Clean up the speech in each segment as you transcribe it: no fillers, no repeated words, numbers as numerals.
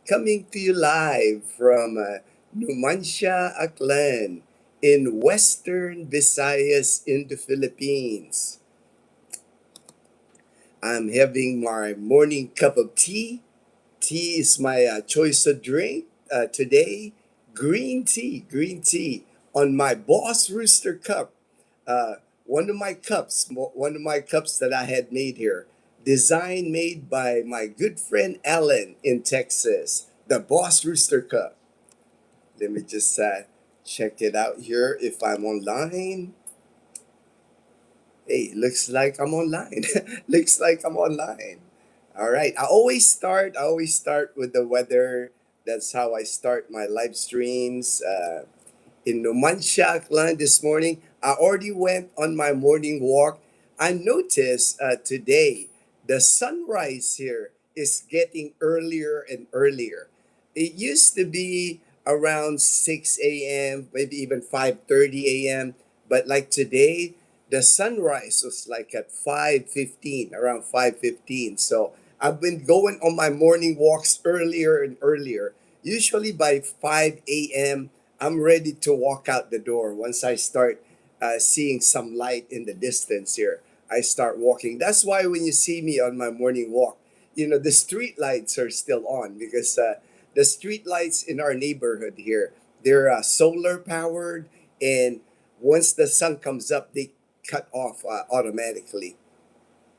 coming to you live from Numancia, Aklan, in Western Visayas in the Philippines. I'm having my morning cup of tea. Tea is my choice of drink today. Green tea on my Boss Rooster cup. Uh, one of my cups that I had made here, design made by my good friend Alan in Texas. The Boss Rooster cup. Let me just check it out here if I'm online. Hey, looks like I'm online. Looks like I'm online. All right. I always start with the weather. That's how I start my live streams. In Numancia, Aklan this morning, I already went on my morning walk. I noticed today the sunrise here is getting earlier and earlier. It used to be around 6 a.m., maybe even 5:30 a.m. But like today, the sunrise was like at 5:15, around 5:15. So I've been going on my morning walks earlier and earlier. Usually by 5 a.m., I'm ready to walk out the door. Once I start seeing some light in the distance here, I start walking. That's why when you see me on my morning walk, the street lights are still on because the street lights in our neighborhood here, they're solar powered, and once the sun comes up, they cut off automatically.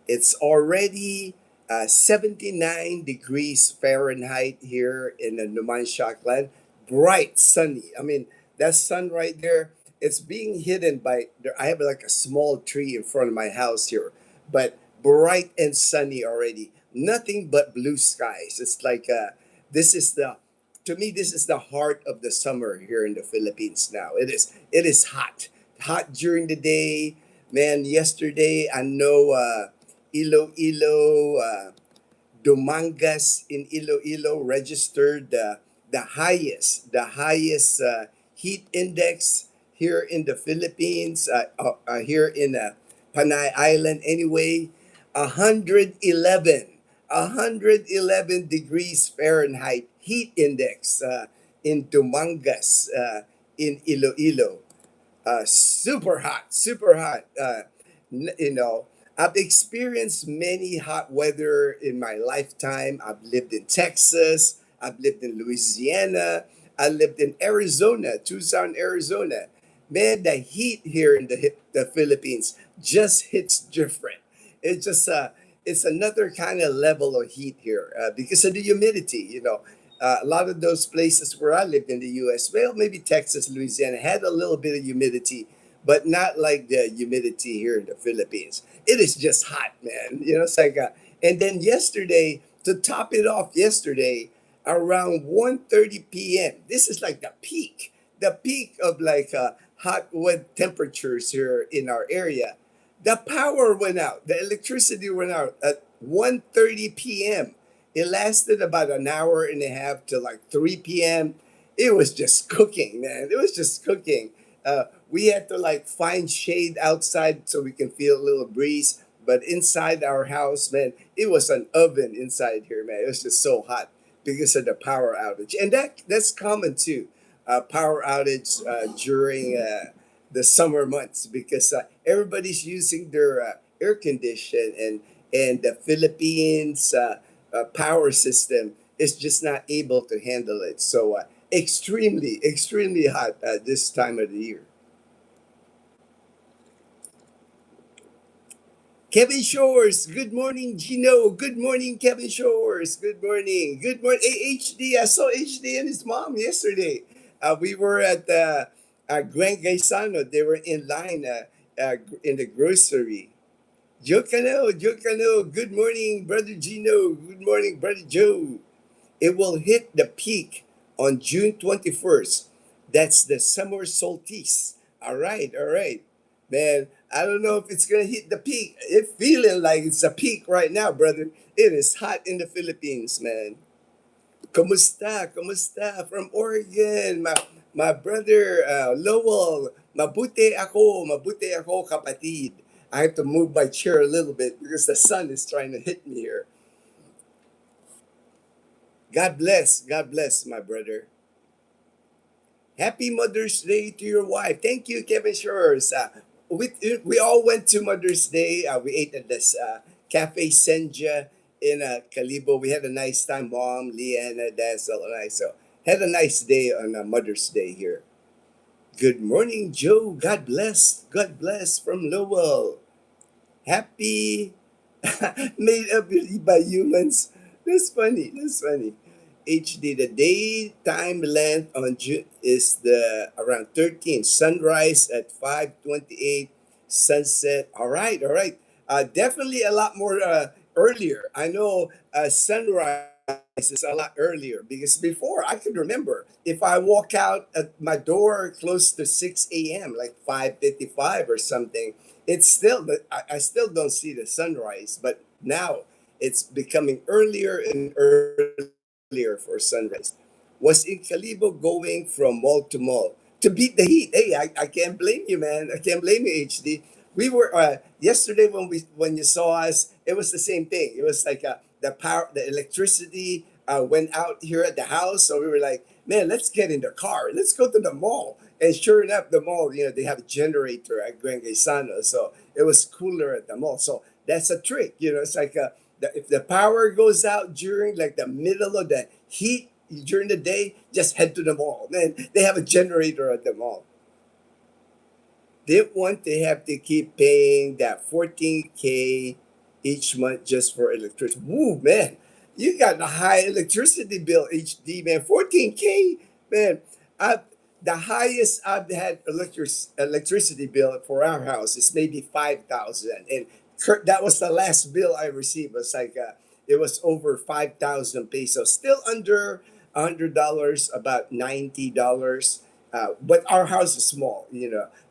It's already 79 degrees Fahrenheit here in the Numancia land. Bright, sunny. I mean, that sun right there, it's being hidden by, I have like a small tree in front of my house here, but bright and sunny already. Nothing but blue skies. It's like, to me, this is the heart of the summer here in the Philippines now. It is hot. Hot during the day. Man, yesterday, I know Iloilo, Dumangas in Iloilo registered the highest heat index here in the Philippines, here in Panay Island anyway, 111, 111 degrees Fahrenheit heat index in Dumangas in Iloilo. Super hot, super hot. You know, I've experienced many hot weather in my lifetime. I've lived in Texas, I've lived in Louisiana, I lived in Arizona, Tucson, Arizona. Man, the heat here in the Philippines just hits different. It's just it's another kind of level of heat here because of the humidity. A lot of those places where I lived in the U.S., well, maybe Texas, Louisiana, had a little bit of humidity, but not like the humidity here in the Philippines. It is just hot, man. It's like, and then yesterday, to top it off, yesterday around 1:30 p.m. This is like the peak of like hot, wet temperatures here in our area. The power went out. The electricity went out at 1:30 p.m. It lasted about an hour and a half to like 3 p.m. It was just cooking, man. It was just cooking. We had to like find shade outside so we can feel a little breeze. But inside our house, man, it was an oven inside here, man. It was just so hot because of the power outage. And that's common too. Power outage during the summer months because everybody's using their air condition, and the Philippines power system is just not able to handle it. So extremely hot this time of the year. Kevin Shores, good morning, Gino. Good morning, Kevin Shores. Good morning. Good morning, HD. I saw HD and his mom yesterday. We were at Grand Gaisano. They were in line in the grocery. Jokano. Good morning, Brother Gino. Good morning, Brother Joe. It will hit the peak on June 21st. That's the summer solstice. All right. Man, I don't know if it's going to hit the peak. It's feeling like it's a peak right now, brother. It is hot in the Philippines, man. Kumusta? Kumusta? From Oregon. My brother Lowell. Mabuti ako, kapatid. I have to move my chair a little bit because the sun is trying to hit me here. God bless, my brother. Happy Mother's Day to your wife. Thank you, Kevin Shores. We all went to Mother's Day. We ate at this Cafe Senja in Calibo. We had a nice time. Mom, Leanna, Dad, and I. So had a nice day on Mother's Day here. Good morning, Joe. God bless. God bless from Lowell. Happy made up by humans. That's funny. That's funny. HD, the daytime length on June is the around 13. Sunrise at 5:28. Sunset. All right, all right. Definitely a lot more earlier. I know sunrise is a lot earlier because before I could remember if I walk out at my door close to 6 a.m., like 5:55 or something, it's still I still don't see the sunrise. But now it's becoming earlier and earlier for sunrise. Was in Calibo going from mall to mall to beat the heat. Hey, I can't blame you, man. I can't blame you, HD. We were yesterday when you saw us. It was the same thing. It was like the power, the electricity went out here at the house. So we were like, man, let's get in the car. Let's go to the mall. And sure enough, the mall, they have a generator at Gran Gaisano. So it was cooler at the mall. So that's a trick. It's like if the power goes out during like the middle of the heat during the day, just head to the mall. Man, they have a generator at the mall. Didn't want to have to keep paying that 14K each month just for electricity. Woo, man, you got a high electricity bill, HD, man. 14K, man. I The highest I've had electricity bill for our house is maybe 5,000, and that was the last bill I received. It was over 5,000 pesos, still under $100, about $90. But our house is small.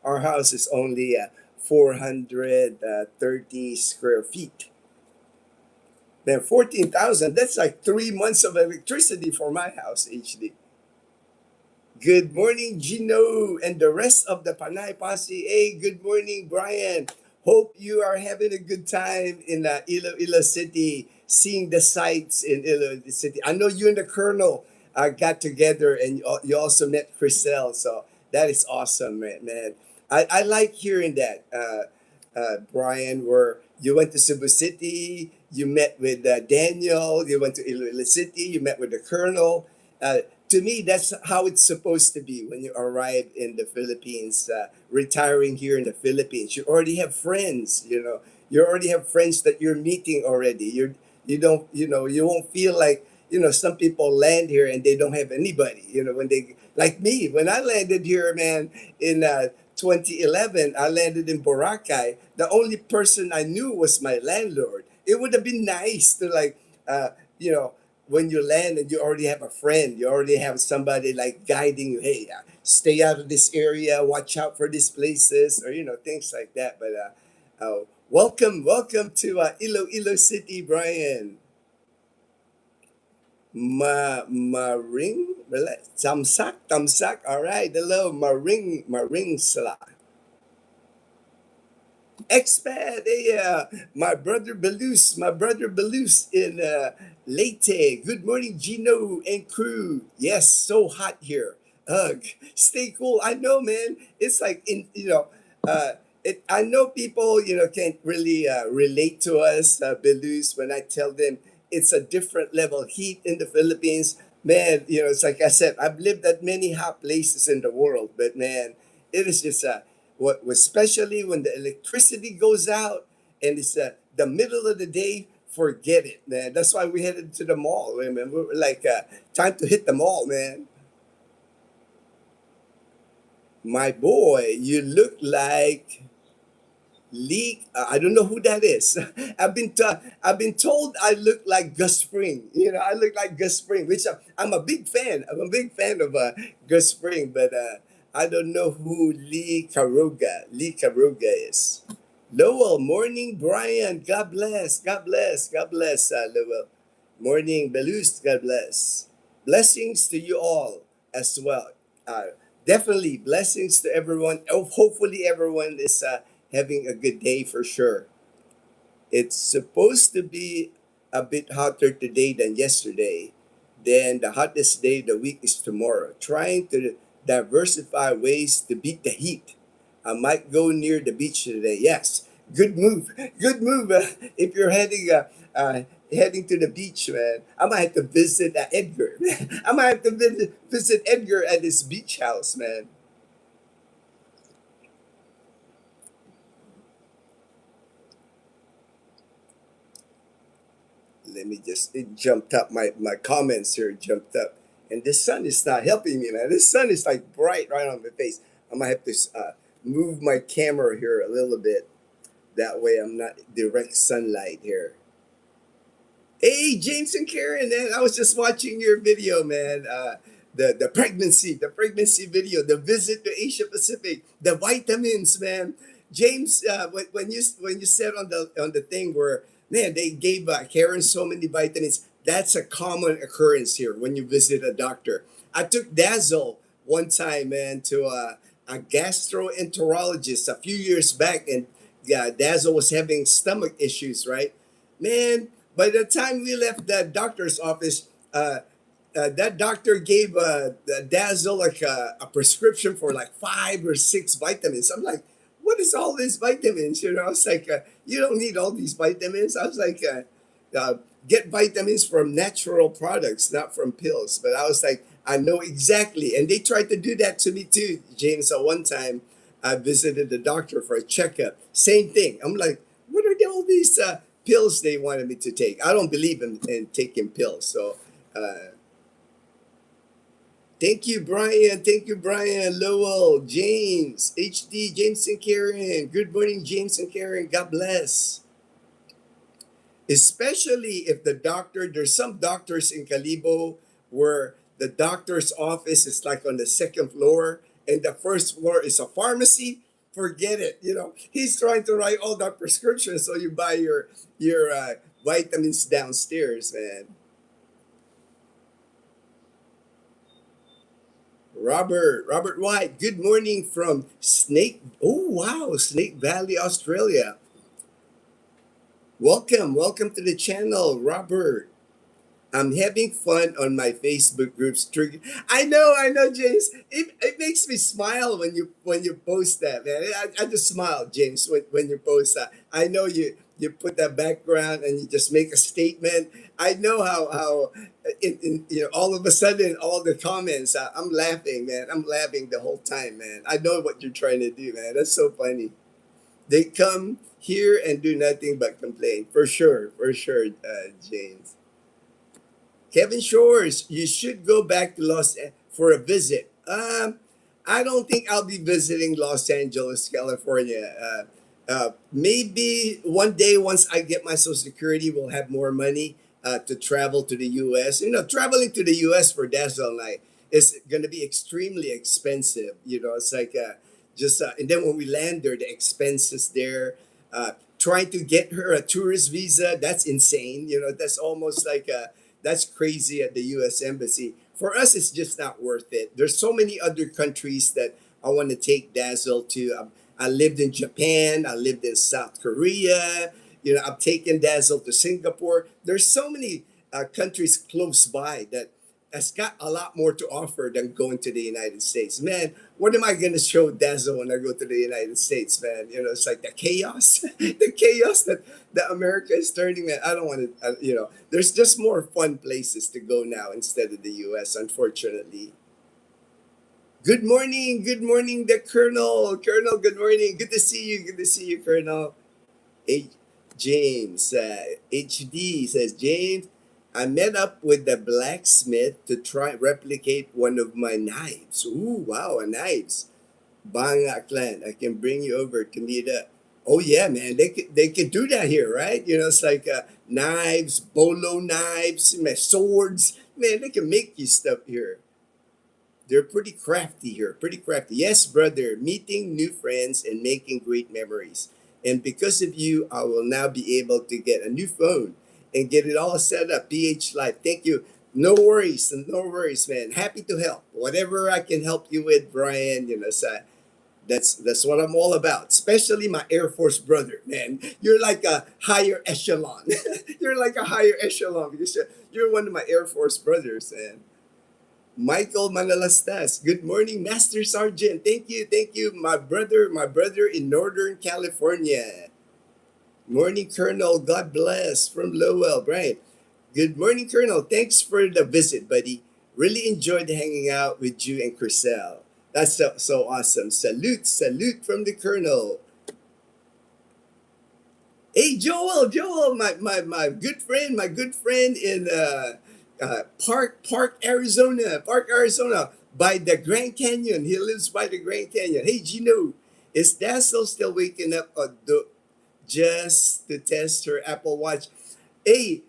Our house is only 430 square feet. Then 14,000. That's like 3 months of electricity for my house. HD. Good morning, Gino, and the rest of the Panay Posse. Hey, good morning, Brian. Hope you are having a good time in Iloilo City, seeing the sights in Iloilo City. I know you and the Colonel got together, and you also met Chriselle. So that is awesome, man. I like hearing that, Brian, where you went to Cebu City, you met with Daniel, you went to Iloilo City, you met with the Colonel. To me, that's how it's supposed to be when you arrive in the Philippines, retiring here in the Philippines. You already have friends, you already have friends that you're meeting already. You don't, you won't feel like, some people land here and they don't have anybody, when they, like me, when I landed here, man, in 2011, I landed in Boracay. The only person I knew was my landlord. It would have been nice to like, you know, when you land and you already have a friend, you already have somebody like guiding you. Hey, stay out of this area, watch out for these places, or things like that. But welcome to Iloilo City, Brian. Maring, tamsak. All right, hello, maring sala. Expat, hey, my brother Belus in Leyte. Good morning, Gino and crew. Yes, so hot here. Ugh, stay cool. I know, man. It's like I know people, can't really relate to us, Belus, when I tell them it's a different level heat in the Philippines. Man, it's like I said, I've lived at many hot places in the world, but man, it is just what especially when the electricity goes out and it's the middle of the day, forget it, man. That's why we headed to the mall, man. We were like, time to hit the mall, man. My boy, you look like Lee. I don't know who that is. I've been told I look like Gus Spring. I look like Gus Spring, which I'm a big fan. I'm a big fan of Gus Spring, but I don't know who Lee Caruga is. Lowell, morning, Brian. God bless. God bless. God bless, Lowell. Morning, Belus. God bless. Blessings to you all as well. Definitely blessings to everyone. Hopefully, everyone is having a good day for sure. It's supposed to be a bit hotter today than yesterday, Then the hottest day of the week is tomorrow. Trying to diversify ways to beat the heat. I might go near the beach today. Yes, good move. Good move. If you're heading to the beach, man, I might have to visit Edgar. I might have to visit Edgar at his beach house, man. Let me just, it jumped up. My comments here jumped up. And the sun is not helping me, man. This sun is like bright right on my face. I might have to move my camera here a little bit. That way I'm not direct sunlight here. Hey, James and Karen, man, I was just watching your video, man. The pregnancy video, the visit to Asia Pacific, the vitamins, man. James, when you said on the thing where, man, they gave Karen so many vitamins. That's a common occurrence here when you visit a doctor. I took Dazzle one time, man, to a gastroenterologist a few years back, and yeah, Dazzle was having stomach issues, right? Man, by the time we left that doctor's office, that doctor gave Dazzle like a prescription for like 5 or 6 vitamins. I'm like, what is all these vitamins? You know, I was like, you don't need all these vitamins. I was like, get vitamins from natural products, not from pills. But I was like, I know exactly. And they tried to do that to me too, James. At one time, I visited the doctor for a checkup. Same thing. I'm like, what are all these pills they wanted me to take? I don't believe in taking pills. So thank you, Brian. Thank you, Brian. Lowell, James, HD, James and Karen. Good morning, James and Karen. God bless. Especially if the doctor, there's some doctors in Calibo where the doctor's office is like on the second floor and the first floor is a pharmacy. Forget it. You know, he's trying to write all the prescriptions so you buy your vitamins downstairs, man. Robert White, good morning from Snake. Oh, wow, Snake Valley, Australia. Welcome to the channel, Robert. I'm having fun on my Facebook groups. I know, James. It makes me smile when you post that, man. I just smile, James, when you post that. I know you put that background and you just make a statement. I know how all of a sudden all the comments. I'm laughing, man. I'm laughing the whole time, man. I know what you're trying to do, man. That's so funny. They come here and do nothing but complain. For sure, James. Kevin Shores, you should go back to for a visit. I don't think I'll be visiting Los Angeles, California. Maybe one day once I get my Social Security, we'll have more money to travel to the U.S. You know, traveling to the U.S. for Dazzle Night is going to be extremely expensive. You know, it's like and then when we land there, the expenses there. Trying to get her a tourist visa, that's insane. You know, that's almost like that's crazy at the U.S. Embassy. For us, it's just not worth it. There's so many other countries that I want to take Dazzle to. I lived in Japan. I lived in South Korea. You know, I've taken Dazzle to Singapore. There's so many countries close by that has got a lot more to offer than going to the United States. Man, what am I going to show Dazzle when I go to the United States, man? You know, it's like the chaos, the chaos that America is turning, man. I don't want to, there's just more fun places to go now instead of the U.S., unfortunately. Good morning, the Colonel. Colonel, good morning. Good to see you, Colonel. H- James, HD says, James, I met up with the blacksmith to try replicate one of my knives. Ooh, wow, a knives. Banga clan, I can bring you over to meet up. Oh yeah, man, they can do that here, right? You know, it's like knives, bolo knives, man, swords. Man, they can make you stuff here. They're pretty crafty here, pretty crafty. Yes, brother, meeting new friends and making great memories. And because of you, I will now be able to get a new phone and get it all set up. PH Life, thank you. No worries, man. Happy to help. Whatever I can help you with, Brian, That's what I'm all about. Especially my Air Force brother, man. You're like a higher echelon. You're like a higher echelon because you're one of my Air Force brothers, and Michael Manalastas. Good morning, Master Sergeant. Thank you, my brother in Northern California. Morning, Colonel. God bless from Lowell, Brian. Good morning, Colonel. Thanks for the visit, buddy. Really enjoyed hanging out with you and Chriselle. That's so awesome. Salute from the Colonel. Hey, Joel, my good friend in Park, Arizona, by the Grand Canyon. He lives by the Grand Canyon. Hey, Gino, is Dazzle still waking up just to test her Apple Watch? Hey,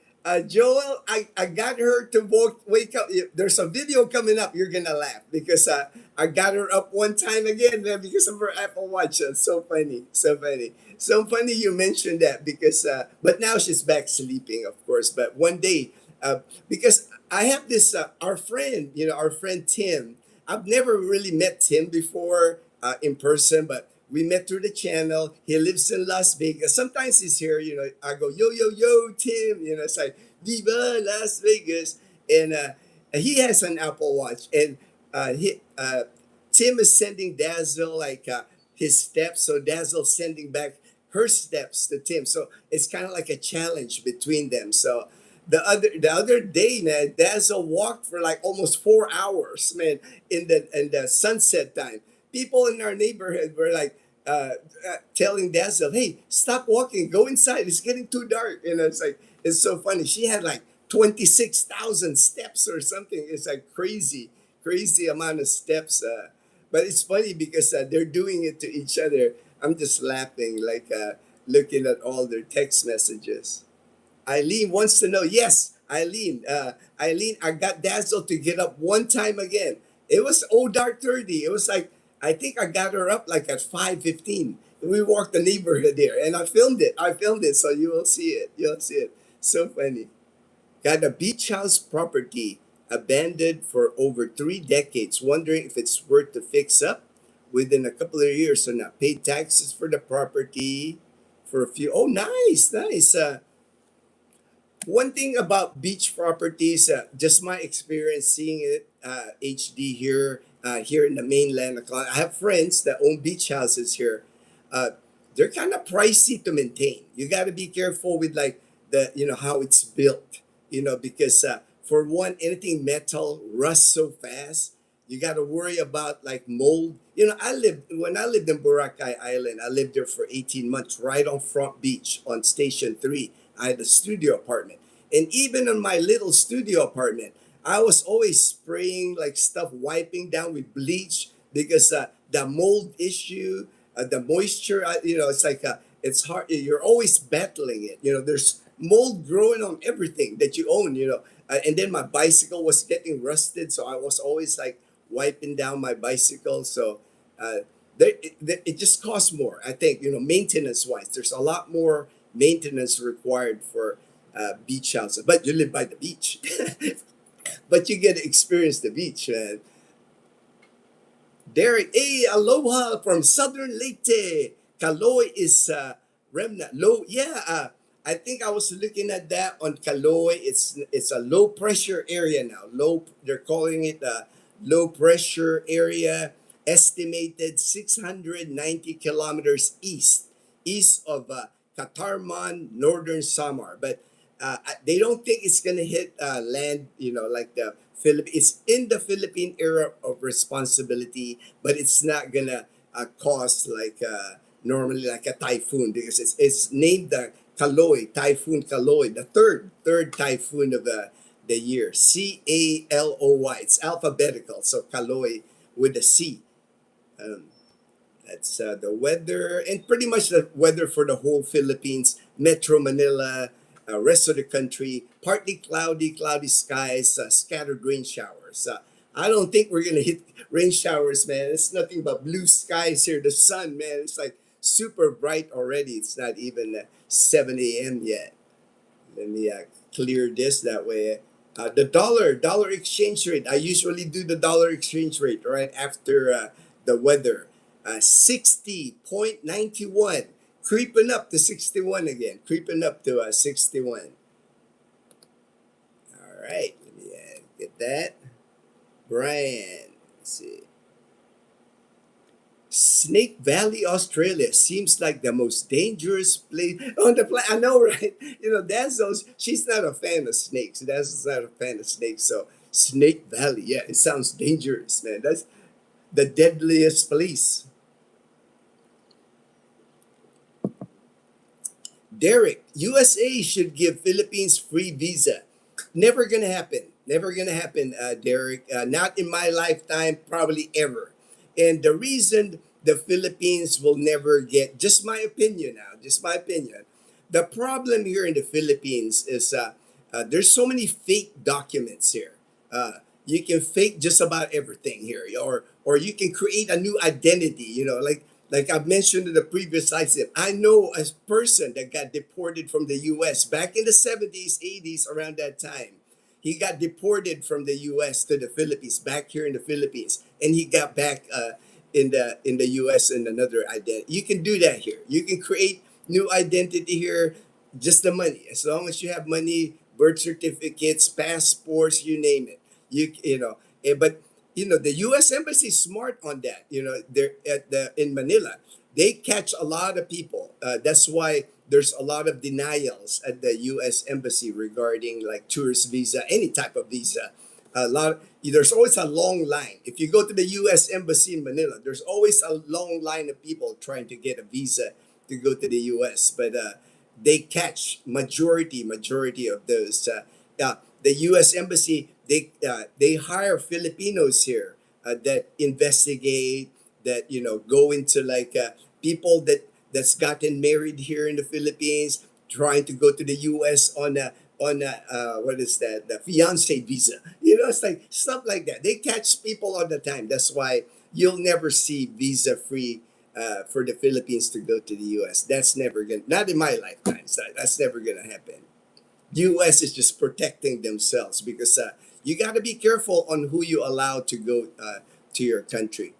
Joel, I got her to wake up. There's a video coming up. You're gonna laugh because I got her up one time again because of her Apple Watch. So funny, so funny, so funny. You mentioned that because, but now she's back sleeping, of course. But one day, because I have this our friend, our friend Tim. I've never really met Tim before in person, but we met through the channel. He lives in Las Vegas. Sometimes he's here, I go, yo, Tim. It's like, Viva Las Vegas. And he has an Apple Watch. And Tim is sending Dazzle like his steps. So Dazzle's sending back her steps to Tim. So it's kind of like a challenge between them. So the other day, man, Dazzle walked for like almost 4 hours, man, in the sunset time. People in our neighborhood were like telling Dazzle, "Hey, stop walking, go inside. It's getting too dark." It's like it's so funny. She had like 26,000 steps or something. It's like crazy amount of steps. But it's funny because they're doing it to each other. I'm just laughing, like looking at all their text messages. Eileen wants to know. Yes, Eileen, I got Dazzle to get up one time again. It was dark 30. It was like I think I got her up like at 5:15. We walked the neighborhood there, and I filmed it, so you will see it. You'll see it. So funny. Got a beach house property abandoned for over 3 decades. Wondering if it's worth to fix up within a couple of years or not. Paid taxes for the property for a few. Oh, nice, nice. One thing about beach properties, just my experience seeing it HD here in the mainland. I have friends that own beach houses here. Uh, they're kind of pricey to maintain. You got to be careful with like how it's built. Because for one, anything metal rusts so fast. You got to worry about like mold. When I lived in Boracay Island. I lived there for 18 months, right on Front Beach on Station 3. I had a studio apartment. And even in my little studio apartment, I was always spraying like stuff, wiping down with bleach because the mold issue, the moisture, it's like it's hard. You're always battling it. There's mold growing on everything that you own, and then my bicycle was getting rusted. So I was always like wiping down my bicycle. So uh, it just costs more. I think, maintenance wise, there's a lot more maintenance required for beach houses. But you live by the beach, but you get to experience the beach. Derek, hey, aloha from Southern Leyte. Kaloy is remnant. Low, yeah. I think I was looking at that on Kaloy. It's a low pressure area now. They're calling it a low pressure area. Estimated 690 kilometers east of Katarman, northern Samar. But they don't think it's gonna hit land. Like the Philippines. It's in the Philippine area of responsibility, but it's not gonna cause like normally like a typhoon because it's named the Typhoon Kaloy, the third typhoon of the year. Caloy. It's alphabetical, so Kaloy with a C. Um, that's the weather, and pretty much the weather for the whole Philippines, Metro Manila, rest of the country. Partly cloudy skies, scattered rain showers. I don't think we're gonna hit rain showers, man. It's nothing but blue skies here. The sun, man, it's like super bright already. It's not even 7 a.m. yet. Let me clear this that way. The dollar exchange rate. I usually do the dollar exchange rate right after the weather. 60.91, creeping up to 61 again, creeping up to 61. All right, let me get that. Brian, let's see. Snake Valley, Australia seems like the most dangerous place on the planet. I know, right? You know, Dazzle's, she's not a fan of snakes. Dazzle's not a fan of snakes. So, Snake Valley, yeah, it sounds dangerous, man. That's the deadliest place. Derek, USA should give Philippines free visa. Never gonna happen. Never gonna happen, Derek. Not in my lifetime, probably ever. And the reason the Philippines will never get, just my opinion now, just my opinion. The problem here in the Philippines is there's so many fake documents here. You can fake just about everything here, or you can create a new identity. You know, like I mentioned in the previous slide, I know a person that got deported from the U.S. back in the 70s, 80s, around that time. He got deported from the U.S. to the Philippines, back here in the Philippines, and he got back in the U.S. in another identity. You can do that here. You can create new identity here, just the money. As long as you have money, birth certificates, passports, you name it. But the U.S. Embassy is smart on that. They're in Manila. They catch a lot of people. That's why there's a lot of denials at the U.S. Embassy regarding like tourist visa, any type of visa. There's always a long line. If you go to the U.S. Embassy in Manila, there's always a long line of people trying to get a visa to go to the U.S. But they catch majority of those. The U.S. Embassy, they hire Filipinos here that investigate, that go into like people that's gotten married here in the Philippines, trying to go to the U.S. on what is that, the fiance visa. It's like stuff like that. They catch people all the time. That's why you'll never see visa free for the Philippines to go to the U.S. That's never gonna, not in my lifetime. So that's never gonna happen. U.S. is just protecting themselves because you got to be careful on who you allow to go to your country.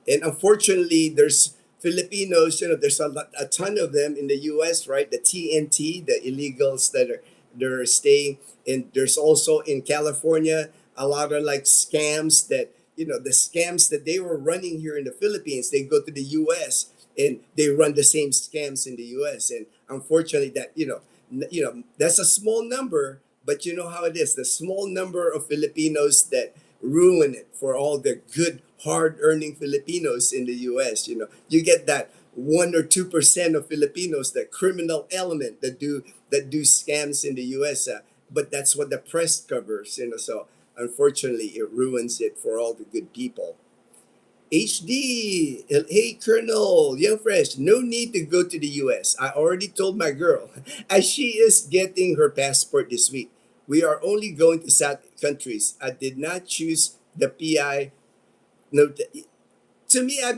And unfortunately, there's Filipinos. There's a ton of them in the U.S. Right, the TNT, the illegals that are they're staying. And there's also in California a lot of like scams that the scams that they were running here in the Philippines. They go to the U.S. and they run the same scams in the U.S. And unfortunately, that that's a small number, but you know how it is. The small number of Filipinos that ruin it for all the good, hard-earning Filipinos in the U.S. You get that 1 or 2% of Filipinos, that criminal element that do scams in the U.S. But that's what the press covers. So unfortunately, it ruins it for all the good people. HD, hey Colonel, Young Fresh, no need to go to the US. I already told my girl, as she is getting her passport this week. We are only going to South countries. I did not choose the PI. No, to me, I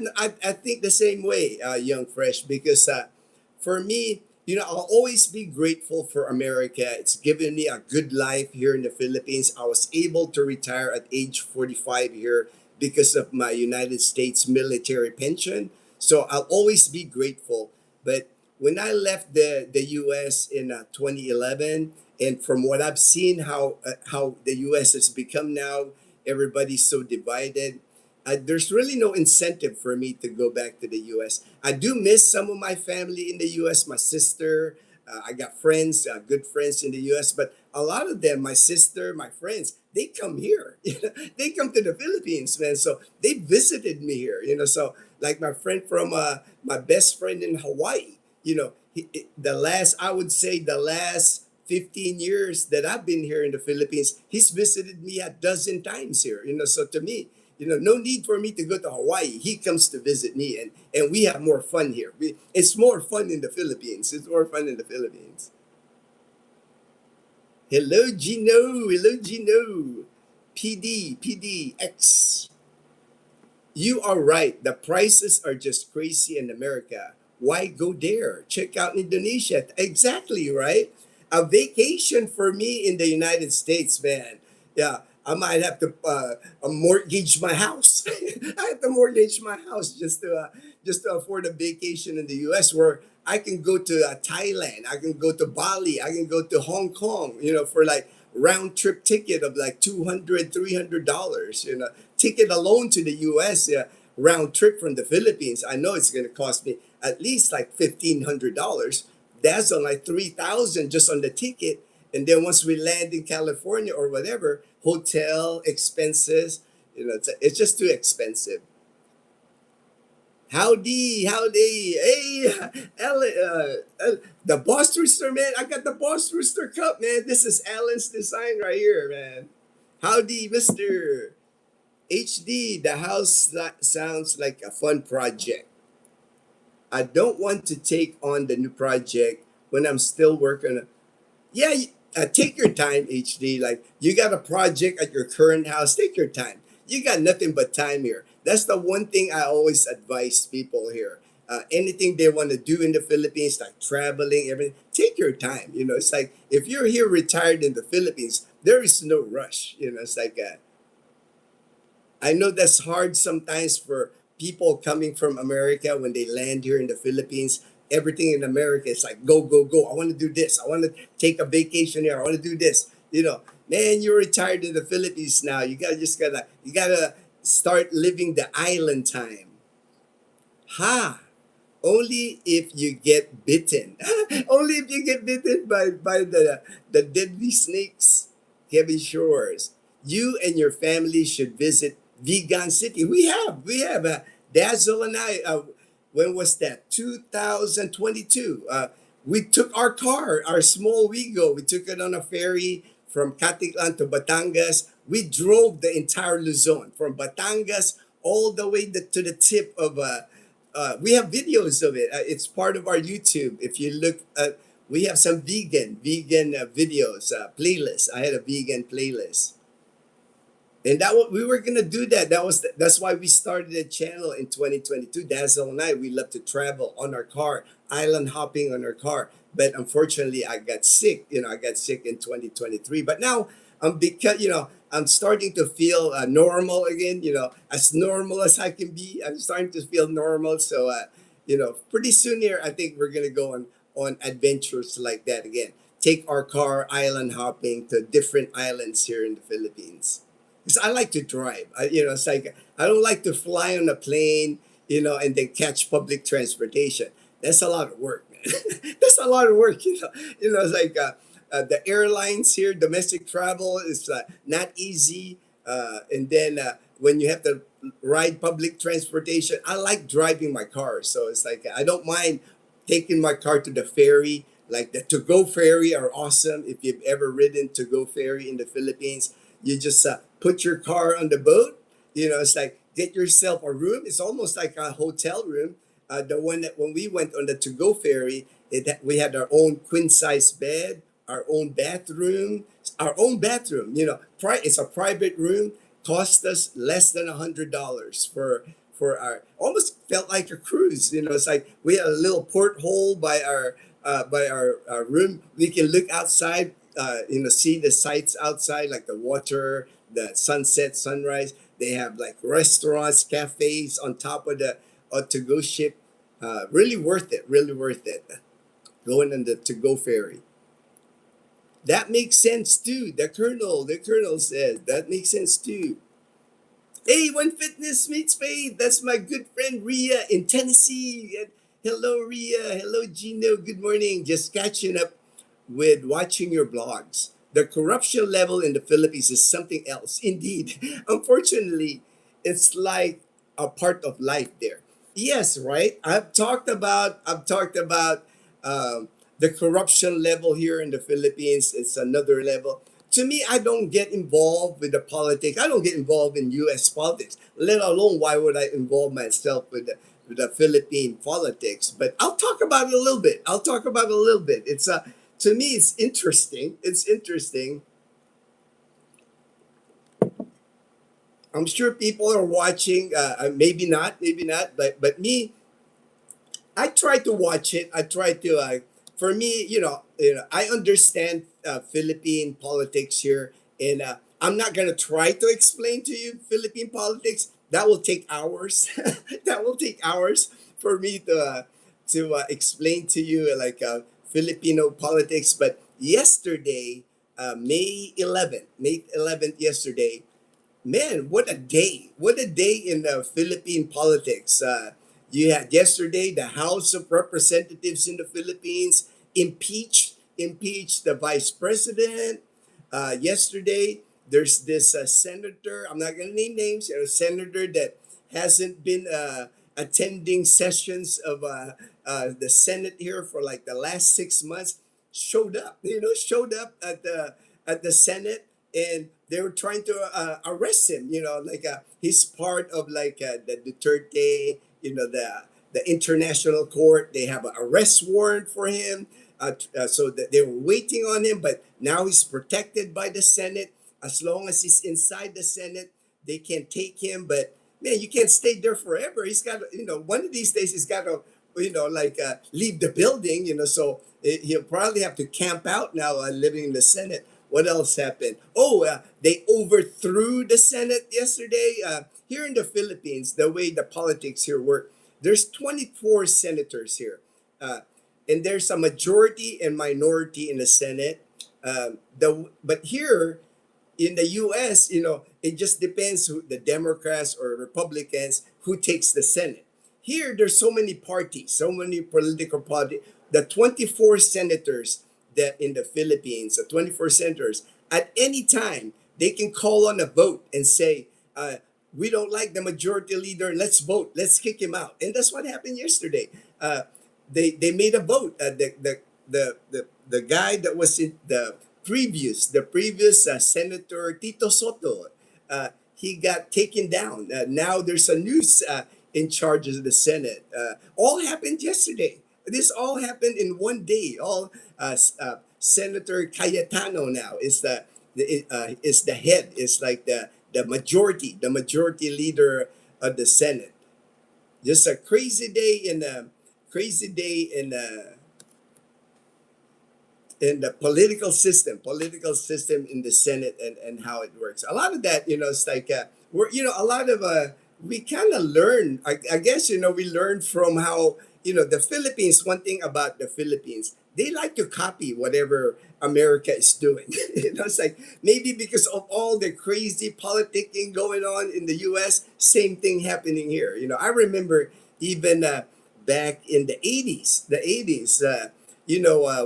think the same way, Young Fresh, because for me, I'll always be grateful for America. It's given me a good life here in the Philippines. I was able to retire at age 45 here because of my United States military pension. So I'll always be grateful. But when I left the U.S. in 2011, and from what I've seen, how the U.S. has become now, everybody's so divided. There's really no incentive for me to go back to the U.S. I do miss some of my family in the U.S. My sister, I got friends, good friends in the U.S. But a lot of them, my sister, my friends, they come here. They come to the Philippines, man. So they visited me here. So like my friend from my best friend in Hawaii. I would say the last 15 years that I've been here in the Philippines, he's visited me a dozen times here. So to me, no need for me to go to Hawaii. He comes to visit me, and we have more fun here. It's more fun in the Philippines. It's more fun in the Philippines. Hello, Gino. Hello, Gino. PDX. You are right. The prices are just crazy in America. Why go there? Check out Indonesia. Exactly, right? A vacation for me in the United States, man. Yeah, I might have to mortgage my house. I have to mortgage my house just just to afford a vacation in the U.S. where I can go to Thailand, I can go to Bali, I can go to Hong Kong, for like round trip ticket of like $200, $300, ticket alone to the U.S. Round trip from the Philippines. I know it's going to cost me at least like $1,500. That's on like 3,000 just on the ticket. And then once we land in California or whatever, hotel expenses, it's just too expensive. Howdy, howdy. Hey, the Boss Rooster, man. I got the Boss Rooster cup, man. This is Alan's design right here, man. Howdy, Mr. HD. The house that sounds like a fun project. I don't want to take on the new project when I'm still working. Yeah, take your time, HD. Like, you got a project at your current house, take your time. You got nothing but time here. That's the one thing I always advise people here. Anything they want to do in the Philippines, like traveling, everything, take your time. It's like if you're here retired in the Philippines, there is no rush. It's like I know that's hard sometimes for people coming from America when they land here in the Philippines. Everything in America is like go, go, go. I want to do this. I want to take a vacation here. I want to do this. Man, you're retired in the Philippines now. You gotta start living the island time. Ha! Only if you get bitten. Only if you get bitten by the deadly snakes. Heavy shores. You and your family should visit Vegan City. We have Dazzle and I. When was that? 2022. We took our car, our small Wigo. We took it on a ferry from Caticlan to Batangas. We drove the entire Luzon from Batangas all the way to the tip of we have videos of it. It's part of our YouTube. If you look at, we have some vegan videos, playlist. I had a vegan playlist. And we were gonna do that. That's why we started a channel in 2022. Dazzle and I, we love to travel on our car, island hopping on our car. But unfortunately, I got sick. I got sick in 2023. But now I'm starting to feel normal again. As normal as I can be. I'm starting to feel normal. So pretty soon here, I think we're gonna go on adventures like that again. Take our car island hopping to different islands here in the Philippines because I like to drive. It's like I don't like to fly on a plane, and then catch public transportation. That's a lot of work, man. That's a lot of work. It's like the airlines here, domestic travel is not easy. And then when you have to ride public transportation, I like driving my car. So it's like I don't mind taking my car to the ferry. Like the to-go ferry are awesome. If you've ever ridden to-go ferry in the Philippines, you just put your car on the boat. It's like get yourself a room. It's almost like a hotel room. The one that when we went on the to-go ferry, we had our own queen size bed, our own bathroom, our own bathroom. It's a private room. Cost us less than $100 for our. Almost felt like a cruise. It's like we had a little porthole by our room. We can look outside, see the sights outside, like the water, the sunset, sunrise. They have like restaurants, cafes on top of the to-go ship. Really worth it. Really worth it. Going on the to-go ferry. That makes sense too. The colonel says that makes sense too. Hey, when fitness meets faith, that's my good friend Ria in Tennessee. And hello, Ria. Hello, Gino. Good morning. Just catching up with watching your blogs. The corruption level in the Philippines is something else. Indeed. Unfortunately, it's like a part of life there. Yes, right. I've talked about the corruption level here in the Philippines. It's another level. To me, I don't get involved with the politics. I don't get involved in U.S. politics. Let alone why would I involve myself with the Philippine politics? But I'll talk about it a little bit. It's to me, it's interesting. It's interesting. I'm sure people are watching. Maybe not. But me, I try to watch it. I try to. For me, I understand Philippine politics here, and I'm not gonna try to explain to you Philippine politics. That will take hours. That will take hours. for me to explain to you like Filipino politics. But yesterday, May 11th, yesterday, man, what a day! What a day in Philippine politics. You had yesterday the House of Representatives in the Philippines impeached the vice president. Yesterday, there's this senator. I'm not going to name names. A senator that hasn't been attending sessions of the Senate here for like the last 6 months. Showed up. Showed up at the Senate, and they were trying to arrest him. Like he's part of like the Duterte. The international court. They have an arrest warrant for him. So that they were waiting on him, but now he's protected by the Senate. As long as he's inside the Senate, they can take him. But man, you can't stay there forever. He's got to, one of these days he's got to, like leave the building. So he'll probably have to camp out now, living in the Senate. What else happened? Oh, they overthrew the Senate yesterday. Here in the Philippines, the way the politics here work, there's 24 senators here. Uh, and there's a majority and minority in the Senate. But here in the U.S., it just depends who the Democrats or Republicans who takes the Senate. Here, there's so many parties, so many political parties. The 24 senators that in the Philippines, the 24 senators, at any time they can call on a vote and say, "We don't like the majority leader. Let's vote. Let's kick him out." And that's what happened yesterday. They made a vote. The guy that was in the previous Senator Tito Soto, he got taken down. Now there's a new in charge of the Senate. All happened yesterday. This all happened in one day. All Senator Cayetano now is the head. Is like the majority leader of the Senate. Just a crazy day in the political system in the Senate, and how it works. A lot of that, it's like a lot of we kind of learn. I guess we learn from how the Philippines. One thing about the Philippines, they like to copy whatever America is doing. It's like maybe because of all the crazy politicking going on in the U.S., same thing happening here. I remember even back in the 80s,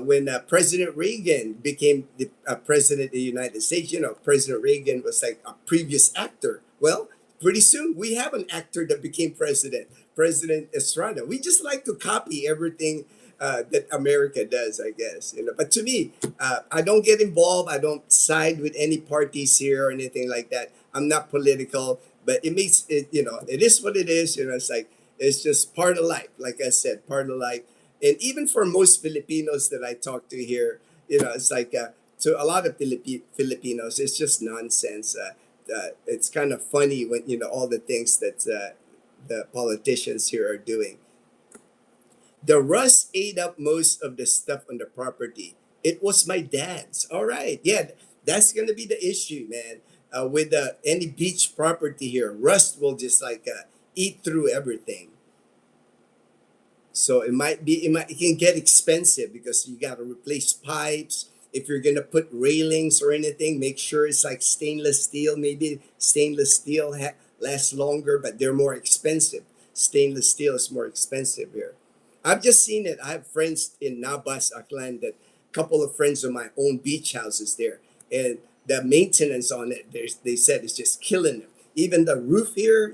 when President Reagan became the president of the United States. President Reagan was like a previous actor. Well, pretty soon we have an actor that became president, President Estrada. We just like to copy everything that America does, I guess. But to me, I don't get involved. I don't side with any parties here or anything like that. I'm not political, but it makes it. It is what it is. It's like it's just part of life. Like I said, part of life. And even for most Filipinos that I talk to here, it's like to a lot of Filipinos, it's just nonsense. It's kind of funny when all the things that the politicians here are doing. The rust ate up most of the stuff on the property. It was my dad's. All right, yeah, that's gonna be the issue, man. With any beach property here, rust will just like eat through everything. So it can get expensive because you got to replace pipes. If you're gonna put railings or anything, make sure it's like stainless steel. Maybe stainless steel lasts longer, but they're more expensive. Stainless steel is more expensive here. I've just seen it. I have friends in Nabas, Aklan, that couple of friends of my own beach houses there, and the maintenance on it, they said it's just killing them. Even the roof here,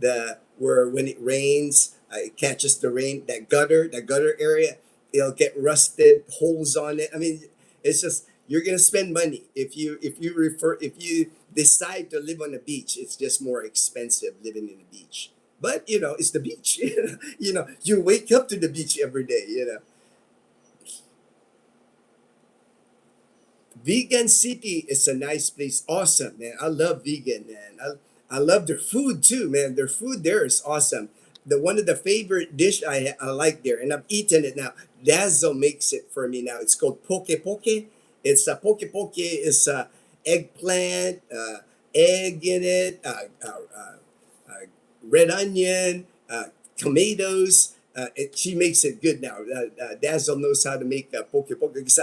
the where when it rains, it catches the rain. That gutter area, it'll get rusted, holes on it. I mean, it's just you're gonna spend money if you decide to live on the beach. It's just more expensive living in the beach. But it's the beach. You wake up to the beach every day. Vegan City is a nice place. Awesome, man. I love vegan, man. I love their food too, man. Their food there is awesome. The one of the favorite dish I like there, and I've eaten it now. Dazzle makes it for me now. It's called poke poke. It's a poke poke. It's eggplant, egg in it, red onion, tomatoes. She makes it good now. Dazzle knows how to make poke poke. Because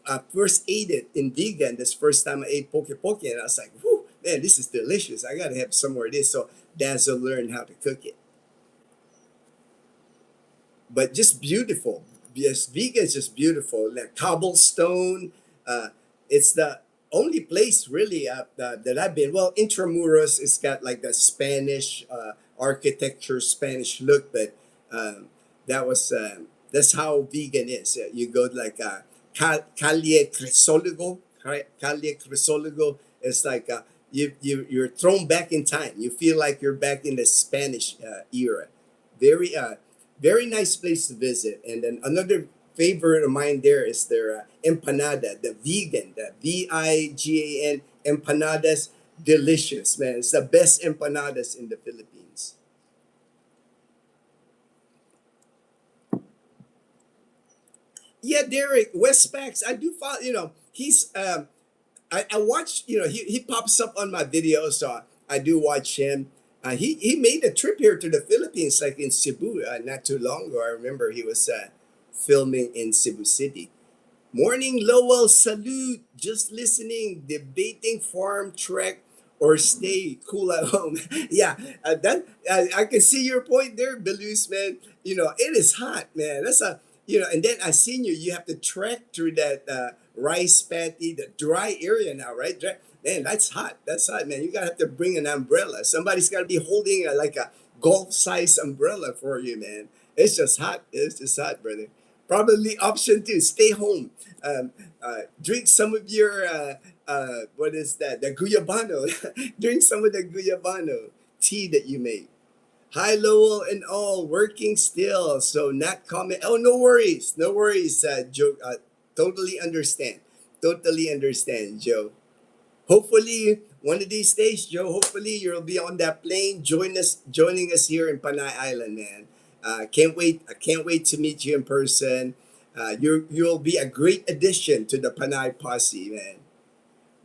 I first ate it in vegan. This first time I ate poke poke, and I was like, "Whoo, man, this is delicious. I gotta have some more of this." So Dazzle learned how to cook it, but just beautiful. Yes, vegan is just beautiful. Like cobblestone. Uh, it's the only place really that I've been. Well, Intramuros, it's got like the Spanish architecture, Spanish look, but um, that's how vegan is. You go to like Calle Crisologo. Calle Crisologo. It's like you're thrown back in time. You feel like you're back in the Spanish era. Very very nice place to visit. And then another favorite of mine there is their empanada, the vegan, the VIGAN empanadas. Delicious, man. It's the best empanadas in the Philippines. Yeah, Derek Westpax. I do follow. He's. I watch. He pops up on my videos, so I do watch him. He made a trip here to the Philippines, like in Cebu, not too long ago. I remember he was filming in Cebu City. Morning, Lowell. Salute. Just listening. Debating farm trek or stay cool at home. Yeah, that I can see your point there, Belus, man. It is hot, man. That's a and then I seen you. You have to trek through that rice paddy, the dry area now, right? Man, that's hot. That's hot, man. You gotta have to bring an umbrella. Somebody's gotta be holding like a golf size umbrella for you, man. It's just hot. It's just hot, brother. Probably option two, stay home. Drink some of your what is that? The guyabano. Drink some of the guyabano tea that you make. Hi, Lowell and all, working still, so not comment. Oh, no worries, no worries, Joe. Totally understand, totally understand, Joe. Hopefully, one of these days, Joe. Hopefully, you'll be on that plane, joining us here in Panay Island, man. Can't wait. I can't wait to meet you in person. You'll be a great addition to the Panay posse, man.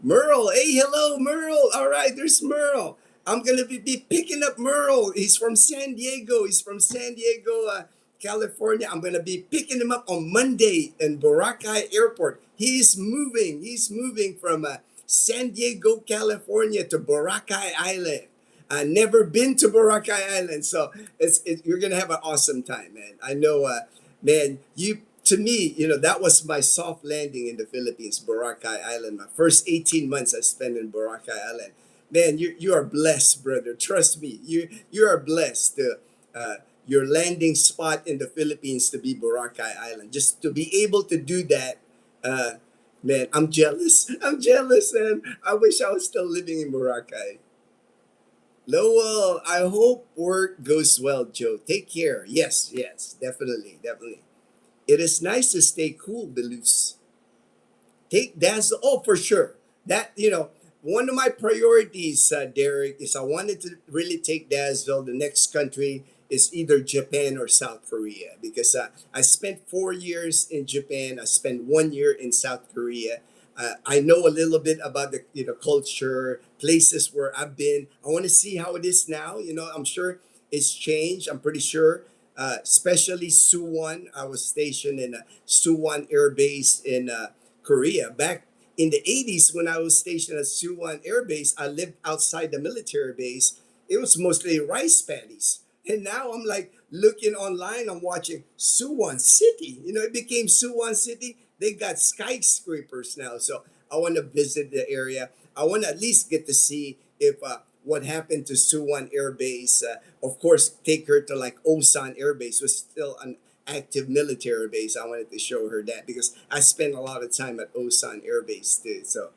Merle, hey, hello, Merle. All right, there's Merle. I'm gonna be picking up Merle. He's from San Diego. He's from San Diego, California. I'm gonna be picking him up on Monday in Boracay Airport. He's moving. He's moving from San Diego, California to Boracay Island. I never been to Boracay Island, so you're gonna have an awesome time, man. I know, man. To me, that was my soft landing in the Philippines, Boracay Island. My first 18 months I spent in Boracay Island. Man, you are blessed, brother. Trust me, you are blessed. Your landing spot in the Philippines to be Boracay Island. Just to be able to do that, uh, man, I'm jealous. I'm jealous, and I wish I was still living in Boracay. Lowell, I hope work goes well, Joe. Take care. Yes, yes, definitely, definitely. It is nice to stay cool, Belus. Take that's for sure. That one of my priorities, Derek, is I wanted to really take Dazzle. The next country is either Japan or South Korea because I spent 4 years in Japan. I spent 1 year in South Korea. I know a little bit about the culture, places where I've been. I want to see how it is now. I'm sure it's changed. I'm pretty sure. Especially Suwon. I was stationed in Suwon Air Base in Korea. Back in the 80s, when I was stationed at Suwon Air Base, I lived outside the military base. It was mostly rice paddies. And now I'm like looking online, I'm watching Suwon City. It became Suwon City. They got skyscrapers now. So I want to visit the area. I want to at least get to see if what happened to Suwon Air Base. Of course, take her to like Osan Air Base, was still an active military base. I wanted to show her that because I spent a lot of time at Osan Air Base too. So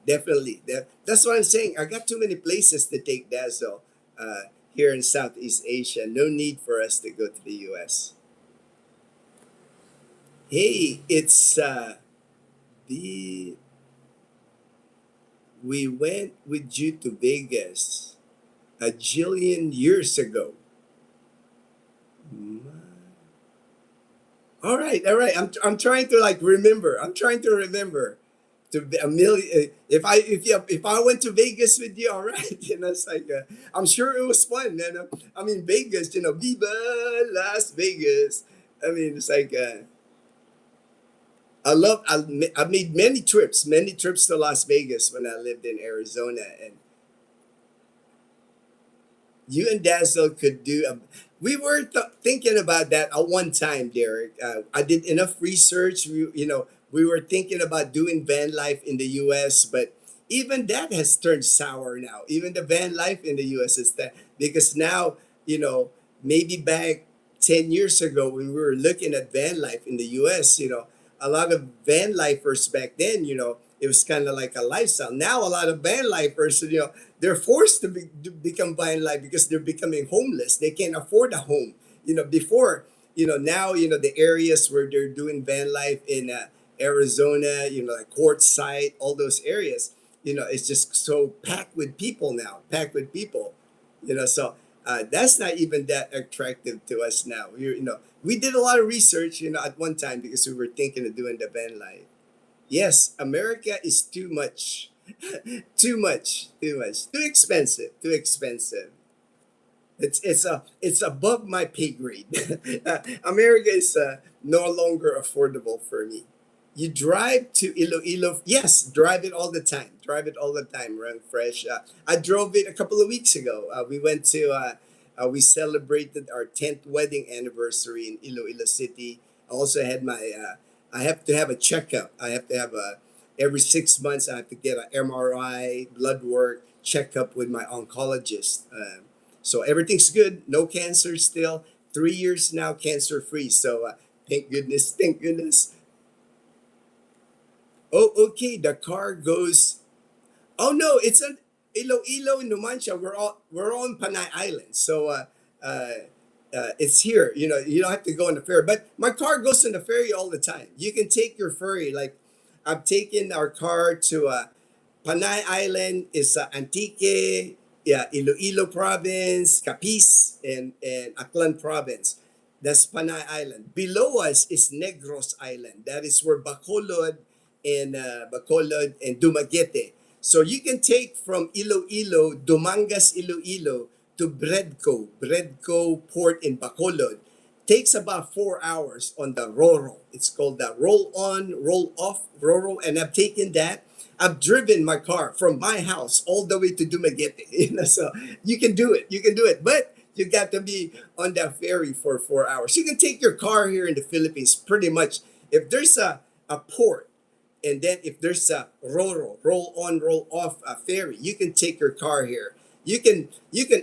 definitely, that's what I'm saying. I got too many places to take Dazzle here in Southeast Asia. No need for us to go to the U.S. Hey, it's the we went with you to Vegas a jillion years ago. All right, all right. I'm trying to like remember. I'm trying to remember. to a million. If I went to Vegas with you, all right, it's like I'm sure it was fun. And I mean Vegas, Viva Las Vegas. I mean it's like I made many trips to Las Vegas when I lived in Arizona, and you and Dazzle could do. We were thinking about that at one time, Derek. I did enough research. We were thinking about doing van life in the U.S., but even that has turned sour now. Even the van life in the U.S. is that because now, you know, maybe back 10 years ago when we were looking at van life in the U.S., a lot of van lifers back then, it was kind of like a lifestyle. Now a lot of van lifers, they're forced to become van life because they're becoming homeless. They can't afford a home. Before, now, the areas where they're doing van life in Arizona, like Quartzsite, all those areas, it's just so packed with people now, packed with people, so that's not even that attractive to us now. We did a lot of research, at one time because we were thinking of doing the van life. Yes, America is too much, too expensive, too expensive. It's above my pay grade. America is no longer affordable for me. You drive to Iloilo. Yes, drive it all the time. Drive it all the time. Run fresh. I drove it a couple of weeks ago. We celebrated our 10th wedding anniversary in Iloilo City. I also had I have to have a checkup. I have to have every 6 months, I have to get an MRI, blood work, checkup with my oncologist. So everything's good. No cancer still. 3 years now, cancer free. So thank goodness. Thank goodness. Oh, okay. The car goes. Oh no, it's an Iloilo in Numancia. We're all on Panay Island, so it's here. You don't have to go on the ferry, but my car goes on the ferry all the time. You can take your ferry. Like I've taken our car to Panay Island is Antique, yeah, Iloilo Province, Capiz, and Aklan Province. That's Panay Island. Below us is Negros Island. That is where Bacolod and Dumaguete. So you can take from Iloilo, Dumangas, Iloilo to Bredco Port in Bacolod. Takes about 4 hours on the Roro. It's called the roll on, roll off Roro, and I've taken that. I've driven my car from my house all the way to Dumaguete. So you can do it. You can do it, but you got to be on that ferry for 4 hours. You can take your car here in the Philippines pretty much. If there's a port, and then if there's a roll on, roll off ferry, you can take your car here. You can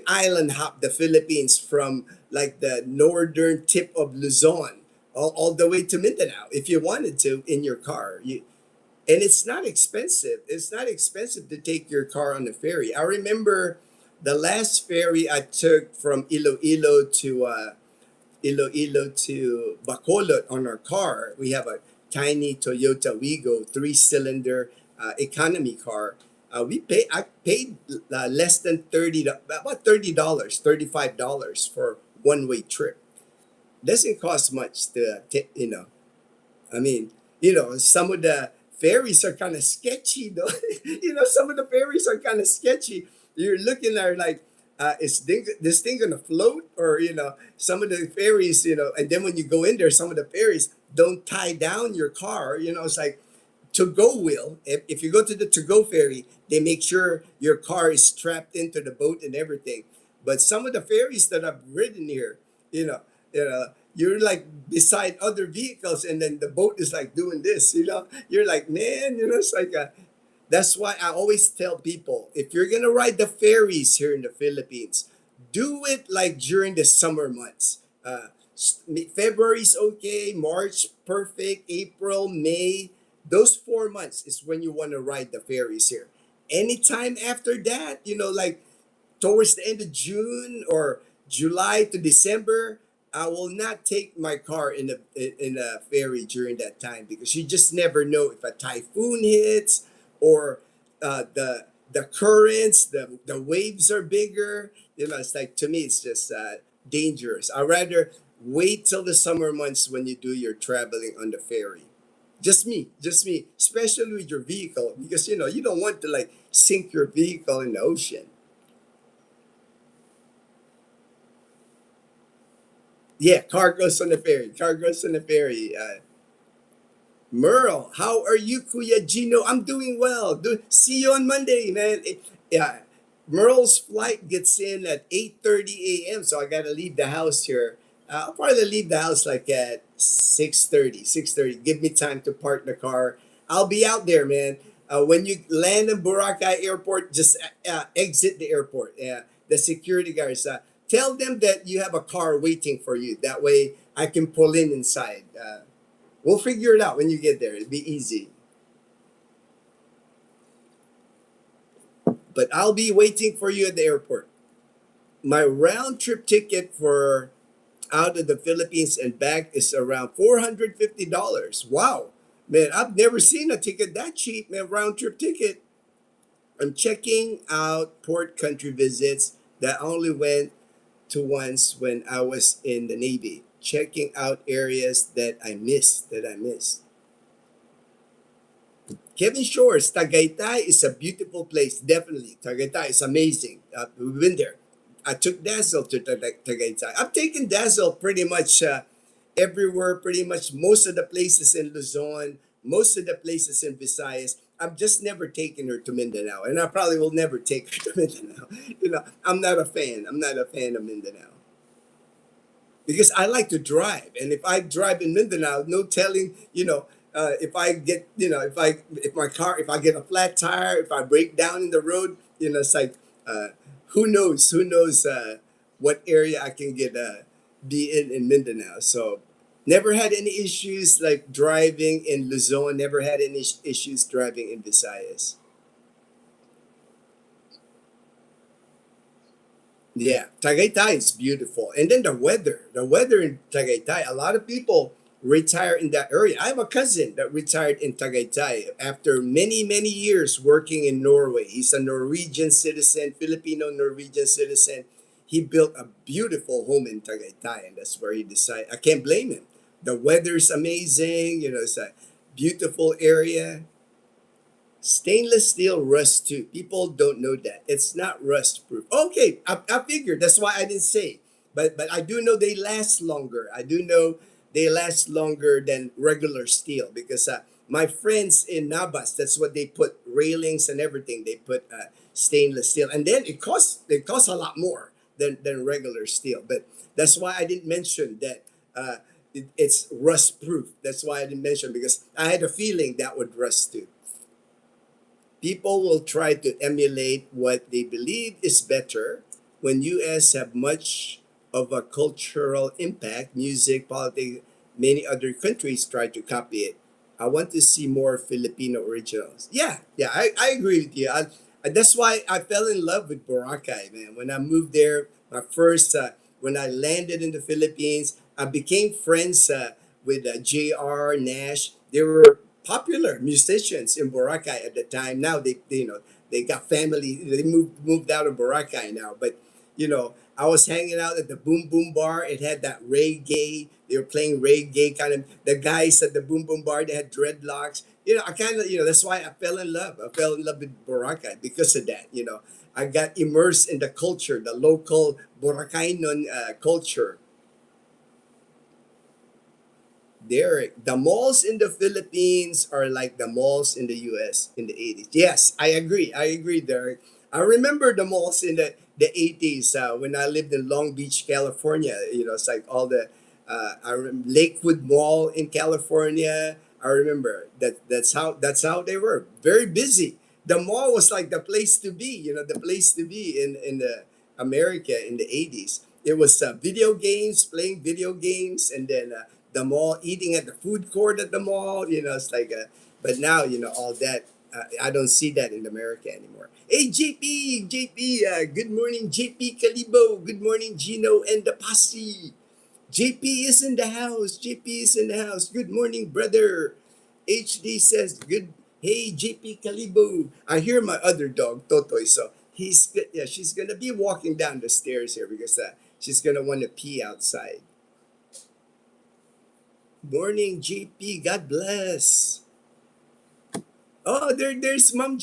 island hop the Philippines from like the northern tip of Luzon all the way to Mindanao if you wanted to in your car. And it's not expensive. It's not expensive to take your car on the ferry. I remember the last ferry I took from Iloilo to Bacolod on our car. We have a tiny Toyota Wigo 3-cylinder economy car. I paid less than about $30, $35 for one way trip. Doesn't cost much I mean, some of the ferries are kind of sketchy, though. Some of the ferries are kind of sketchy. You're looking at like, this thing gonna float? Or, some of the ferries, and then when you go in there, some of the ferries don't tie down your car. It's like to go will. If you go to the to go ferry, they make sure your car is strapped into the boat and everything. But some of the ferries that I've ridden here, you know, you're like beside other vehicles, and then the boat is like doing this. You're like, man, it's like that's why I always tell people, if you're gonna ride the ferries here in the Philippines, do it like during the summer months. February's okay, March perfect, April, May. Those 4 months is when you want to ride the ferries here. Anytime after that, like towards the end of June or July to December, I will not take my car in a ferry during that time because you just never know if a typhoon hits or the currents, the waves are bigger. It's like to me, it's just dangerous. I rather wait till the summer months when you do your traveling on the ferry. Just me, especially with your vehicle, because you don't want to like sink your vehicle in the ocean. Yeah, cargoes on the ferry. Cargoes on the ferry. Merle, how are you, Kuya Gino? I'm doing well. See you on Monday, man. Yeah, Merle's flight gets in at 8:30 a.m., so I gotta leave the house here. I'll probably leave the house like at 6:30. 6:30. Give me time to park the car. I'll be out there, man. When you land in Boracay Airport, just exit the airport. Yeah, the security guards. Tell them that you have a car waiting for you. That way, I can pull in inside. We'll figure it out when you get there. It'll be easy. But I'll be waiting for you at the airport. My round trip ticket for out of the Philippines and back is around $450. Wow. Man, I've never seen a ticket that cheap, man. Round trip ticket. I'm checking out port country visits that only went to once when I was in the Navy. Checking out areas that I missed. Kevin Shores, Tagaytay is a beautiful place. Definitely, Tagaytay is amazing. We've been there. I took Dazzle to Tagaytay. I've taken Dazzle pretty much everywhere. Pretty much most of the places in Luzon, most of the places in Visayas. I've just never taken her to Mindanao, and I probably will never take her to Mindanao. I'm not a fan. I'm not a fan of Mindanao because I like to drive, and if I drive in Mindanao, no telling, if I get, if my car, if I get a flat tire, if I break down in the road, it's like, uh, who knows, what area I can get, be in Mindanao. So, never had any issues like driving in Luzon. Never had any issues driving in Visayas. Yeah, Tagaytay is beautiful. And then the weather in Tagaytay, a lot of people retire in that area. I have a cousin that retired in Tagaytay after many, many years working in Norway. He's a Norwegian citizen, Filipino Norwegian citizen. He built a beautiful home in Tagaytay, and that's where he decided. I can't blame him. The weather's amazing, it's a beautiful area. Stainless steel rust too. People don't know that. It's not rust proof. Okay, I figured. That's why I didn't say. But I do know they last longer. I do know they last longer than regular steel because my friends in Nabas, that's what they put railings and everything. They put stainless steel, and then it costs a lot more than regular steel. But that's why I didn't mention that. It's rust proof. That's why I didn't mention because I had a feeling that would rust too. People will try to emulate what they believe is better when US have much of a cultural impact, music, politics, many other countries try to copy it. I want to see more Filipino originals. Yeah, I agree with you. That's why I fell in love with Boracay, man. When I moved there, when I landed in the Philippines, I became friends with JR Nash. They were popular musicians in Boracay at the time. Now they got family. They moved out of Boracay now, but I was hanging out at the Boom Boom Bar. It had that reggae. They were playing reggae kind of. The guys at the Boom Boom Bar, they had dreadlocks. I kind of, that's why I fell in love. I fell in love with Boracay because of that. I got immersed in the culture, the local Boracaynon culture. Derek, the malls in the Philippines are like the malls in the US in the 80s. Yes, I agree. I agree, Derek. I remember the malls in the 80s when I lived in Long Beach, California. It's like all the Lakewood Mall in California. I remember that's how they were. Very busy. The mall was like the place to be, the place to be in the America in the 80s. It was video games, playing video games, and then the mall, eating at the food court at the mall. It's like, but now, all that. I don't see that in America anymore. Hey, JP, good morning, JP Calibo. Good morning, Gino and the posse. JP is in the house. JP is in the house. Good morning, brother. HD says, good. Hey, JP Calibo. I hear my other dog, Totoy. So she's going to be walking down the stairs here because she's going to want to pee outside. Morning, GP. God bless. Oh, there's Mom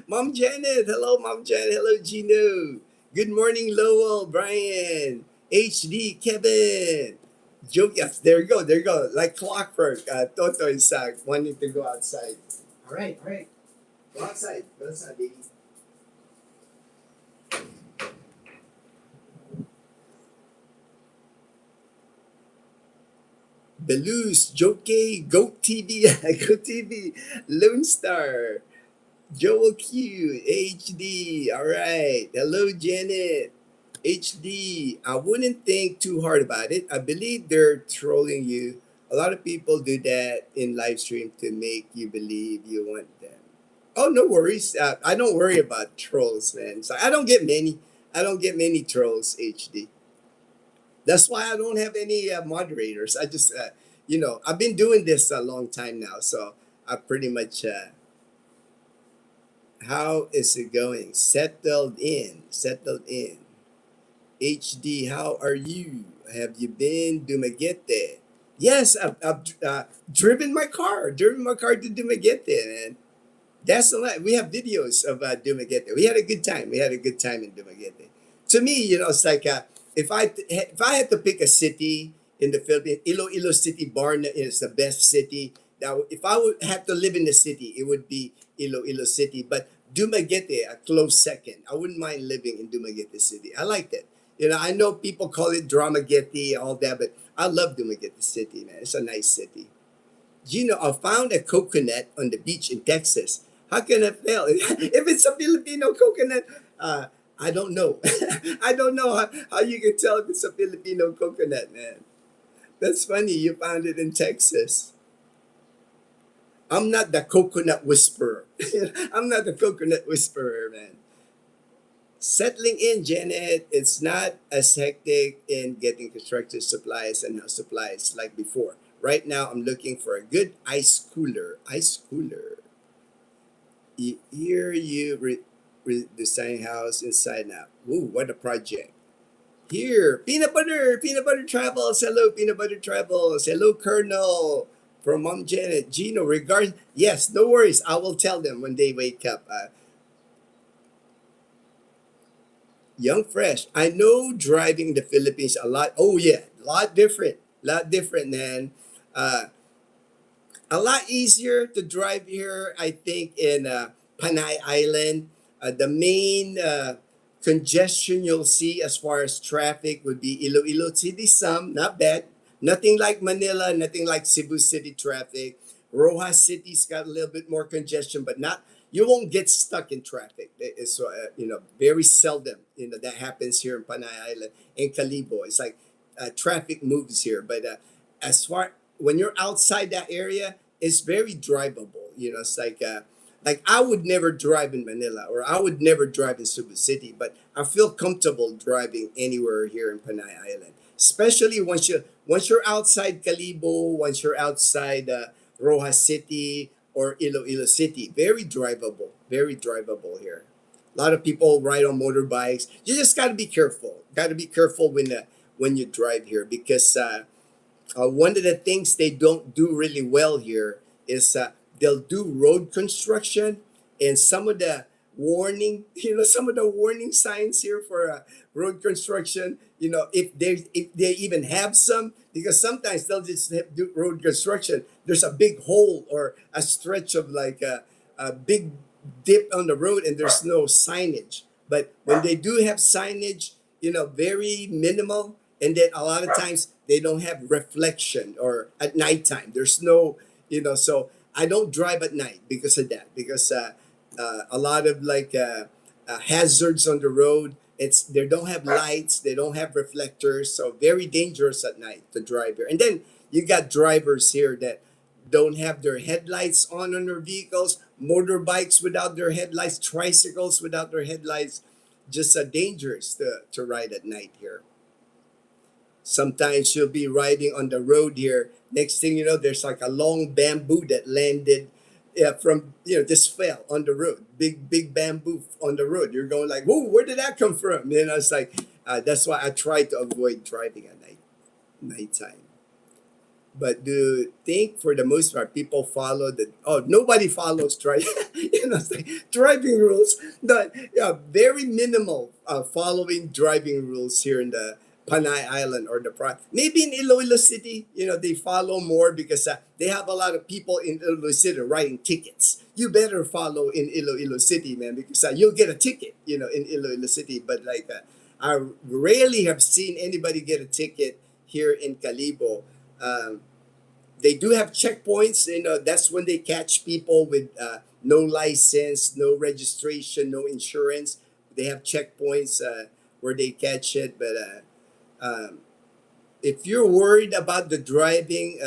Mom Janet. Hello, Mom Janet. Hello, Gino. Good morning, Lowell, Brian, HD, Kevin. Joke. Yes, there you go. There you go. Like clockwork. Toto is wanting to go outside. All right, all right. Go outside. Go outside, baby. Belus, Joke, Goat TV, Goat TV, Lone Star, Joel Q, HD. All right. Hello, Janet. HD. I wouldn't think too hard about it. I believe they're trolling you. A lot of people do that in live stream to make you believe you want them. Oh, no worries. I don't worry about trolls, man. So I don't get many. I don't get many trolls, HD. That's why I don't have any moderators. I just, I've been doing this a long time now. So I pretty much, how is it going? Settled in, settled in. HD, how are you? Have you been Dumaguete? Yes, I've driven my car to Dumaguete, man. That's a lot. We have videos of Dumaguete. We had a good time. We had a good time in Dumaguete. To me, it's like if I had to pick a city in the Philippines, Iloilo City Barn is the best city. Now, if I would have to live in the city, it would be Iloilo City. But Dumaguete, a close second. I wouldn't mind living in Dumaguete City. I liked it. I know people call it Dramaguete, all that, but I love Dumaguete City, man. It's a nice city. I found a coconut on the beach in Texas. How can I fail? If it's a Filipino coconut, I don't know. I don't know how you can tell if it's a Filipino coconut, man. That's funny. You found it in Texas. I'm not the coconut whisperer. I'm not the coconut whisperer, man. Settling in, Janet, it's not as hectic in getting construction supplies and house supplies like before. Right now, I'm looking for a good ice cooler. Ice cooler. Here you design house inside now. Ooh, what a project. Here, peanut butter travels. Hello, peanut butter travels. Hello, Colonel. From Mom Janet. Gino, regard. Yes, no worries. I will tell them when they wake up. Young Fresh. I know driving the Philippines a lot. Oh yeah, a lot different. Lot different, man. Uh, a lot easier to drive here, I think, in Panay Island. The main congestion you'll see as far as traffic would be Iloilo City. Some not bad. Nothing like Manila. Nothing like Cebu City traffic. Rojas City's got a little bit more congestion, but not. You won't get stuck in traffic. It's very seldom that happens here in Panay Island and Calibo. It's like traffic moves here, but as far when you're outside that area, it's very drivable. It's like I would never drive in Manila or I would never drive in Cebu City, but I feel comfortable driving anywhere here in Panay Island. Especially once you're outside Calibo, once you're outside Rojas City or Iloilo City, very drivable here. A lot of people ride on motorbikes. You just got to be careful. Got to be careful when you drive here because one of the things they don't do really well here is they'll do road construction and some of the warning signs here for road construction, if they even have some, because sometimes they'll just do road construction. There's a big hole or a stretch of like a big dip on the road and there's no signage. But when they do have signage, very minimal, and then a lot of times they don't have reflection or at nighttime there's no, so I don't drive at night because of that, because a lot of like hazards on the road. It's They don't have lights, they don't have reflectors, so very dangerous at night to drive here. And then you got drivers here that don't have their headlights on their vehicles, motorbikes without their headlights, tricycles without their headlights. Just dangerous to ride at night here. Sometimes you'll be riding on the road here. Next thing you know, there's like a long bamboo that landed from, just fell on the road. Big bamboo on the road. You're going like, whoa, where did that come from? It's like, that's why I try to avoid driving at nighttime. But do you think for the most part people follow the? Oh, nobody follows it's like driving rules. The very minimal following driving rules here in the Panay Island or the maybe in Iloilo City, they follow more because they have a lot of people in Iloilo City writing tickets. You better follow in Iloilo City, man, because you'll get a ticket, in Iloilo City. But like, I rarely have seen anybody get a ticket here in Calibo. Um, they do have checkpoints. That's when they catch people with no license, no registration, no insurance. They have checkpoints where they catch it. But if you're worried about the driving,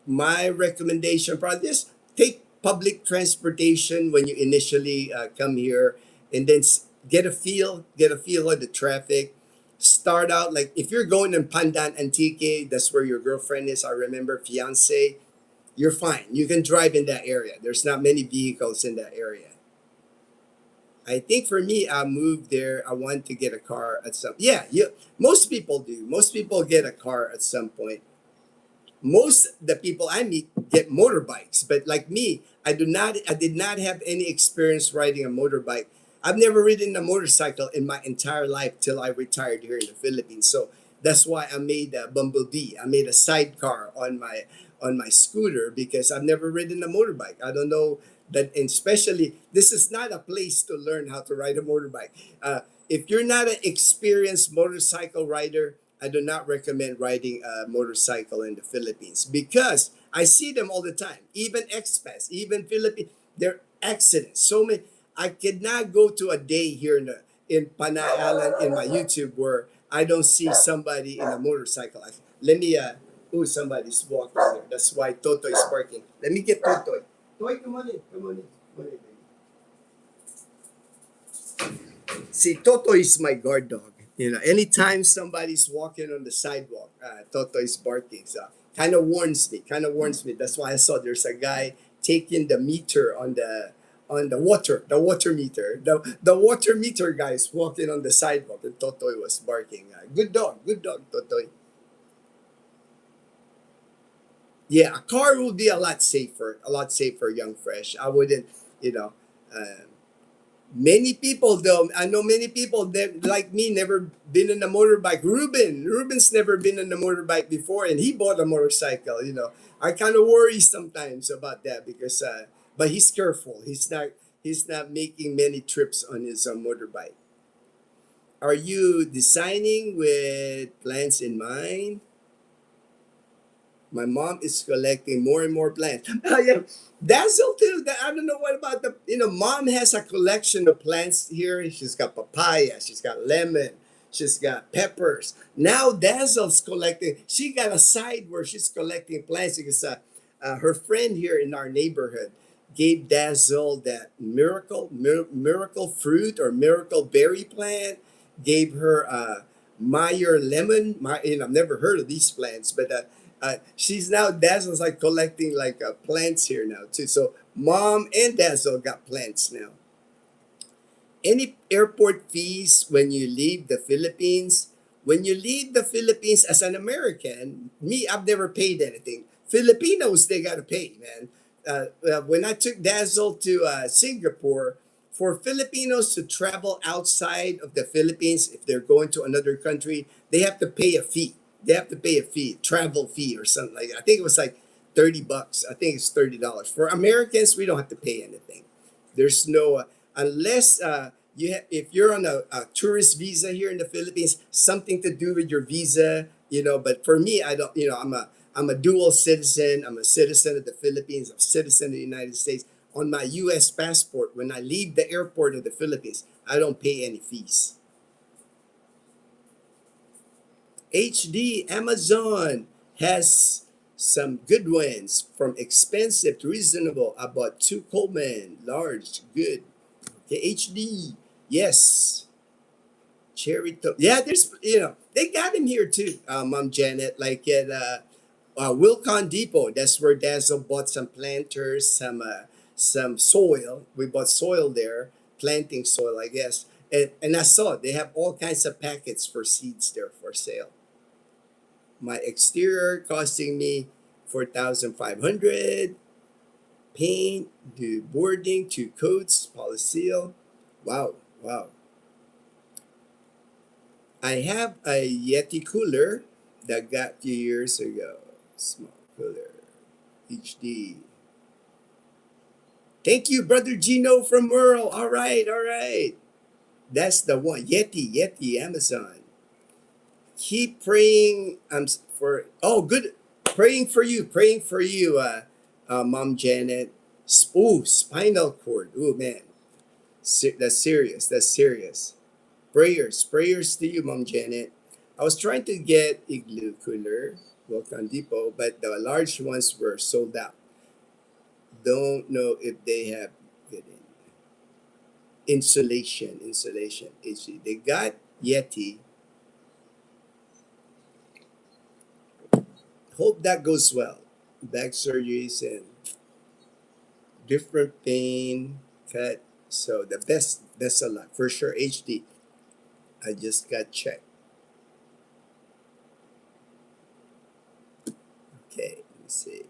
my recommendation probably just take public transportation when you initially come here, and then get a feel of the traffic. Start out like if you're going in Pandan Antique, that's where your girlfriend is. I remember fiance. You're fine. You can drive in that area. There's not many vehicles in that area. I think for me, I moved there. I want to get a car at some. Yeah, most people do. Most people get a car at some point. Most the people I meet get motorbikes, but like me, I did not have any experience riding a motorbike. I've never ridden a motorcycle in my entire life till I retired here in the Philippines. So that's why I made a bumblebee. I made a sidecar on my scooter because I've never ridden a motorbike. I don't know that, and especially this is not a place to learn how to ride a motorbike. If you're not an experienced motorcycle rider, I do not recommend riding a motorcycle in the Philippines because I see them all the time. Even expats, even Philippines, they're accidents. So many. I could not go to a day here in Panay Island in my YouTube where I don't see somebody in a motorcycle. Let me. Oh, somebody's walking there. That's why Toto is parking. Let me get Toto. Toy, come on in. Come on in. Come on in, baby. See, Toto is my guard dog. Anytime somebody's walking on the sidewalk, Toto is barking. So kind of warns me. Kind of warns me. That's why I saw there's a guy taking the meter on the water meter. The water meter guys walking on the sidewalk, and Toto was barking. Good dog, Toto. Yeah, a car would be a lot safer, young fresh. I wouldn't, you know. Uh, Many people though, I know many people that like me never been in a motorbike. Ruben's never been in a motorbike before, and he bought a motorcycle. I kind of worry sometimes about that because, but he's careful. He's not making many trips on his motorbike. Are you designing with plans in mind? My mom is collecting more and more plants. Oh, yeah. Dazzle too. I don't know what about mom has a collection of plants here. She's got papaya, she's got lemon, she's got peppers. Now Dazzle's collecting. She got a side where she's collecting plants because her friend here in our neighborhood gave Dazzle that miracle fruit or miracle berry plant. Gave her Meyer lemon. I've never heard of these plants, but she's now Dazzle's like collecting like plants here now too. So mom and Dazzle got plants now. Any airport fees when you leave the Philippines? When you leave the Philippines as an American, me, I've never paid anything. Filipinos, they got to pay, man. When I took Dazzle to Singapore, for Filipinos to travel outside of the Philippines, if they're going to another country, they have to pay a fee. They have to pay a fee, travel fee or something like that. I think it was like $30. I think it's $30. For Americans, we don't have to pay anything. There's no unless if you're on a tourist visa here in the Philippines, something to do with your visa, But for me, I don't. I'm a dual citizen. I'm a citizen of the Philippines. I'm a citizen of the United States. On my U.S. passport, when I leave the airport of the Philippines, I don't pay any fees. HD Amazon has some good ones from expensive to reasonable. I bought two Coleman, large, good. Okay, HD, yes. Cherry top. Yeah, they got him here too, Mom Janet, like at Wilcon Depot. That's where Dazzle bought some planters, some soil. We bought soil there, planting soil, I guess. And I saw they have all kinds of packets for seeds there for sale. My exterior costing me 4,500. Paint, do boarding, 2 coats, polyseal. Wow, wow. I have a Yeti cooler that got 2 years ago. Small cooler, HD. Thank you, brother Gino from Merle. All right, all right. That's the one. Yeti, Amazon. Keep praying. For oh, good. Praying for you, Mom Janet. Oh, spinal cord. Oh man, that's serious. That's serious. Prayers to you, Mom Janet. I was trying to get igloo cooler, Volcan Depot, but the large ones were sold out. Don't know if they have it in insulation. HC. They got Yeti. Hope that goes well. Back surgeries and different pain, cut. So the best of luck for sure. HD. I just got checked. Okay, let me see.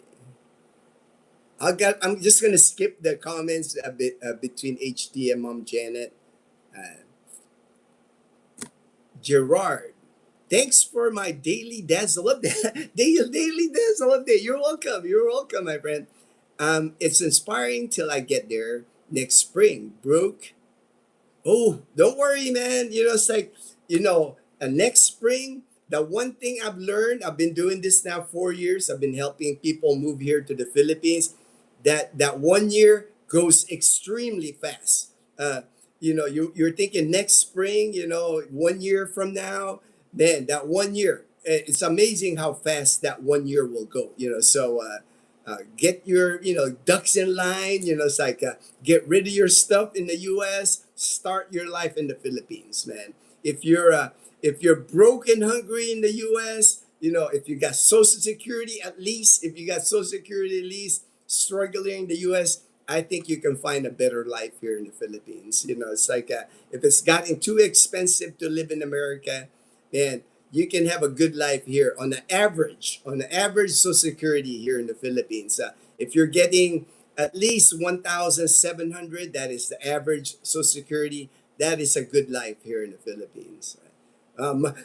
I'm just gonna skip the comments a bit between HD and Mom Janet. Uh, Gerard, thanks for my daily dazzle update. daily dazzle update. You're welcome. You're welcome, my friend. It's inspiring till I get there next spring. Brooke, oh, don't worry, man. It's like, next spring, the one thing I've learned, I've been doing this now 4 years. I've been helping people move here to the Philippines. That one year goes extremely fast. You're thinking next spring, 1 year from now, man, that one year, it's amazing how fast that one year will go, so, get your ducks in line. It's like, get rid of your stuff in the U.S. Start your life in the Philippines, man. If you're broke and hungry in the U.S., if you got Social Security at least, struggling in the U.S., I think you can find a better life here in the Philippines. It's like, if it's gotten too expensive to live in America, man, you can have a good life here on the average Social Security here in the Philippines. If you're getting at least 1,700, that is the average Social Security. That is a good life here in the Philippines.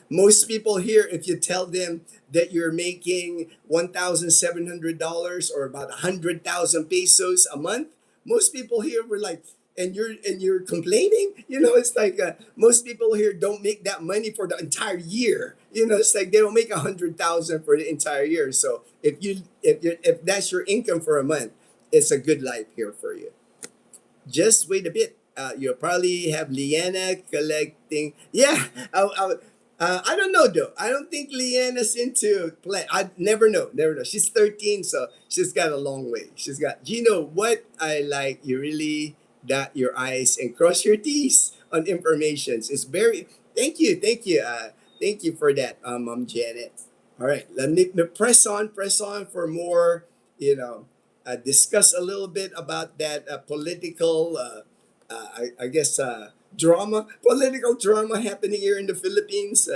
Most people here, if you tell them that you're making $1,700 or about 100,000 pesos a month, most people here were like, and you're complaining. It's like, most people here don't make that money for the entire year. It's like they don't make 100,000 for the entire year. So if that's your income for a month, it's a good life here for you. Just wait a bit. You'll probably have Leanna collecting. Yeah, I don't know though. I don't think Leanna's into play. I never know. She's 13, so she's got a long way. She's got. Gino, what I like, you really dot your I's and cross your T's on informations. It's very. Thank you, thank you for that, Janet. All right, let me press on for more. Discuss a little bit about that political, I guess, political drama happening here in the Philippines.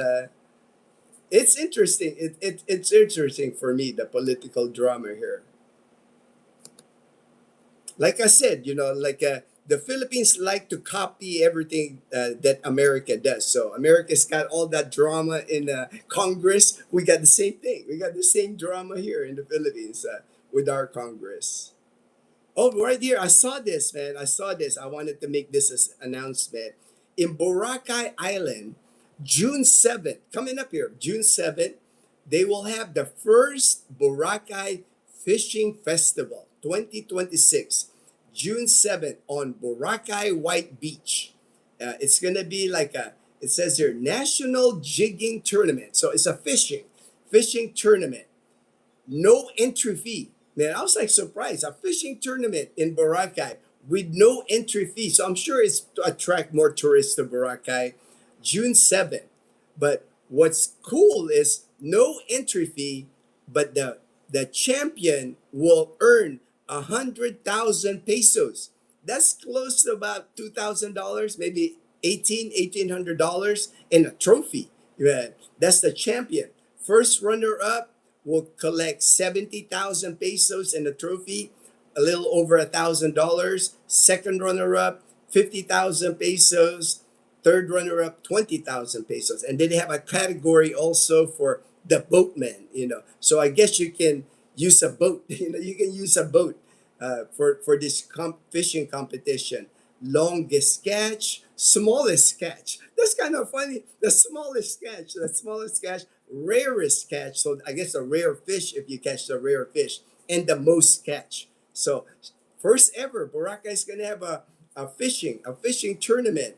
It's interesting. It's interesting for me, the political drama here. Like I said, like, the Philippines like to copy everything that America does. So America's got all that drama in Congress. We got the same thing. We got the same drama here in the Philippines with our Congress. Oh, right here. I saw this, man. I saw this. I wanted to make this as announcement. In Boracay Island, June 7th, coming up here, June 7th, they will have the first Boracay Fishing Festival 2026, June 7th on Boracay White Beach. It's going to be like it says here, National Jigging Tournament. So it's a fishing tournament. No entry fee. Man, I was like surprised. A fishing tournament in Boracay with no entry fee. So I'm sure it's to attract more tourists to Boracay. June 7th. But what's cool is no entry fee, but the champion will earn 100,000 pesos. That's close to about $2,000, maybe $1,800 in a trophy. Yeah, that's the champion. First runner up, will collect 70,000 pesos in a trophy, a little over $1,000. Second runner up, 50,000 pesos. Third runner up, 20,000 pesos. And then they have a category also for the boatman, So I guess you can use a boat, you can use a boat for this fishing competition. Longest catch, smallest catch. That's kind of funny. The smallest catch, rarest catch. So I guess a rare fish if you catch the rare fish, and the most catch. So first ever, Boracay is gonna have a fishing tournament,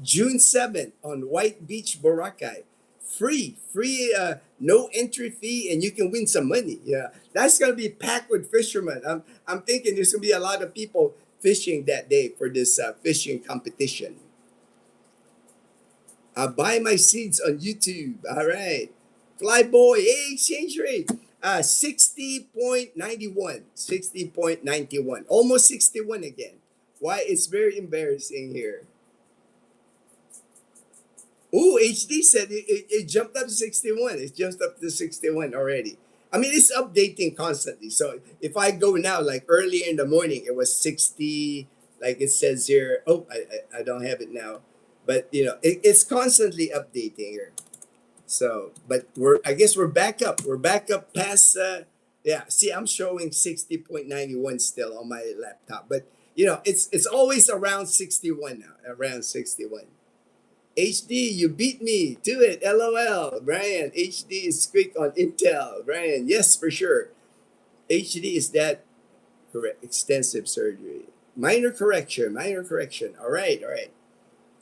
June 7th on White Beach, Boracay. Free, no entry fee, and you can win some money. Yeah, that's gonna be packed with fishermen. I'm thinking there's gonna be a lot of people fishing that day for this fishing competition. Buy my seeds on YouTube. All right, Flyboy, hey, exchange rate. 60.91, 60.91, almost 61 again. Why? It's very embarrassing here. Oh, HD said it jumped up to 61. It jumped up to 61 already. I mean, it's updating constantly. So if I go now, like earlier in the morning, it was 60, like it says here. Oh, I don't have it now. But, it's constantly updating here. So, but I guess we're back up. We're back up past, yeah, see, I'm showing 60.91 still on my laptop. But, it's always around 61 now, around 61. HD, you beat me. Do it. LOL. Brian, HD is quick on Intel. Brian, yes, for sure. HD is that correct? Extensive surgery. Minor correction. Minor correction. All right. All right.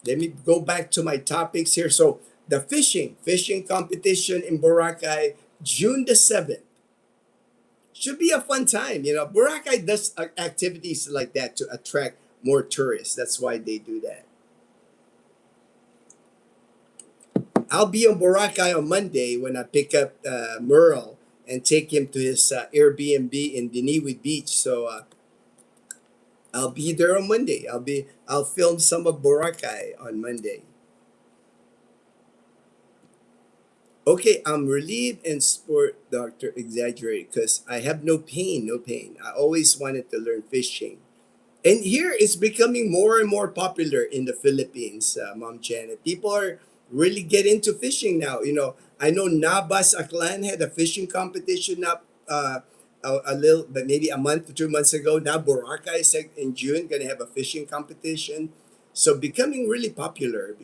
Let me go back to my topics here. So the fishing competition in Boracay, June 7th. Should be a fun time. Boracay does activities like that to attract more tourists. That's why they do that. I'll be on Boracay on Monday when I pick up Merle and take him to his Airbnb in Diniwi Beach. So I'll be there on Monday. I'll film some of Boracay on Monday. Okay, I'm relieved and sport doctor exaggerate because I have no pain, no pain. I always wanted to learn fishing. And here it's becoming more and more popular in the Philippines, Mom Janet. People are really get into fishing now. I know Nabas Aklan had a fishing competition up a little, but maybe a month or 2 months ago. Now Boracay is like in June going to have a fishing competition. So becoming really popular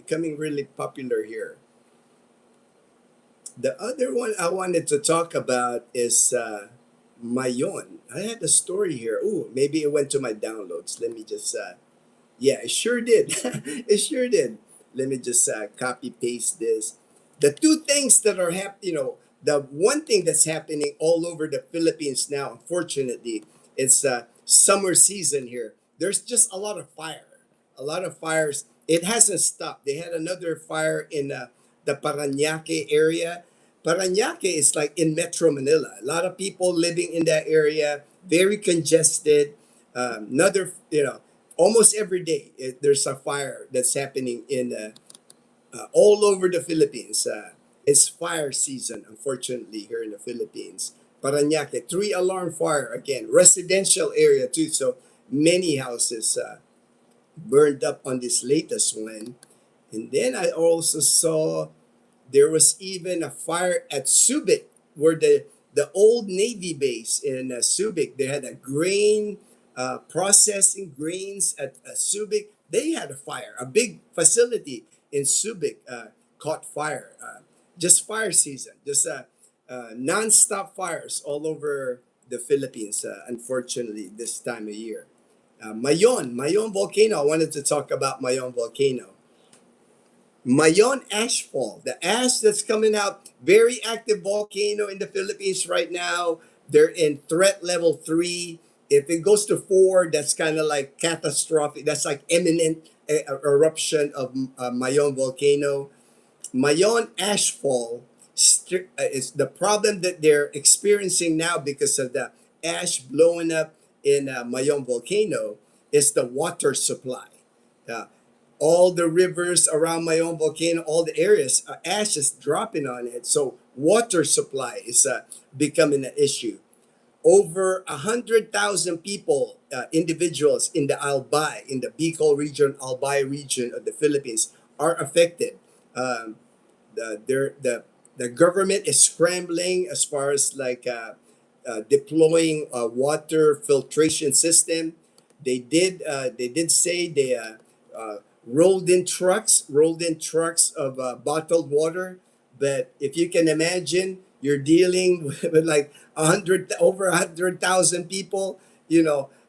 here. The other one I wanted to talk about is Mayon. I had a story here. Oh, maybe it went to my downloads. Let me just, yeah, it sure did. It sure did. Let me just copy paste this. The two things that are happening, the one thing that's happening all over the Philippines now, unfortunately, it's summer season here. There's just a lot of fires. It hasn't stopped. They had another fire in the Parañaque area. Parañaque is like in Metro Manila. A lot of people living in that area, very congested. Almost every day there's a fire that's happening in all over the Philippines. It's fire season, unfortunately, here in the Philippines. Parañaque, three alarm fire again, residential area too. So many houses burned up on this latest one. And then I also saw there was even a fire at Subic, where the old Navy base in Subic. They had a grain processing grains at Subic. They had a fire. A big facility in Subic caught fire. Just fire season. Just non-stop fires all over the Philippines. Unfortunately, this time of year. Mayon volcano. I wanted to talk about Mayon volcano. Mayon Ashfall, the ash that's coming out, very active volcano in the Philippines right now. They're in threat level 3. If it goes to 4, that's kind of like catastrophic. That's like imminent eruption of Mayon volcano. Mayon Ashfall is the problem that they're experiencing now because of the ash blowing up in Mayon volcano is the water supply. Uh, all the rivers around my own volcano, all the areas, ash is dropping on it. So water supply is becoming an issue. Over 100,000 people, individuals in the Albay, in the Bicol region, Albay region of the Philippines, are affected. Um, the government is scrambling as far as like deploying a water filtration system. They did say they rolled in trucks of bottled water. But if you can imagine, you're dealing with like 100, over 100,000 people.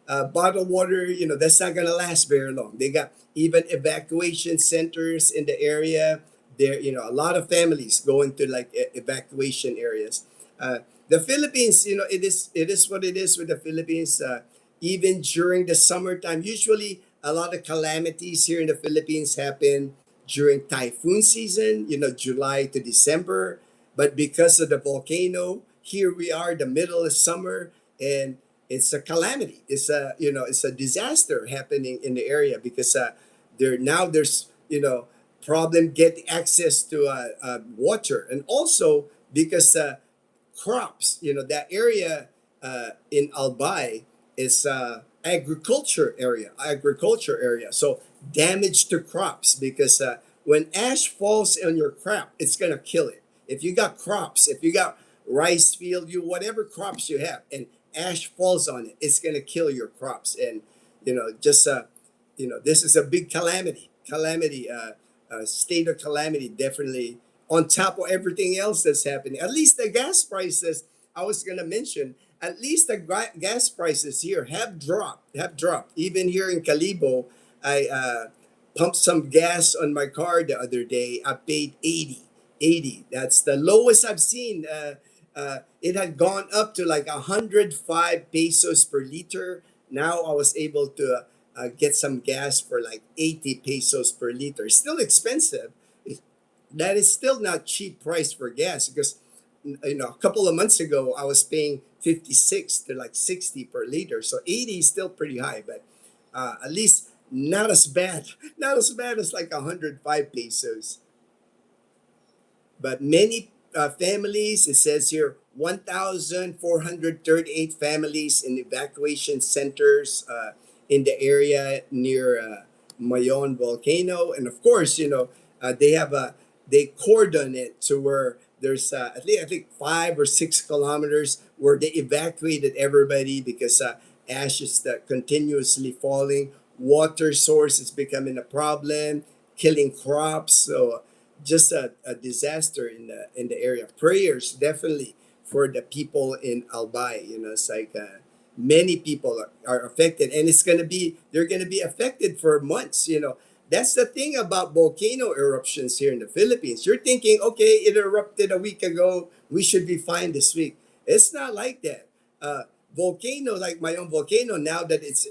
Bottled water. That's not gonna last very long. They got even evacuation centers in the area there. A lot of families going to like evacuation areas. The Philippines, it is what it is with the Philippines. Even during the summertime, usually a lot of calamities here in the Philippines happen during typhoon season, July to December. But because of the volcano, here we are, the middle of summer, and it's a calamity. It's a disaster happening in the area because there's problem getting access to water, and also because crops. That area in Albay is agriculture area. So damage to crops because when ash falls on your crop, it's gonna kill it. If you got crops, if you got rice field, whatever crops you have, and ash falls on it, it's gonna kill your crops. And just this is a big calamity, state of calamity, definitely, on top of everything else that's happening. At least the gas prices, I was going to mention, at least the gas prices here have dropped. Even here in Calibo, I pumped some gas on my car the other day. I paid 80. That's the lowest I've seen. It had gone up to like 105 pesos per liter. Now I was able to get some gas for like 80 pesos per liter. Still expensive. That is still not cheap price for gas because a couple of months ago I was paying 56 to like 60 per liter. So 80 is still pretty high, but at least not as bad. Not as bad as like 105 pesos. But many families, it says here, 1,438 families in evacuation centers in the area near Mayon volcano. And of course, they cordon it to where there's at least, I think, 5 or 6 kilometers where they evacuated everybody because ash is continuously falling. Water source is becoming a problem, killing crops. So just a disaster in the area. Prayers definitely for the people in Albay. It's like many people are affected, and they're gonna be affected for months. That's the thing about volcano eruptions here in the Philippines. You're thinking, okay, it erupted a week ago, we should be fine this week. It's not like that. Volcano, like my own volcano, now that it's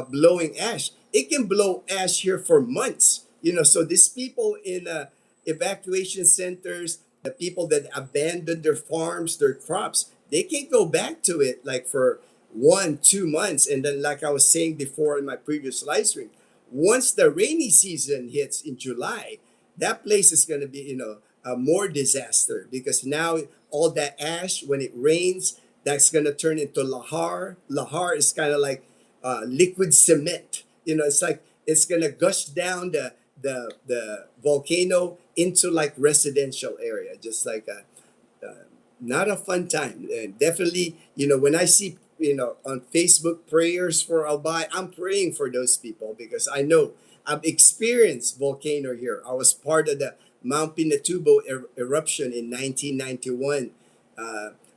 blowing ash, it can blow ash here for months. So these people in evacuation centers, the people that abandoned their farms, their crops, they can't go back to it like for 1, 2 months. And then, like I was saying before in my previous live stream, once the rainy season hits in July, that place is going to be, a more disaster because now all that ash, when it rains, that's going to turn into lahar. Lahar is kind of like liquid cement. It's like it's going to gush down the volcano into like residential area, just like not a fun time. And definitely, when I see, on Facebook prayers for Albay, I'm praying for those people because I know I've experienced volcano here. I was part of the Mount Pinatubo eruption in 1991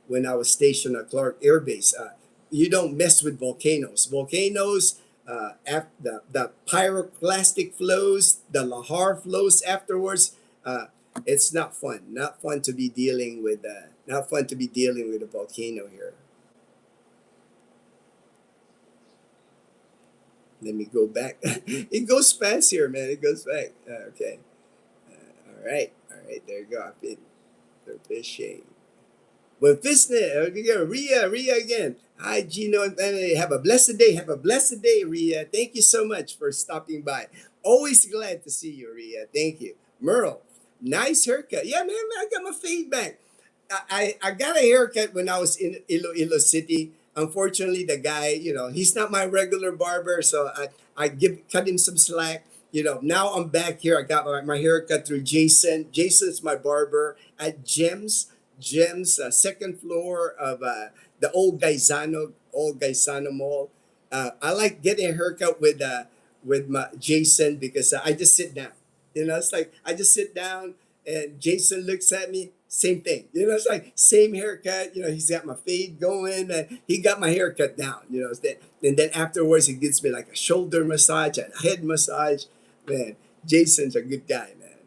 when I was stationed at Clark Air Base. You don't mess with volcanoes. Volcanoes, the pyroclastic flows, the lahar flows afterwards. It's not fun. Not fun to be dealing with. Not fun to be dealing with a volcano here. Let me go back. It goes fast here, man. It goes back. Okay. All right. All right. There you go. I've been fishing. Well, Fisnet, Ria again. Hi, Gino and family. Have a blessed day. Have a blessed day, Ria. Thank you so much for stopping by. Always glad to see you, Ria. Thank you. Merle, nice haircut. Yeah, man, I got my fade back. I got a haircut when I was in Iloilo City. Unfortunately, the guy, he's not my regular barber, so I cut him some slack. Now I'm back here. I got my haircut through Jason. Jason's my barber at Gems, second floor of the old Gaisano Mall. I like getting a haircut with my Jason because I just sit down. It's like I just sit down and Jason looks at me. Same thing. It's like same haircut. He's got my fade going. He got my haircut down. And then afterwards he gives me like a shoulder massage and a head massage. Man, Jason's a good guy, man.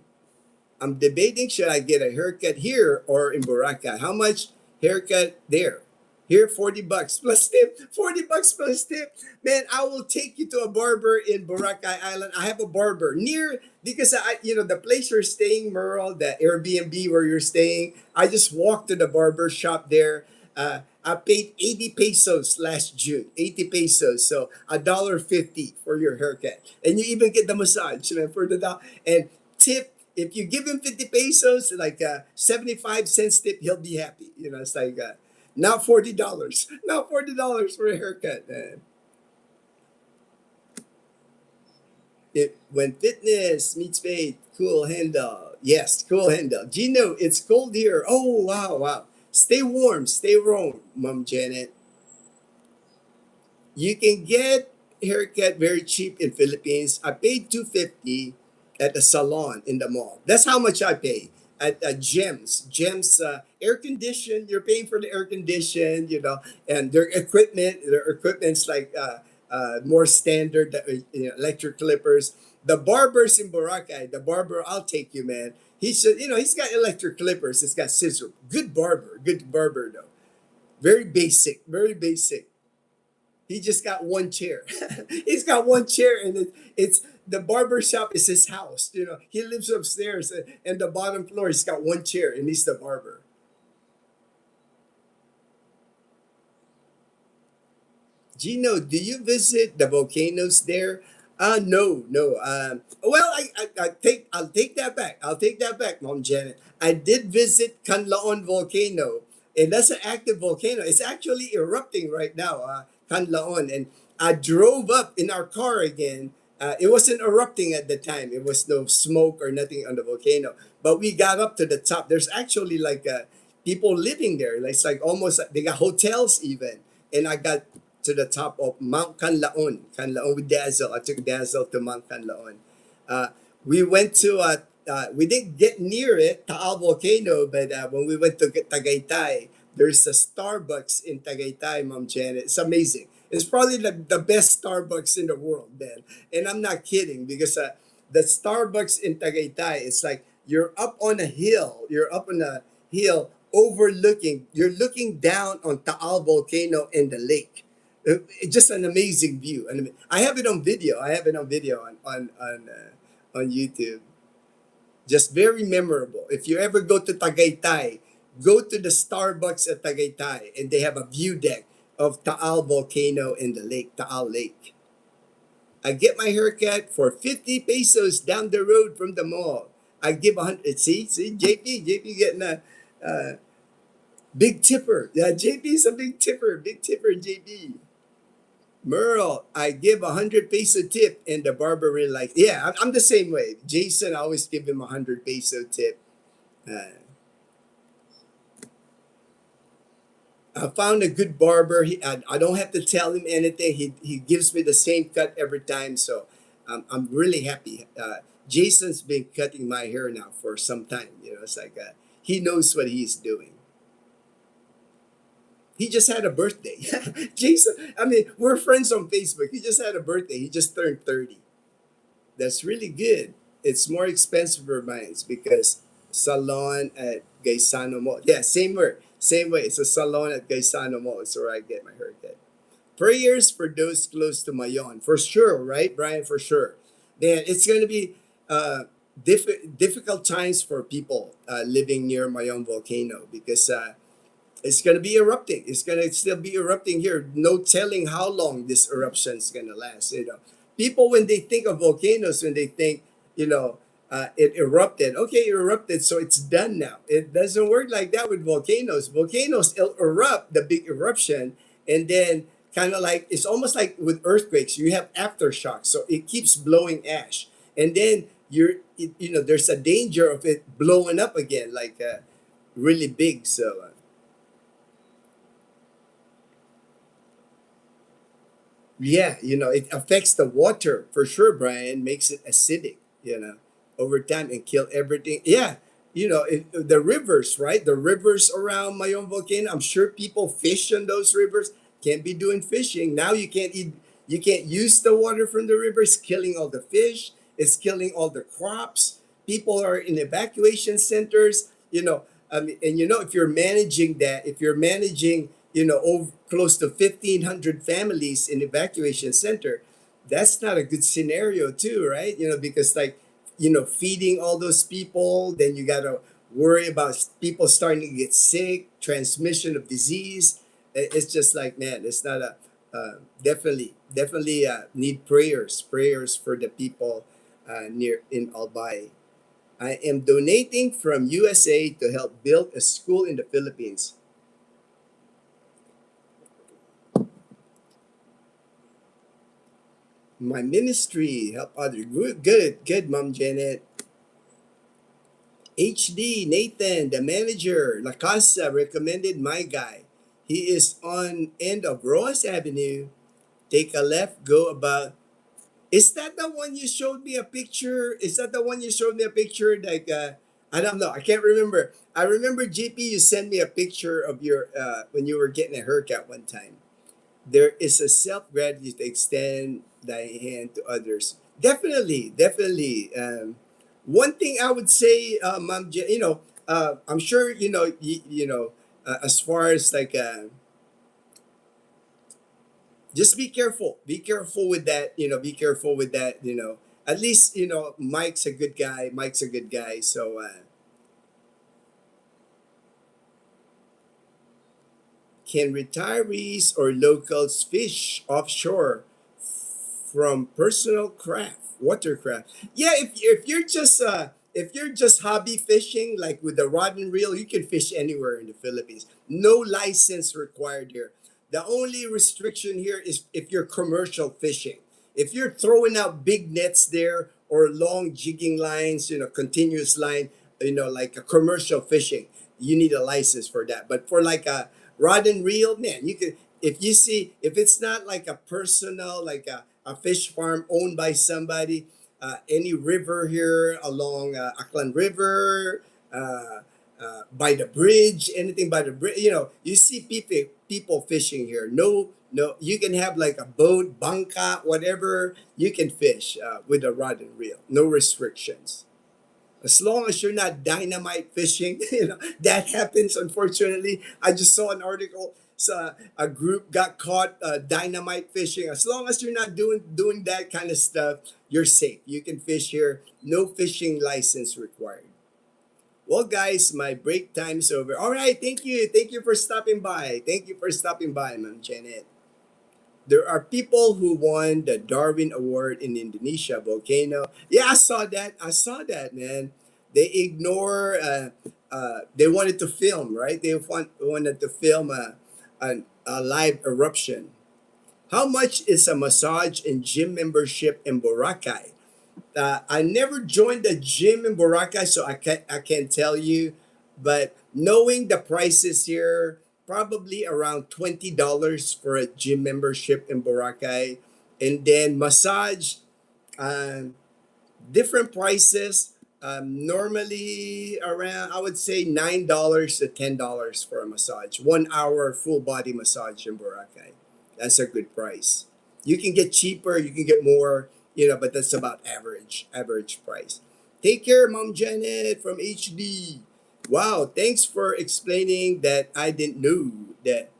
I'm debating should I get a haircut here or in Boracay. How much haircut there? Here, $40 plus tip. $40 plus tip. Man, I will take you to a barber in Boracay Island. I have a barber near because the place you're staying, Merle, the Airbnb where you're staying. I just walked to the barber shop there. I paid 80 pesos last June. 80 pesos, so $1.50 for your haircut, and you even get the massage, man, for the dollar. And tip, if you give him 50 pesos, like 75 cents tip, he'll be happy. It's like not $40. Not $40 for a haircut, man. When fitness meets faith, cool handle. Yes, cool handle. Gino, it's cold here. Oh, wow, wow. Stay warm, Mom Janet. You can get haircut very cheap in Philippines. I paid 250 at the salon in the mall. That's how much I pay at Gems. Gems air condition. You're paying for the air condition, and their equipment's like more standard, electric clippers. The barbers in Boracay, the barber, I'll take you, man. He's got electric clippers. He's got scissor. Good barber though. Very basic, very basic. He just got one chair. He's got one chair, and it's the barber shop is his house. He lives upstairs, and the bottom floor. He's got one chair, and he's the barber. Gino, do you visit the volcanoes there? No, no. Well, I'll take that back. I'll take that back, Mom Janet. I did visit Canlaon volcano, and that's an active volcano. It's actually erupting right now, Canlaon, and I drove up in our car again. It wasn't erupting at the time. It was no smoke or nothing on the volcano, but we got up to the top. There's actually like people living there. Like, it's like almost they got hotels even, and I got to the top of Mount Canlaon. Canlaon with Dazzle. I took Dazzle to Mount Canlaon. Uh, we went to we didn't get near it, Taal volcano, but when we went to Tagaytay, there's a Starbucks in Tagaytay, Mom Janet. It's amazing. It's probably the best Starbucks in the world, man. And I'm not kidding because the Starbucks in Tagaytay, it's like you're up on a hill. You're up on a hill overlooking. You're looking down on Taal volcano and the lake. It's just an amazing view. And I have it on video. I have it on video on YouTube. Just very memorable. If you ever go to Tagaytay, go to the Starbucks at Tagaytay, and they have a view deck of Taal volcano and the lake, Taal Lake. I get my haircut for 50 pesos down the road from the mall. I give 100. See, JP getting a big tipper. Yeah, JP's a big tipper, JP. Merle, I give 100 peso tip, and the barber really like. Yeah, I'm the same way. Jason, I always give him 100 peso tip. Uh, I found a good barber. I don't have to tell him anything. He gives me the same cut every time, so I'm really happy. Jason's been cutting my hair now for some time. It's like he knows what he's doing. He just had a birthday. Jason, I mean, we're friends on Facebook. He just had a birthday. He just turned 30. That's really good. It's more expensive for mine because salon at Gaisano Mall. Yeah, same word. Same way. It's a salon at Gaisano Mall. It's where I get my haircut. Prayers for those close to Mayon. For sure, right, Brian? For sure. Man, it's going to be difficult times for people living near Mayon volcano because it's going to be erupting. It's going to still be erupting here. No telling how long this eruption is going to last. people, when they think of volcanoes, when they think, you know, it erupted. Okay, it erupted, so it's done now. It doesn't work like that with volcanoes. Volcanoes erupt, the big eruption, and then kind of like it's almost like with earthquakes. You have aftershocks, so it keeps blowing ash, and then there's a danger of it blowing up again, like really big. So. Yeah, it affects the water for sure, Brian. Makes it acidic, over time and kill everything. Yeah, the rivers, right? The rivers around my own volcano. I'm sure people fish on those rivers. Can't be doing fishing now. You can't eat. You can't use the water from the river. It's killing all the fish. It's killing all the crops. People are in evacuation centers. And if you're managing that, if you're managing over close to 1,500 families in evacuation center, that's not a good scenario too, right? Because like, feeding all those people, then you got to worry about people starting to get sick, transmission of disease. It's just like, man, it's not definitely need prayers for the people near in Albay. I am donating from USA to help build a school in the Philippines. My ministry help others. Good, Mom Janet. HD Nathan, the manager, La Casa recommended my guy. He is on end of Rojas Avenue. Take a left, go about. Is that the one you showed me a picture? Is that the one you showed me a picture? Like, I don't know. I can't remember. I remember, GP, you sent me a picture of your when you were getting a haircut one time. There is a self-gratitude to extend thy hand to others. Definitely. One thing I would say, Mom, I'm sure as far as like just be careful. Be careful with that. Be careful with that. At least Mike's a good guy. Mike's a good guy. So can retirees or locals fish offshore from personal craft, watercraft? Yeah, if you're just hobby fishing, like with the rod and reel, you can fish anywhere in the Philippines. No license required here. The only restriction here is if you're commercial fishing. If you're throwing out big nets there or long jigging lines, continuous line, like a commercial fishing, you need a license for that. But for like a rod and reel, man, you could, if it's not like a personal, like a fish farm owned by somebody, any river here along Aklan River, by the bridge, anything by the bridge, you see people fishing here. No, no, you can have like a boat, bangka, whatever, you can fish with a rod and reel. No restrictions. As long as you're not dynamite fishing, that happens. Unfortunately, I just saw an article. So a group got caught dynamite fishing. As long as you're not doing that kind of stuff, you're safe. You can fish here. No fishing license required. Well, guys, my break time's over. All right, thank you. Thank you for stopping by. Thank you for stopping by, Ma'am Janet. There are people who won the Darwin Award in Indonesia volcano. Yeah, I saw that. I saw that, man. They ignore. They wanted to film, right? Wanted to film a live eruption. How much is a massage and gym membership in Boracay? I never joined the gym in Boracay, so I can't tell you. But knowing the prices here, probably around $20 for a gym membership in Boracay, and then massage, um, different prices. Normally around, I would say $9 to $10 for a massage, 1 hour full body massage in Boracay. That's a good price. You can get cheaper, you can get more, but that's about average price. Take care, Mom Janet from HD. Wow, thanks for explaining that. I didn't know that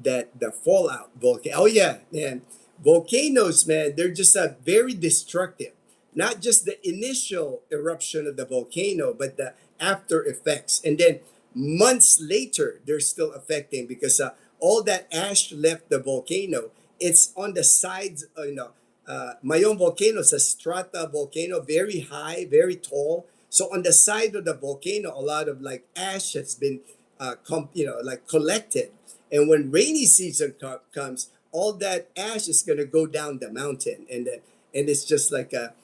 the fallout volcano. Oh yeah, man, volcanoes, man, they're just very destructive. Not just the initial eruption of the volcano, but the after effects, and then months later, they're still affecting because all that ash left the volcano. It's on the sides, Mayon volcano is a strata volcano, very high, very tall. So on the side of the volcano, a lot of like ash has been, like collected. And when rainy season comes, all that ash is going to go down the mountain, and it's just like a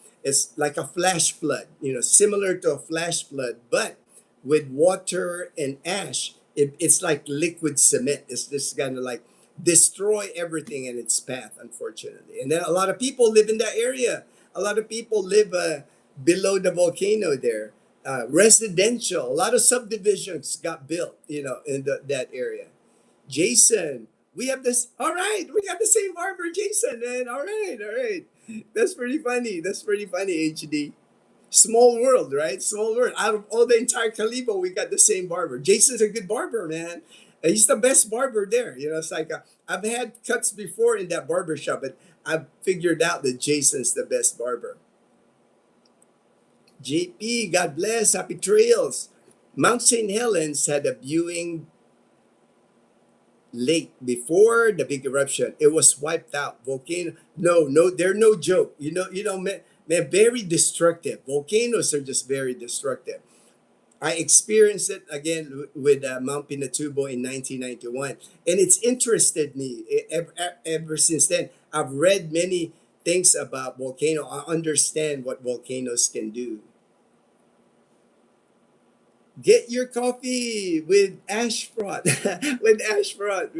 flash flood, similar to a flash flood, but with water and ash. It's like liquid cement. It's just kind of like destroy everything in its path, unfortunately. And then a lot of people live in that area. A lot of people live below the volcano there. Residential, a lot of subdivisions got built, in that area. Jason, we have this. All right, we got the same barber, Jason. And all right, all right. That's pretty funny. That's pretty funny, HD. Small world, right? Small world. Out of all the entire Calibo, we got the same barber. Jason's a good barber, man. He's the best barber there. It's like I've had cuts before in that barber shop, but I've figured out that Jason's the best barber. JP, God bless. Happy trails. Mount St. Helens had a viewing late before the big eruption. It was wiped out. Volcano, no, no, they're no joke. Man, very destructive. Volcanoes are just very destructive. I experienced it again with Mount Pinatubo in 1991, and it's interested me ever since then. I've read many things about volcano. I understand what volcanoes can do. Get your coffee with Ashfront, with Ashfront.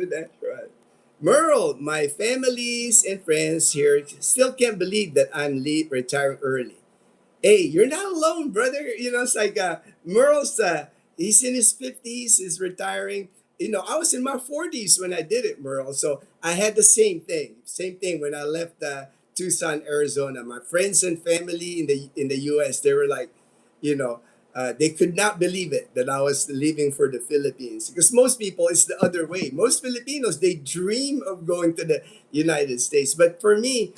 Merle, my families and friends here still can't believe that I'm retiring early. Hey, you're not alone, brother. It's like Merle's, he's in his 50s, he's retiring. I was in my 40s when I did it, Merle. So I had the same thing. Same thing when I left Tucson, Arizona. My friends and family in the US, they were like, you know, they could not believe it that I was leaving for the Philippines. Because most people, it's the other way. Most Filipinos, they dream of going to the United States. But for me,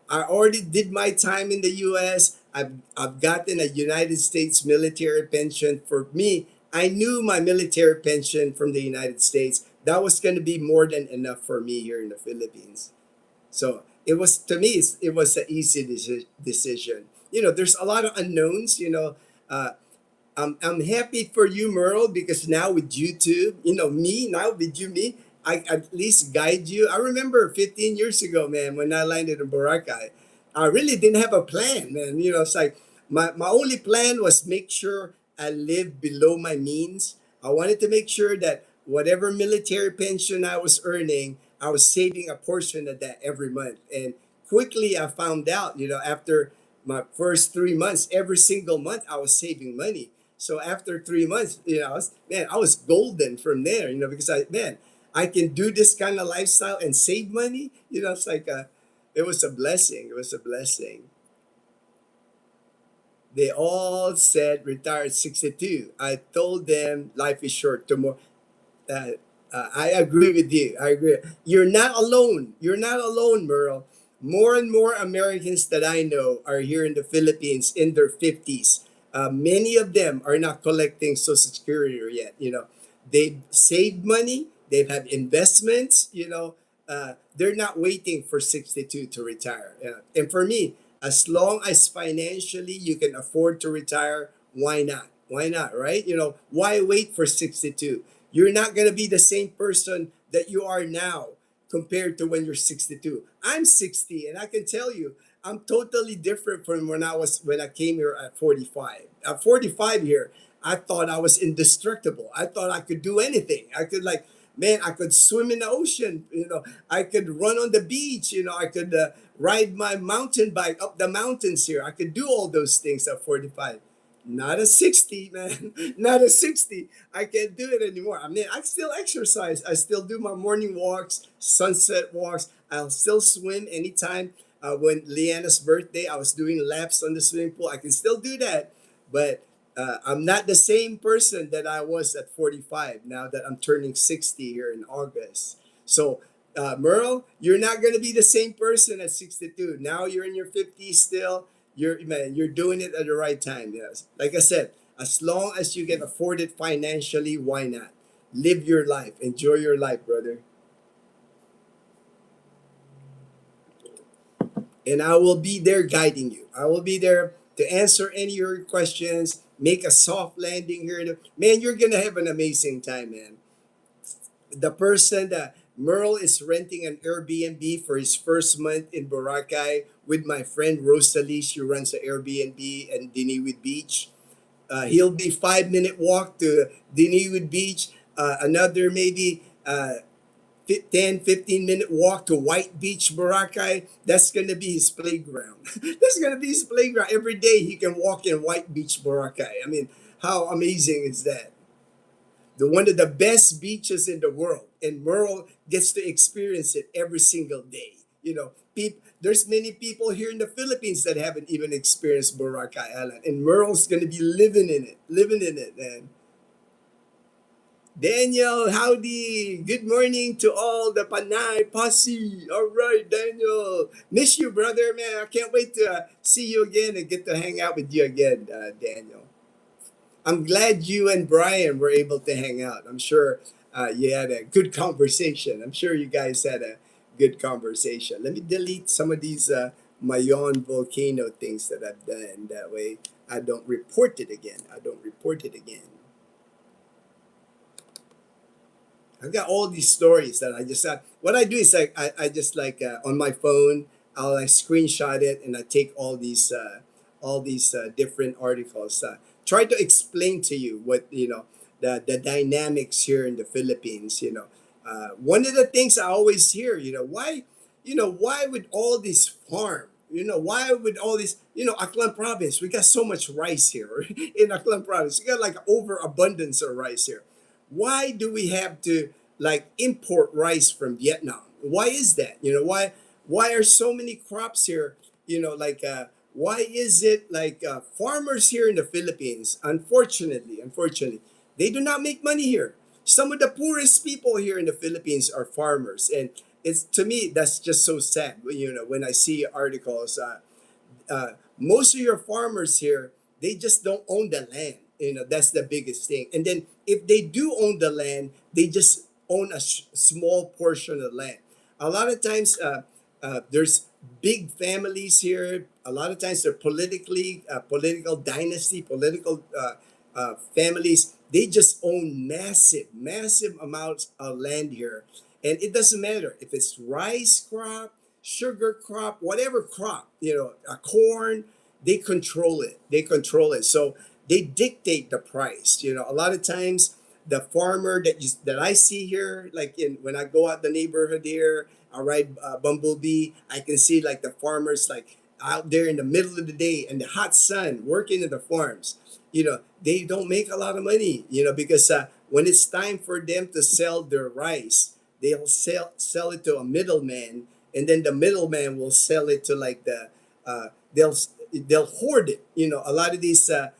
I already did my time in the US. I've gotten a United States military pension. For me, I knew my military pension from the United States, that was going to be more than enough for me here in the Philippines. So it was, to me, it was an easy decision. There's a lot of unknowns. Uh, I'm happy for you, Merle, because now with YouTube, me, I at least guide you. I remember 15 years ago, man, when I landed in Boracay, I really didn't have a plan, man. It's like my only plan was make sure I live below my means. I wanted to make sure that whatever military pension I was earning, I was saving a portion of that every month. And quickly I found out, after my first 3 months, every single month I was saving money. So after 3 months, I was golden from there, because I can do this kind of lifestyle and save money. It's like it was a blessing. It was a blessing. They all said retire at 62. I told them life is short. Tomorrow, uh, I agree with you. I agree. You're not alone. You're not alone, Merle. More and more Americans that I know are here in the Philippines in their 50s. Many of them are not collecting Social Security yet. They've saved money. They've had investments. They're not waiting for 62 to retire. And for me, as long as financially you can afford to retire, why not? Why not, right? Why wait for 62? You're not going to be the same person that you are now compared to when you're 62. I'm 60, and I can tell you, I'm totally different from when I came here at 45. At 45 here, I thought I was indestructible. I thought I could do anything. I could, like, man, I could swim in the ocean. I could run on the beach. I could ride my mountain bike up the mountains here. I could do all those things at 45. Not at 60, man. Not at 60. I can't do it anymore. I mean, I still exercise. I still do my morning walks, sunset walks. I'll still swim anytime. When Leanna's birthday, I was doing laps on the swimming pool. I can still do that. But I'm not the same person that I was at 45 now that I'm turning 60 here in August. So, Merle, you're not going to be the same person at 62. Now you're in your 50s still. You're doing it at the right time. Yes. Like I said, as long as you can afford it financially, why not? Live your life. Enjoy your life, brother. and I will be there guiding you. I will be there to answer any of your questions, make a soft landing here. Man, you're gonna have an amazing time, man. The person that Merle is renting an Airbnb for his first month in Boracay with my friend Rosalie. She runs an Airbnb in Diniwid Beach. He'll be 5 minute walk to Diniwid Beach. Another maybe 10, 15 minute walk to White Beach, Boracay. That's going to be his playground. That's going to be his playground. Every day he can walk in White Beach, Boracay. I mean, how amazing is that? The one of the best beaches in the world, and Merle gets to experience it every single day. There's many people here in the Philippines that haven't even experienced Boracay Island, and Merle's going to be living in it, man. Daniel, howdy. Good morning to all the Panay posse. All right, Daniel. Miss you, brother, man. I can't wait to see you again and get to hang out with you again, Daniel. I'm glad you and Brian were able to hang out. I'm sure you had a good conversation. I'm sure you guys had a good conversation. Let me delete some of these Mayon volcano things that I've done. That way I don't report it again. I don't report it again. I've got all these stories that I just what I do is like I just like on my phone I'll like screenshot it and I take all these different articles. Try to explain to you what the dynamics here in the Philippines. One of the things I always hear, why would all this farm? Why would all this, Aklan province, we got so much rice here in Aklan province. We got like overabundance of rice here. Why do we have to like import rice from Vietnam? Why is that? Why are so many crops here? Why is it like farmers here in the Philippines? Unfortunately, they do not make money here. Some of the poorest people here in the Philippines are farmers, and it's to me that's just so sad. When I see articles, most of your farmers here, they just don't own the land. That's the biggest thing. And then if they do own the land, they just own a small portion of land. A lot of times, there's big families here. A lot of times, they're political dynasty, political families. They just own massive amounts of land here, and it doesn't matter if it's rice crop, sugar crop, whatever crop, corn, they control it. They control it. So they dictate the price. A lot of times the farmer that I see here, like when I go out the neighborhood here, I ride Bumblebee, I can see like the farmers like out there in the middle of the day in the hot sun working in the farms. They don't make a lot of money, because when it's time for them to sell their rice, they'll sell it to a middleman, and then the middleman will sell it to like they'll they'll hoard it. A lot of these the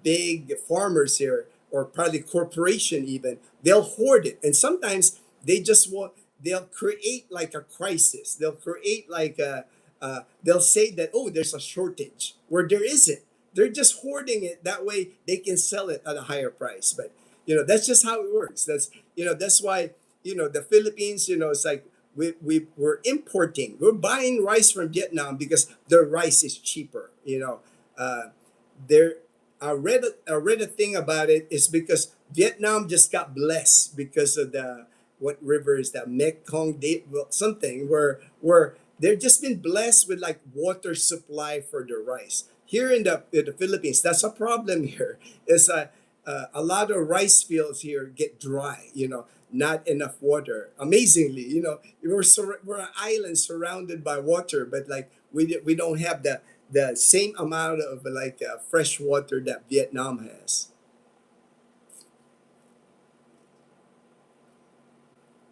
big farmers here, or probably corporation even, they'll hoard it, and sometimes they just want they'll create like a crisis. They'll create like they'll say that, oh, there's a shortage where there isn't. They're just hoarding it that way they can sell it at a higher price. But that's just how it works. That's why the Philippines, it's like we're importing, we're buying rice from Vietnam because the rice is cheaper. uh, there I read a thing about it is because Vietnam just got blessed because of the what river is that, Mekong, something where they've just been blessed with like water supply for the rice. Here in the Philippines, that's a problem here. Is a lot of rice fields here get dry. Not enough water. Amazingly, we're an island surrounded by water, but like we don't have the same amount of like fresh water that Vietnam has.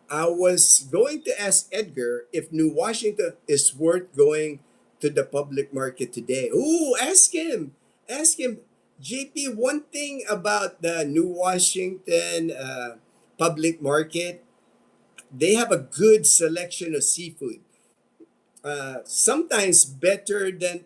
I was going to ask Edgar if New Washington is worth going to the public market today. Ooh, ask him. Ask him. JP, one thing about the New Washington public market, they have a good selection of seafood. Sometimes better than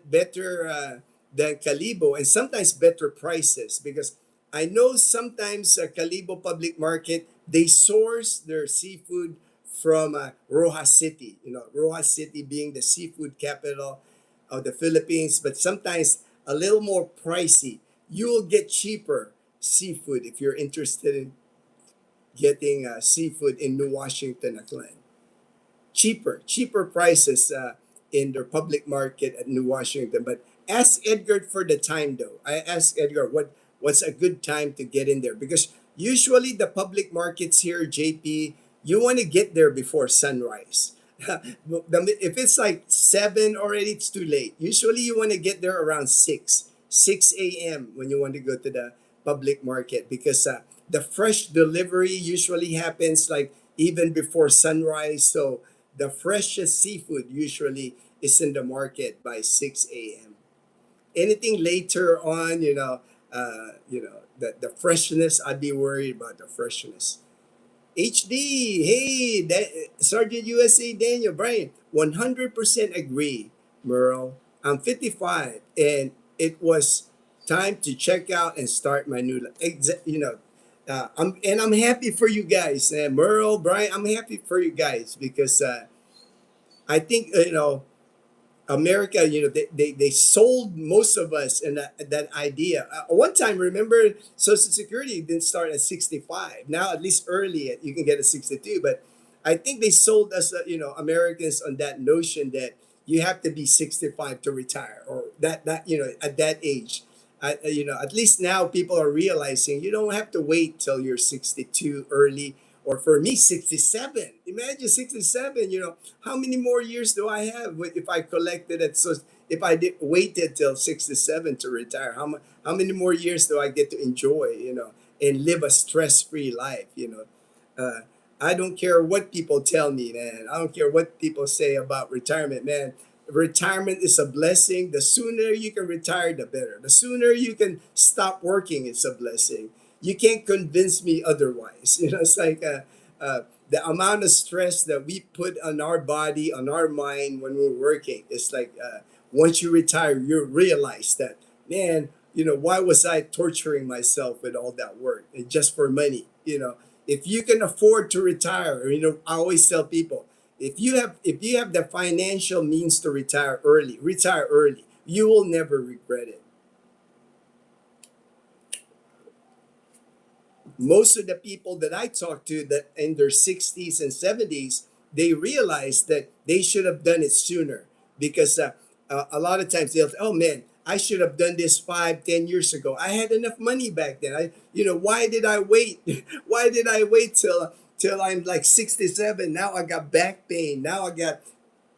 Calibo, and sometimes better prices, because I know sometimes Calibo public market, they source their seafood from Rojas City. You know, Rojas City being the seafood capital of the Philippines, but sometimes a little more pricey. You will get cheaper seafood if you're interested in getting seafood in New Washington, Glen. Cheaper prices in the public market at New Washington. But ask Edgar for the time though. I asked Edgar what's a good time to get in there because usually the public markets here, JP, you want to get there before sunrise. If it's like 7 already, it's too late. Usually you want to get there around 6 a.m. when you want to go to the public market because the fresh delivery usually happens like even before sunrise. So the freshest seafood usually is in the market by 6 a.m. Anything later on, the freshness, I'd be worried about the freshness. HD, hey, Sergeant USA Daniel, Brian, 100% agree, Merle. I'm 55 and it was time to check out and start my new life. I'm happy for you guys, Merle, Brian. I'm happy for you guys because I think America, they sold most of us in that idea. One time, remember, Social Security didn't start at 65. Now, at least early, you can get a 62. But I think they sold us, Americans on that notion that you have to be 65 to retire or at that age. At least now people are realizing you don't have to wait till you're 62 early or for me 67. Imagine 67, how many more years do I have if I collected it? So if I did waited till 67 to retire, how many more years do I get to enjoy, and live a stress-free life, uh, I don't care what people tell me, man. I don't care what people say about retirement, man. Retirement is a blessing. The sooner you can retire, the better. The sooner you can stop working, it's a blessing. You can't convince me otherwise. It's like the amount of stress that we put on our body, on our mind when we're working. It's like once you retire, you realize that, man, why was I torturing myself with all that work and just for money? If you can afford to retire, I always tell people, if you have the financial means to retire early, retire early. You will never regret it. Most of the people that I talk to that in their 60s and 70s, they realize that they should have done it sooner because a lot of times they'll, oh man, I should have done this 5, 10 years ago. I had enough money back then. Why did I wait? Why did I wait till I'm like 67? Now I got back pain. Now I got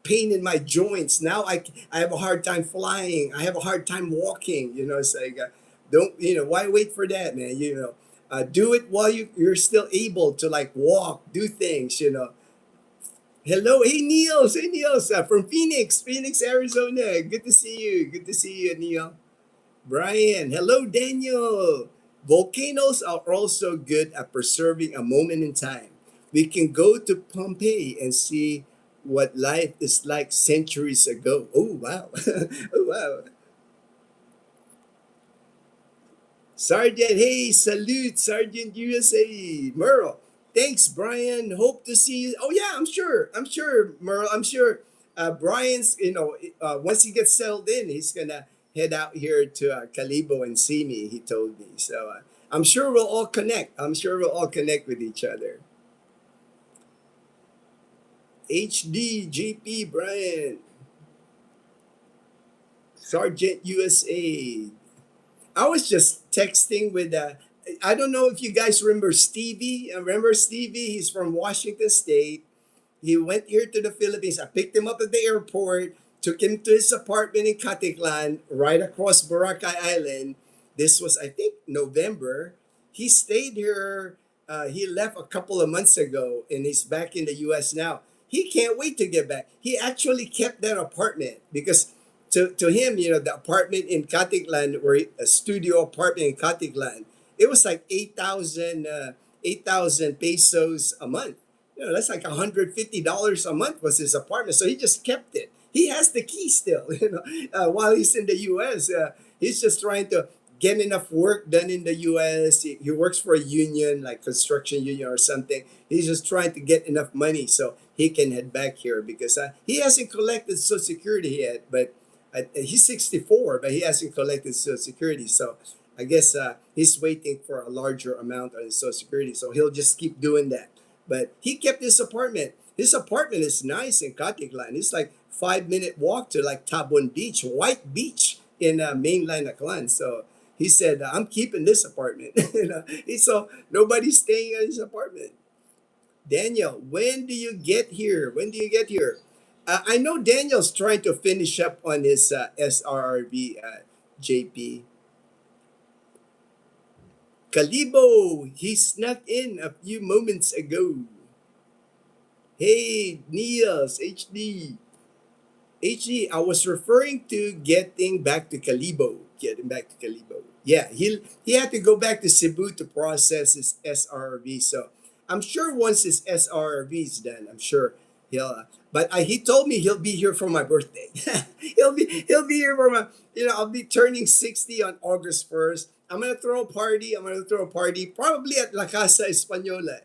pain in my joints. Now I have a hard time flying. I have a hard time walking. It's like, don't, why wait for that, man? Do it while you're still able to like walk, do things. Hello, hey Niels, from Phoenix, Arizona. Good to see you. Good to see you, Neil. Brian, hello, Daniel. Volcanoes are also good at preserving a moment in time. We can go to Pompeii and see what life is like centuries ago. Oh, wow. Oh, wow. Sergeant, hey, salute, Sergeant USA. Merle, thanks, Brian. Hope to see you. Oh, yeah, I'm sure, Merle. I'm sure Brian's, once he gets settled in, he's going to head out here to Calibo and see me, he told me. So I'm sure we'll all connect. I'm sure we'll all connect with each other. HD, JP, Brian, Sergeant USA. I was just texting with I don't know if you guys remember Stevie. Remember Stevie? He's from Washington State. He went here to the Philippines. I picked him up at the airport, took him to his apartment in Caticlan, right across Boracay Island. This was, I think, November. He stayed here. He left a couple of months ago, and he's back in the U.S. now. He can't wait to get back. He actually kept that apartment because to him, the apartment in Caticlan, or a studio apartment in Caticlan, it was like 8,000 pesos a month. That's like $150 a month was his apartment. So he just kept it. He has the key still, while he's in the U.S. He's just trying to get enough work done in the U.S. He works for a union, like construction union or something. He's just trying to get enough money so he can head back here because he hasn't collected Social Security yet. But he's 64, but he hasn't collected Social Security. So I guess he's waiting for a larger amount on his Social Security. So he'll just keep doing that. But he kept his apartment. His apartment is nice in Katiklan. It's like 5 minute walk to like Tabon Beach, White Beach in mainland Aklan. So he said, "I'm keeping this apartment." So nobody's staying in his apartment. Daniel, when do you get here? When do you get here? I know Daniel's trying to finish up on his SRRB, JP. Kalibo, he snuck in a few moments ago. Hey, Niels, HD. HG, I was referring to getting back to Calibo. Getting back to Calibo. Yeah, he had to go back to Cebu to process his SRV. So I'm sure once his SRV is done, I'm sure he'll. But he told me he'll be here for my birthday. He'll be here for my. I'll be turning 60 on August 1st. I'm gonna throw a party. I'm gonna throw a party probably at La Casa Española.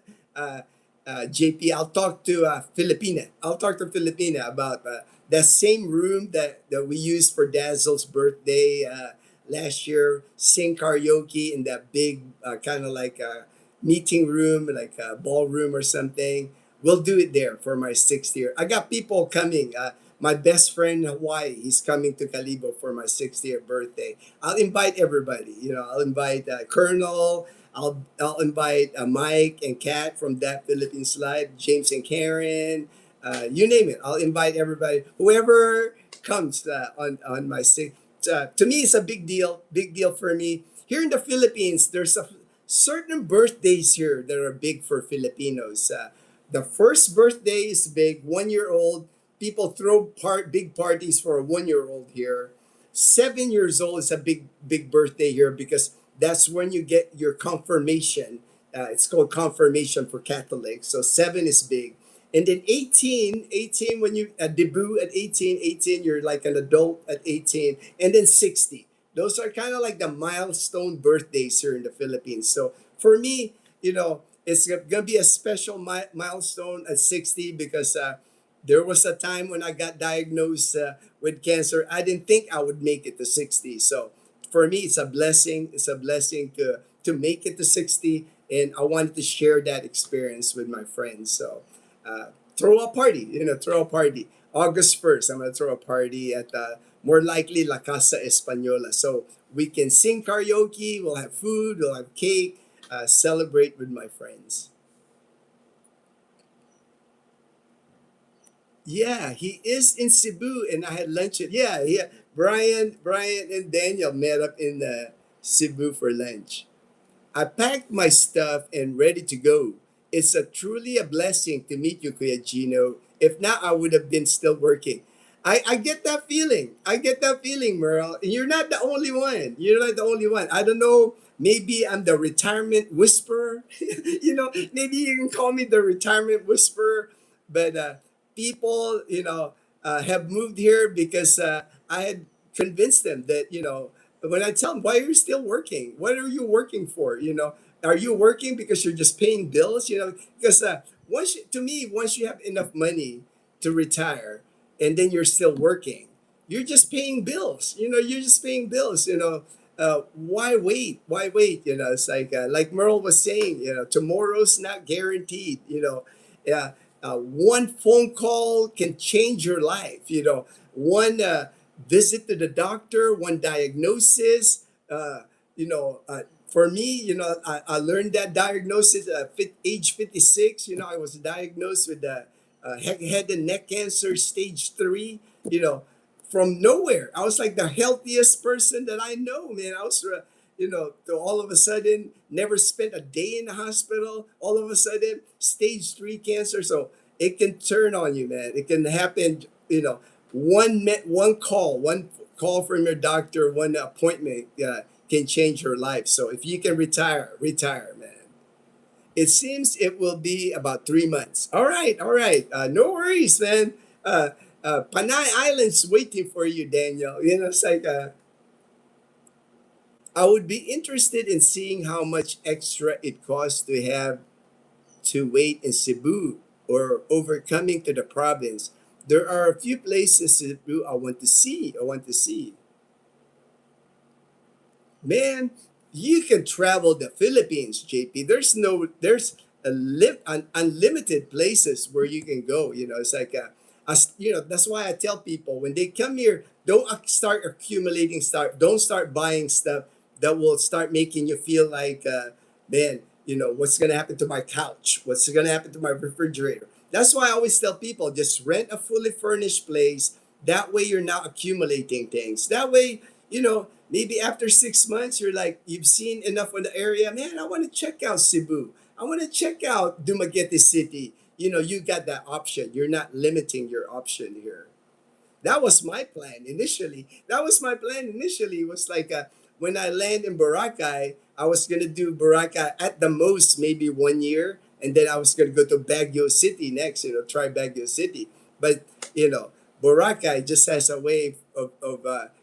JP, I'll talk to Filipina. I'll talk to Filipina about that same room that we used for Dazzle's birthday last year. Sing karaoke in that big kind of like meeting room, like a ballroom or something. We'll do it there for my 60th. I got people coming. My best friend in Hawaii, he's coming to Calibo for my 60th birthday. I'll invite everybody. I'll invite Colonel. I'll invite Mike and Kat from That Philippines Live, James and Karen, you name it. I'll invite everybody, whoever comes on my sing. To me, it's a big deal for me. Here in the Philippines, there's a certain birthdays here that are big for Filipinos. The first birthday is big, 1 year old. People throw big parties for a 1 year old here. 7 years old is a big birthday here because that's when you get your confirmation. It's called confirmation for Catholics. So 7 is big. And then 18 when you debut at 18, you're like an adult at 18. And then 60. Those are kind of like the milestone birthdays here in the Philippines. So for me, it's going to be a special milestone at 60 because there was a time when I got diagnosed with cancer. I didn't think I would make it to 60. So for me, it's a blessing. It's a blessing to make it to 60, and I wanted to share that experience with my friends. So throw a party. Throw a party. August 1st, I'm gonna throw a party at more likely La Casa Española. So we can sing karaoke. We'll have food. We'll have cake. Celebrate with my friends. Yeah, he is in Cebu, and I had lunch. Yeah. Brian, and Daniel met up in Cebu for lunch. I packed my stuff and ready to go. It's truly a blessing to meet you, Kuya Gino. If not, I would have been still working. I get that feeling. I get that feeling, Merle. And you're not the only one. You're not the only one. I don't know. Maybe I'm the retirement whisperer. Maybe you can call me the retirement whisperer. But people, have moved here because I had convinced them that, when I tell them, why are you still working? What are you working for? Are you working because you're just paying bills? Because once you have enough money to retire and then you're still working, you're just paying bills. You're just paying bills. Why wait? Why wait? It's like Merle was saying. Tomorrow's not guaranteed. One phone call can change your life. One visit to the doctor, one diagnosis. For me, I learned that diagnosis at age 56. I was diagnosed with head and neck cancer, stage 3. From nowhere. I was like the healthiest person that I know, man. I was, to all of a sudden, never spent a day in the hospital. All of a sudden, stage 3 cancer. So it can turn on you, man. It can happen, one call from your doctor, one appointment can change your life. So if you can retire, man. It seems it will be about 3 months. All right, all right. No worries, man. Panay Island's waiting for you, Daniel. It's like I would be interested in seeing how much extra it costs to have to wait in Cebu or overcoming to the province. There are a few places in Cebu I want to see. I want to see. Man, you can travel the Philippines, JP. There's unlimited places where you can go. You know, it's like that's why I tell people when they come here, don't start accumulating stuff. Don't start buying stuff that will start making you feel like, man, what's gonna happen to my couch? What's gonna happen to my refrigerator? That's why I always tell people just rent a fully furnished place. That way you're not accumulating things. That way, maybe after 6 months, you're like, you've seen enough of the area. Man, I want to check out Cebu. I want to check out Dumaguete City. You got that option. You're not limiting your option here. That was my plan initially. That was my plan initially. It was like when I land in Boracay, I was gonna do Boracay at the most maybe 1 year, and then I was gonna go to Baguio City next. Try Baguio City. But you know, Boracay just has a way of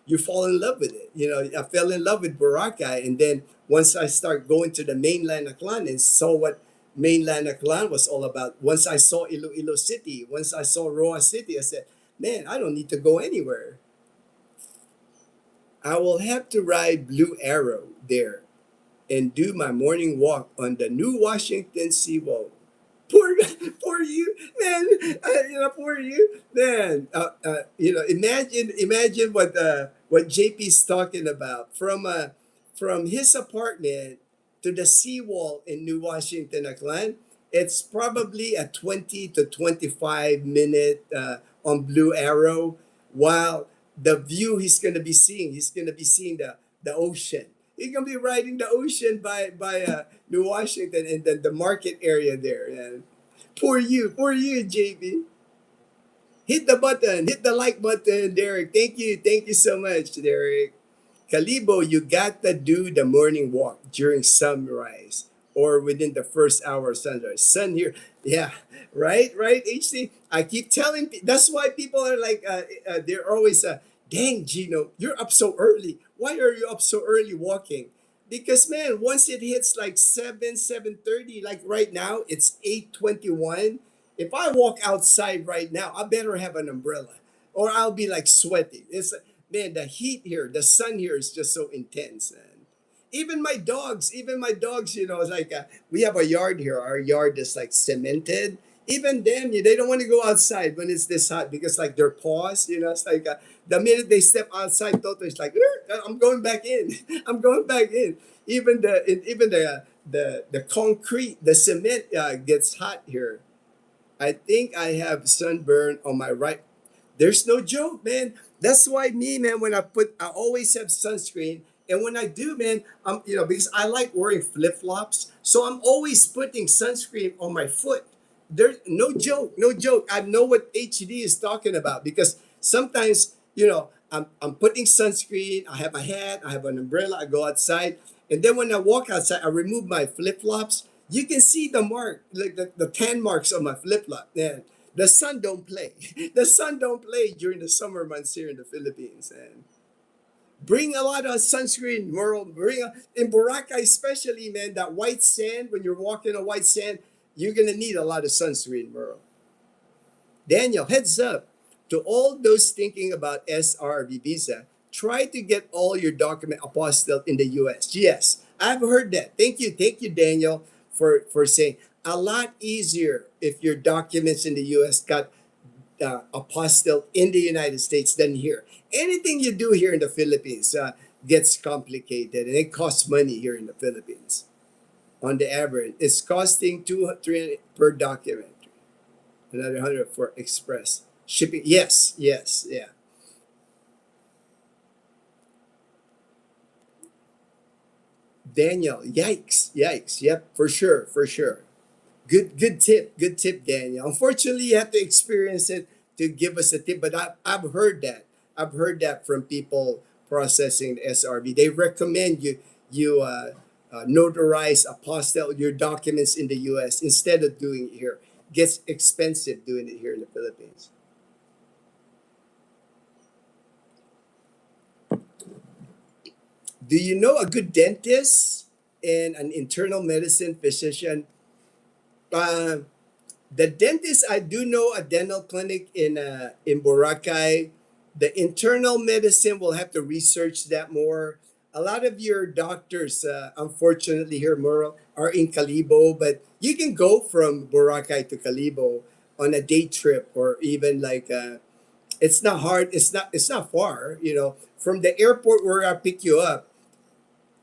you fall in love with it. I fell in love with Boracay, and then once I start going to the mainland Aklan and saw what mainland Aklan was all about. Once I saw Iloilo City, once I saw Roa City, I said, man, I don't need to go anywhere. I will have to ride Blue Arrow there and do my morning walk on the New Washington seawall. Poor, poor you, man. Poor you, man. Imagine what JP's talking about from his apartment to the seawall in New Washington, Aklan. It's probably a 20 to 25 minute on Blue Arrow, while the view he's gonna be seeing the ocean. He's gonna be riding the ocean by New Washington and then the market area there. And poor you, JB. Hit the like button, Derek. Thank you so much, Derek. Kalibo, you gotta do the morning walk during sunrise or within the first hour of sunrise. Sun here, yeah, right. HC, I keep telling. That's why people are like, they're always, dang, Gino, you're up so early. Why are you up so early walking? Because man, once it hits like 7:30, like right now, it's 8:21. If I walk outside right now, I better have an umbrella, or I'll be like sweating. It's man, the heat here, the sun here is just so intense. And even my dogs, it's like we have a yard here. Our yard is like cemented. Even them, they don't want to go outside when it's this hot because like their paws, it's like the minute they step outside, Toto is like, I'm going back in. I'm going back in. Even the concrete, the cement gets hot here. I think I have sunburn on my right. There's no joke, man. That's why me, man, I always have sunscreen. And when I do, man, because I like wearing flip flops. So I'm always putting sunscreen on my foot. There's no joke, no joke. I know what HD is talking about because sometimes, I'm putting sunscreen. I have a hat, I have an umbrella, I go outside. And then when I walk outside, I remove my flip flops. You can see the mark, like the tan marks on my flip flop. Man, the sun don't play. The sun don't play during the summer months here in the Philippines. And bring a lot of sunscreen, world. In Boracay especially, man, that white sand, when you're walking on white sand, you're going to need a lot of sunscreen, world. Daniel, heads up to all those thinking about SRB visa. Try to get all your document apostilled in the US. Yes, I've heard that. Thank you, Daniel, for saying a lot easier if your documents in the US got apostilled in the United States than here. Anything you do here in the Philippines gets complicated and it costs money here in the Philippines. On the average, it's costing 200 per document. Another 100 for express shipping. Yes, yeah. Daniel, yikes. Yep, for sure. Good tip, Daniel. Unfortunately, you have to experience it to give us a tip, but I've heard that. I've heard that from people processing the SRB. They recommend you notarize, apostille your documents in the U.S. instead of doing it here. Gets expensive doing it here in the Philippines. Do you know a good dentist and an internal medicine physician? Uh, the dentist, I do know a dental clinic in Boracay. The internal medicine, will have to research that more. A lot of your doctors, unfortunately, here Merle, are in Calibo, but you can go from Boracay to Calibo on a day trip, or even like it's not hard. It's not far. From the airport where I pick you up,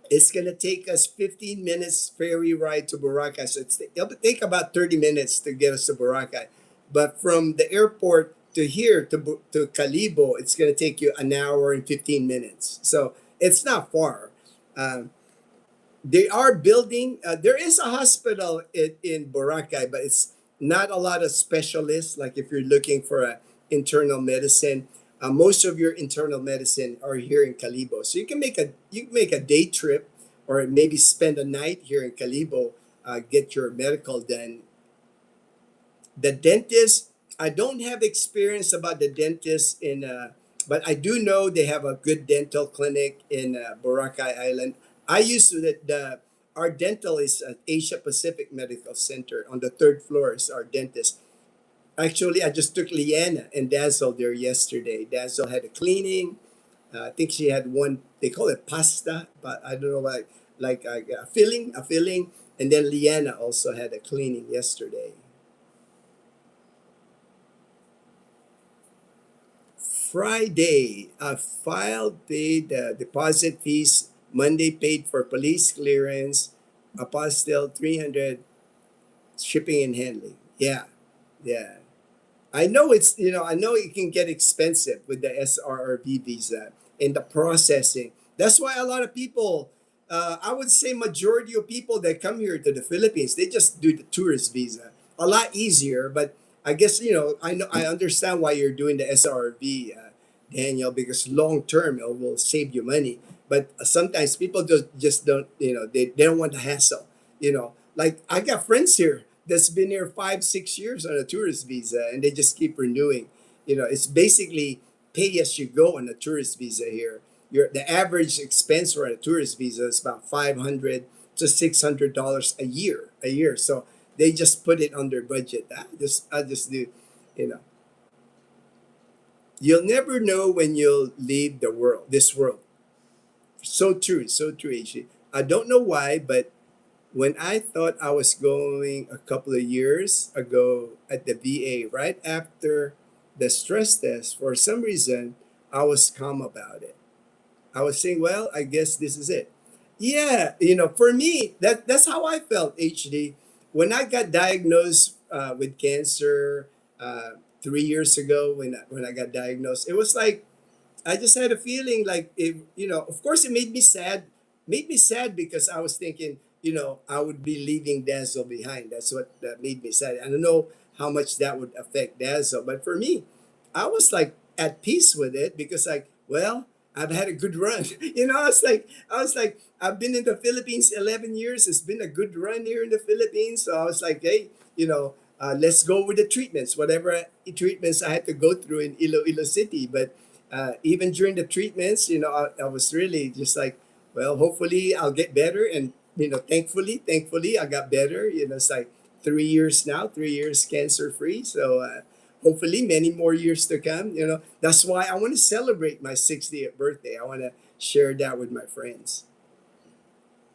it's gonna take us 15 minutes ferry ride to Boracay. So it'll take about 30 minutes to get us to Boracay. But from the airport to here to Calibo, it's gonna take you an hour and 15 minutes. So it's not far. Um, they are building. There is a hospital in Boracay, but it's not a lot of specialists. Like if you're looking for a internal medicine, most of your internal medicine are here in Calibo. So you can make a day trip, or maybe spend a night here in Calibo, get your medical done. The dentist, I don't have experience about the dentist but I do know they have a good dental clinic in Boracay Island. I used to our dental is at Asia Pacific Medical Center. On the third floor is our dentist. Actually, I just took Leanna and Dazzle there yesterday. Dazzle had a cleaning. I think she had one. They call it pasta, but I don't know, like a filling, and then Leanna also had a cleaning yesterday. Friday, I filed, paid the deposit fees. Monday, paid for police clearance. Apostle 300 shipping and handling. Yeah, yeah. I know it can get expensive with the SRRB visa and the processing. That's why a lot of people, I would say majority of people that come here to the Philippines, they just do the tourist visa. A lot easier, but I guess, I understand why you're doing the SRRB, Daniel, because long term it will save you money. But sometimes people just don't, they don't want the hassle. Like I got friends here that's been here 5 6 years on a tourist visa, and they just keep renewing. It's basically pay as you go on a tourist visa here. The average expense for a tourist visa is about $500 to $600 a year. So they just put it under budget. I just do. you know you'll never know when you'll leave this world. So true, so true, actually. I don't know why, but when I thought I was going a couple of years ago at the VA, right after the stress test, for some reason, I was calm about it. I was saying, well, I guess this is it. Yeah, for me, that's how I felt, HD. When I got diagnosed with cancer 3 years ago, when I got diagnosed, it was like, I just had a feeling like, of course it made me sad because I was thinking, I would be leaving Dazzle behind. That's what that made me sad. I don't know how much that would affect Dazzle, but for me, I was like at peace with it because, like, well, I've had a good run. I was like, I've been in the Philippines 11 years. It's been a good run here in the Philippines. So I was like, hey, let's go with the treatments, whatever treatments I had to go through in Iloilo City. But even during the treatments, I was really just like, well, hopefully I'll get better. And, thankfully I got better. It's like 3 years now, 3 years cancer free. So hopefully many more years to come. That's why I want to celebrate my 60th birthday. I want to share that with my friends.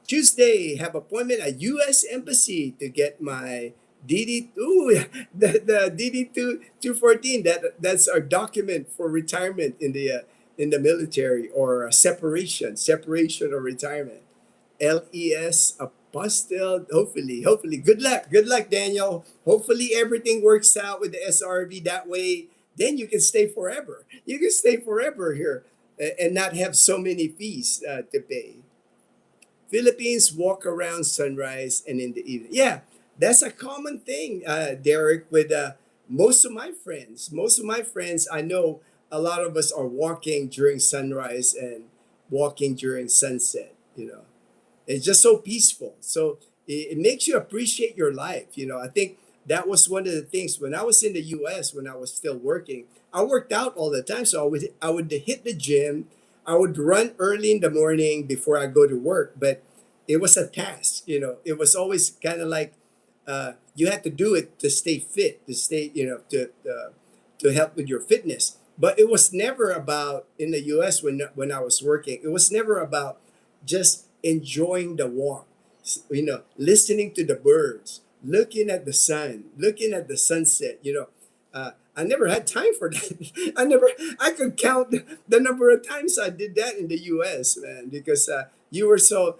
Tuesday, have appointment at U.S. Embassy to get my DD. Ooh, the DD 214. That's our document for retirement in the military, or separation or retirement. LES Apostle. Hopefully, good luck, Daniel. Hopefully everything works out with the SRV that way. Then you can stay forever. You can stay forever here, and not have so many fees to pay. Philippines walk around sunrise and in the evening. Yeah, that's a common thing, Derek. With most of my friends, I know a lot of us are walking during sunrise and walking during sunset. It's just so peaceful. So it makes you appreciate your life. I think that was one of the things when I was in the U.S. when I was still working. I worked out all the time, so I would hit the gym. I would run early in the morning before I go to work, but it was a task. It was always kind of like you had to do it to stay fit, to stay, to help with your fitness. But it was never about in the U.S. when I was working. It was never about just enjoying the walk, listening to the birds, looking at the sun, looking at the sunset. I never had time for that. I could count the number of times I did that in the U.S., man, because you were so,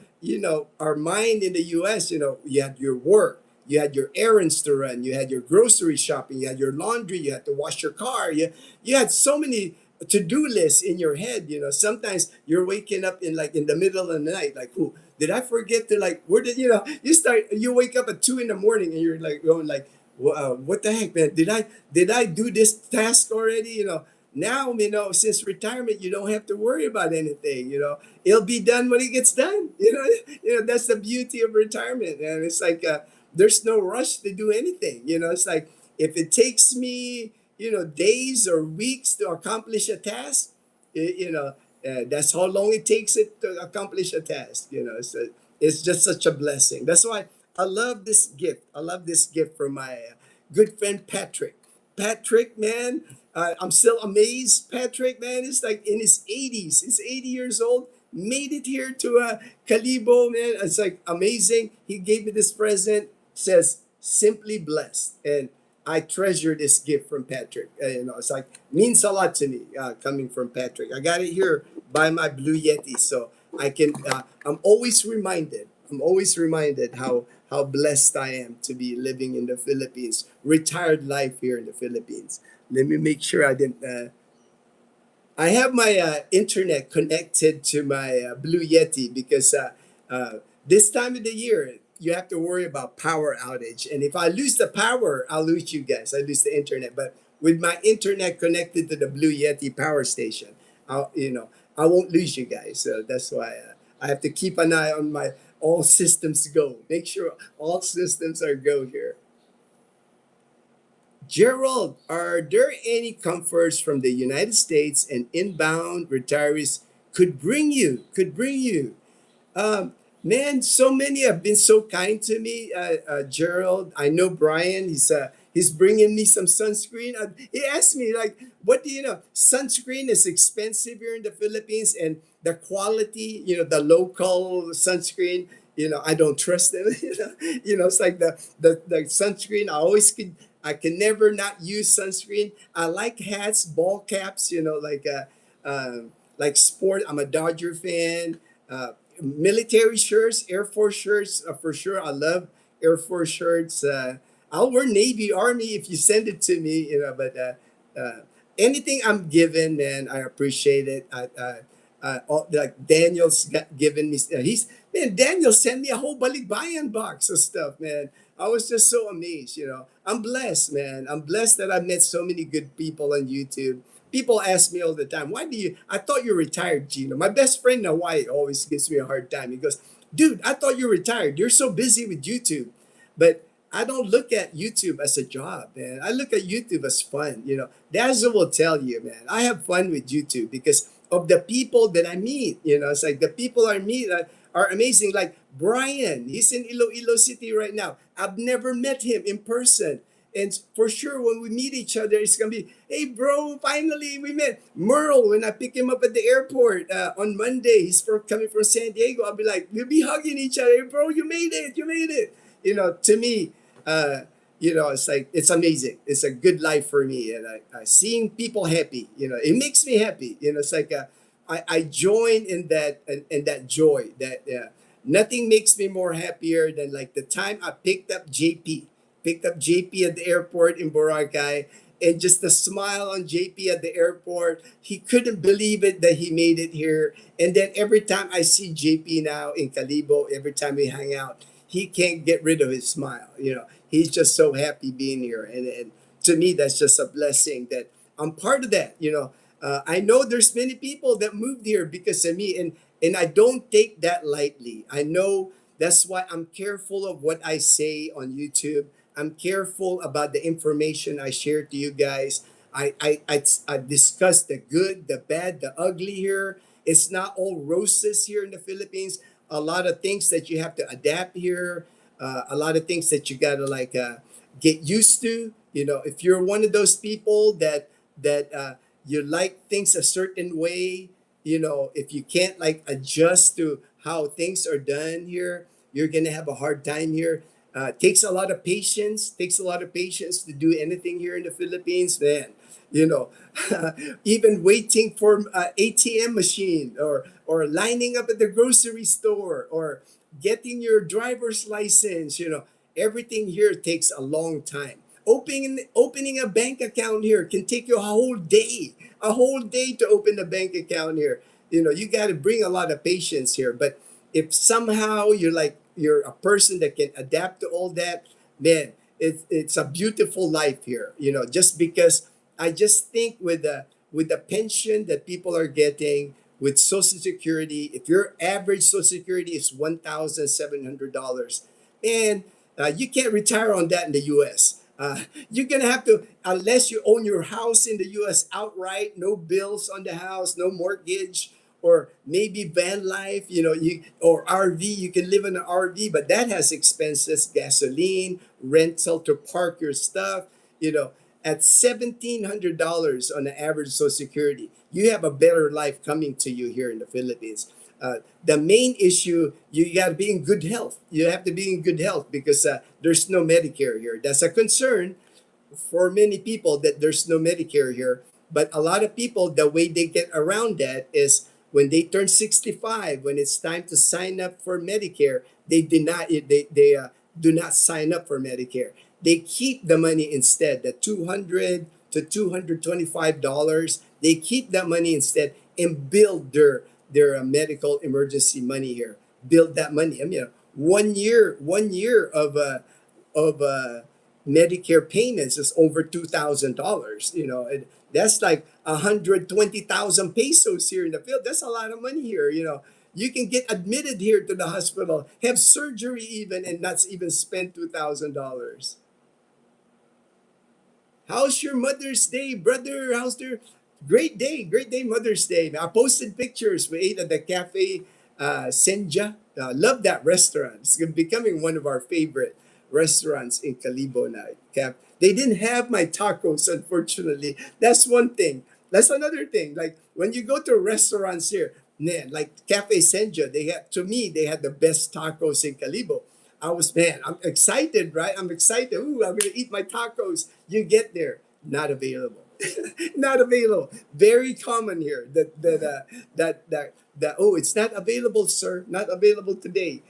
our mind in the U.S., you had your work, you had your errands to run, you had your grocery shopping, you had your laundry, you had to wash your car, you had so many to-do lists in your head. Sometimes you're waking up in the middle of the night, like, "Who did I forget to, like, where did you wake up at 2 in the morning and you're like going like, what the heck, man? Did I do this task already?" Now, since retirement, you don't have to worry about anything. It'll be done when it gets done. That's the beauty of retirement, and it's like there's no rush to do anything. It's like if it takes me, days or weeks to accomplish a task, that's how long it takes it to accomplish a task. It's just such a blessing. That's why I love this gift. I love this gift from my good friend Patrick. Patrick, man, I'm still amazed. Patrick, man, is like in his 80s. He's 80 years old. Made it here to Calibo, man. It's like amazing. He gave me this present. Says simply blessed, and I treasure this gift from Patrick. It's like means a lot to me coming from Patrick. I got it here by my Blue Yeti, so I can. I'm always reminded. I'm always reminded how blessed I am to be living in the Philippines, retired life here in the Philippines. Let me make sure I didn't. I have my internet connected to my Blue Yeti because this time of the year you have to worry about power outage, and if I lose the power, I'll lose you guys. I lose the internet, but with my internet connected to the Blue Yeti power station, I won't lose you guys. So that's why I have to keep an eye on my all systems go. Make sure all systems are go here. Gerald, are there any comforts from the United States and inbound retirees could bring you? Um, Man, so many have been so kind to me. Gerald, I know Brian. He's bringing me some sunscreen. He asked me like, "What do you know? Sunscreen is expensive here in the Philippines, and the quality, the local sunscreen, I don't trust them. It's like the sunscreen. I can never not use sunscreen. I like hats, ball caps. Like sport. I'm a Dodger fan. Military shirts, Air Force shirts, for sure. I love Air Force shirts. I'll wear Navy, Army if you send it to me, but anything I'm given, man, I appreciate it. Like Daniel's given me, Daniel sent me a whole balikbayan box of stuff, man. I was just so amazed, I'm blessed, man. I'm blessed that I met so many good people on YouTube. People ask me all the time, I thought you retired, Gino. My best friend in Hawaii always gives me a hard time. He goes, dude, I thought you retired. You're so busy with YouTube. But I don't look at YouTube as a job, man. I look at YouTube as fun. Dazzle will tell you, man. I have fun with YouTube because of the people that I meet. It's like the people I meet are amazing. Like Brian, he's in Iloilo City right now. I've never met him in person. And for sure, when we meet each other, it's gonna be, hey, bro, finally we met. Merle, when I pick him up at the airport on Monday, coming from San Diego. I'll be like, we'll be hugging each other. Hey, bro, you made it, you made it. To me, it's like it's amazing. It's a good life for me, and I seeing people happy. It makes me happy. It's like I join in that joy. That nothing makes me more happier than like the time I picked up JP at the airport in Boracay, and just the smile on JP at the airport. He couldn't believe it that he made it here. And then every time I see JP now in Calibo, every time we hang out, he can't get rid of his smile. He's just so happy being here. And to me, that's just a blessing that I'm part of that. I know there's many people that moved here because of me, and I don't take that lightly. I know that's why I'm careful of what I say on YouTube. I'm careful about the information I share to you guys. I discuss the good, the bad, the ugly here. It's not all roses here in the Philippines. A lot of things that you have to adapt here. A lot of things that you gotta like get used to. You know, if you're one of those people that you like things a certain way, you know, if you can't like adjust to how things are done here, you're gonna have a hard time here. Takes a lot of patience. Takes a lot of patience to do anything here in the Philippines, man. You know, even waiting for ATM machine or lining up at the grocery store or getting your driver's license. You know, everything here takes a long time. Opening a bank account here can take you a whole day to open a bank account here. You know, you got to bring a lot of patience here. But if somehow you're a person that can adapt to all that, man, it's a beautiful life here. You know, just because I just think with the pension that people are getting with Social Security, if your average Social Security is $1,700, and you can't retire on that in the U.S. You're gonna have to, unless you own your house in the U.S. outright, no bills on the house, no mortgage, or maybe van life, you know, you or RV. You can live in an RV, but that has expenses, gasoline, rental to park your stuff. You know, at $1,700 on the average Social Security, you have a better life coming to you here in the Philippines. The main issue, you got to be in good health. You have to be in good health because there's no Medicare here. That's a concern for many people that there's no Medicare here. But a lot of people, the way they get around that is when they turn 65, when it's time to sign up for Medicare, they do not sign up for Medicare. They keep the money instead, the $200 to $225. They keep that money instead and build their medical emergency money here. Build that money. I mean, 1 year of Medicare payments is over $2,000. You know, and that's like 120,000 pesos here in the field. That's a lot of money here. You know, you can get admitted here to the hospital, have surgery even, and not even spend $2,000. How's your Mother's Day, brother? How's their great day, Mother's Day. I posted pictures. We ate at the Cafe Senja. Love that restaurant. It's becoming one of our favorite restaurants in Calibo now. They didn't have my tacos, unfortunately. That's one thing. That's another thing. Like when you go to restaurants here, man, like Cafe Senja, they had the best tacos in Calibo. I'm excited, right? I'm excited. Ooh, I'm gonna eat my tacos. You get there, not available. Not available. Very common here. That oh, it's not available, sir. Not available today.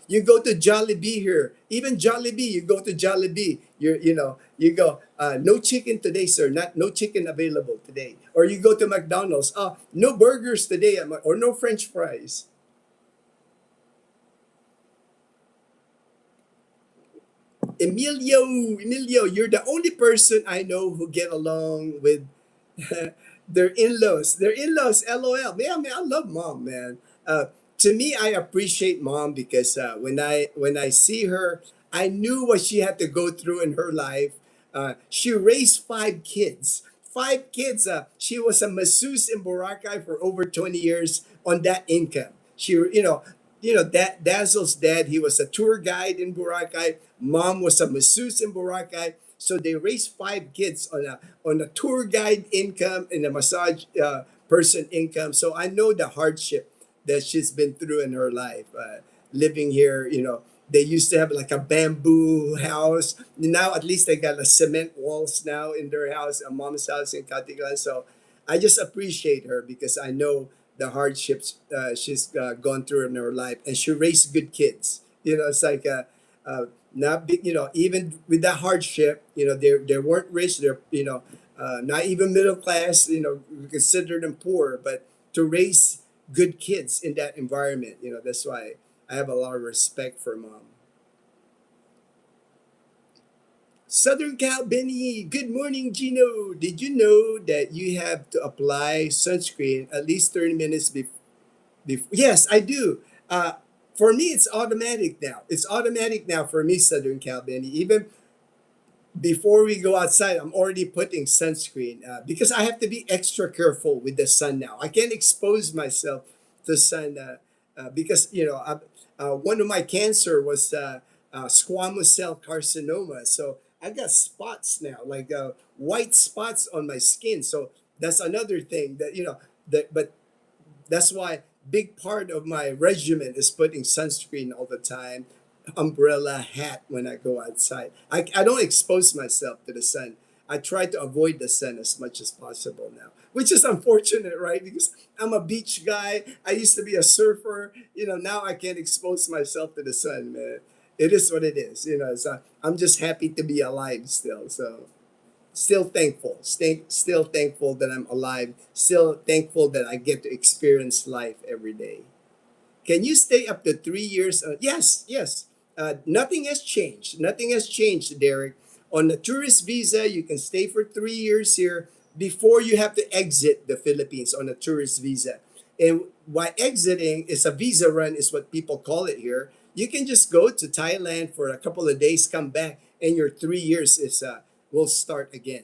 You go to Jollibee here. Even Jollibee, you go to Jollibee. You go. No chicken today, sir. No chicken available today. Or you go to McDonald's. No burgers today, or no French fries. Emilio, you're the only person I know who get along with their in-laws. Their in-laws, LOL. Man, I love mom, man. To me, I appreciate mom because when I see her, I knew what she had to go through in her life. She raised five kids. Five kids. She was a masseuse in Boracay for over 20 years on that income. That Dazzle's dad, he was a tour guide in Boracay. Mom was a masseuse in Boracay. So they raised five kids on a tour guide income and a massage person income. So I know the hardship that she's been through in her life. Living here, they used to have like a bamboo house. Now at least they got a cement walls now in their house, a mom's house in Katigan. So I just appreciate her because I know the hardships she's gone through in her life, and she raised good kids. It's like not big. Even with that hardship, they weren't rich. They're not even middle class. We consider them poor, but to raise good kids in that environment, that's why I have a lot of respect for mom. Southern Cal Benny, good morning, Gino. Did you know that you have to apply sunscreen at least 30 minutes before? Yes, I do. For me, it's automatic now. It's automatic now for me, Southern Cal Benny. Even before we go outside, I'm already putting sunscreen because I have to be extra careful with the sun now. I can't expose myself to sun because one of my cancer was squamous cell carcinoma. So I got spots now, like white spots on my skin. So that's another thing that but that's why big part of my regimen is putting sunscreen all the time, umbrella, hat when I go outside. I don't expose myself to the sun. I try to avoid the sun as much as possible now, which is unfortunate, right? Because I'm a beach guy. I used to be a surfer. Now I can't expose myself to the sun, man. It is what it is. So I'm just happy to be alive still. So still thankful, still thankful that I'm alive, still thankful that I get to experience life every day. Can you stay up to 3 years? Yes, yes. Nothing has changed. Nothing has changed, Derek. On the tourist visa, you can stay for 3 years here before you have to exit the Philippines on a tourist visa. And why exiting is a visa run, is what people call it here. You can just go to Thailand for a couple of days, come back, and your 3 years is will start again.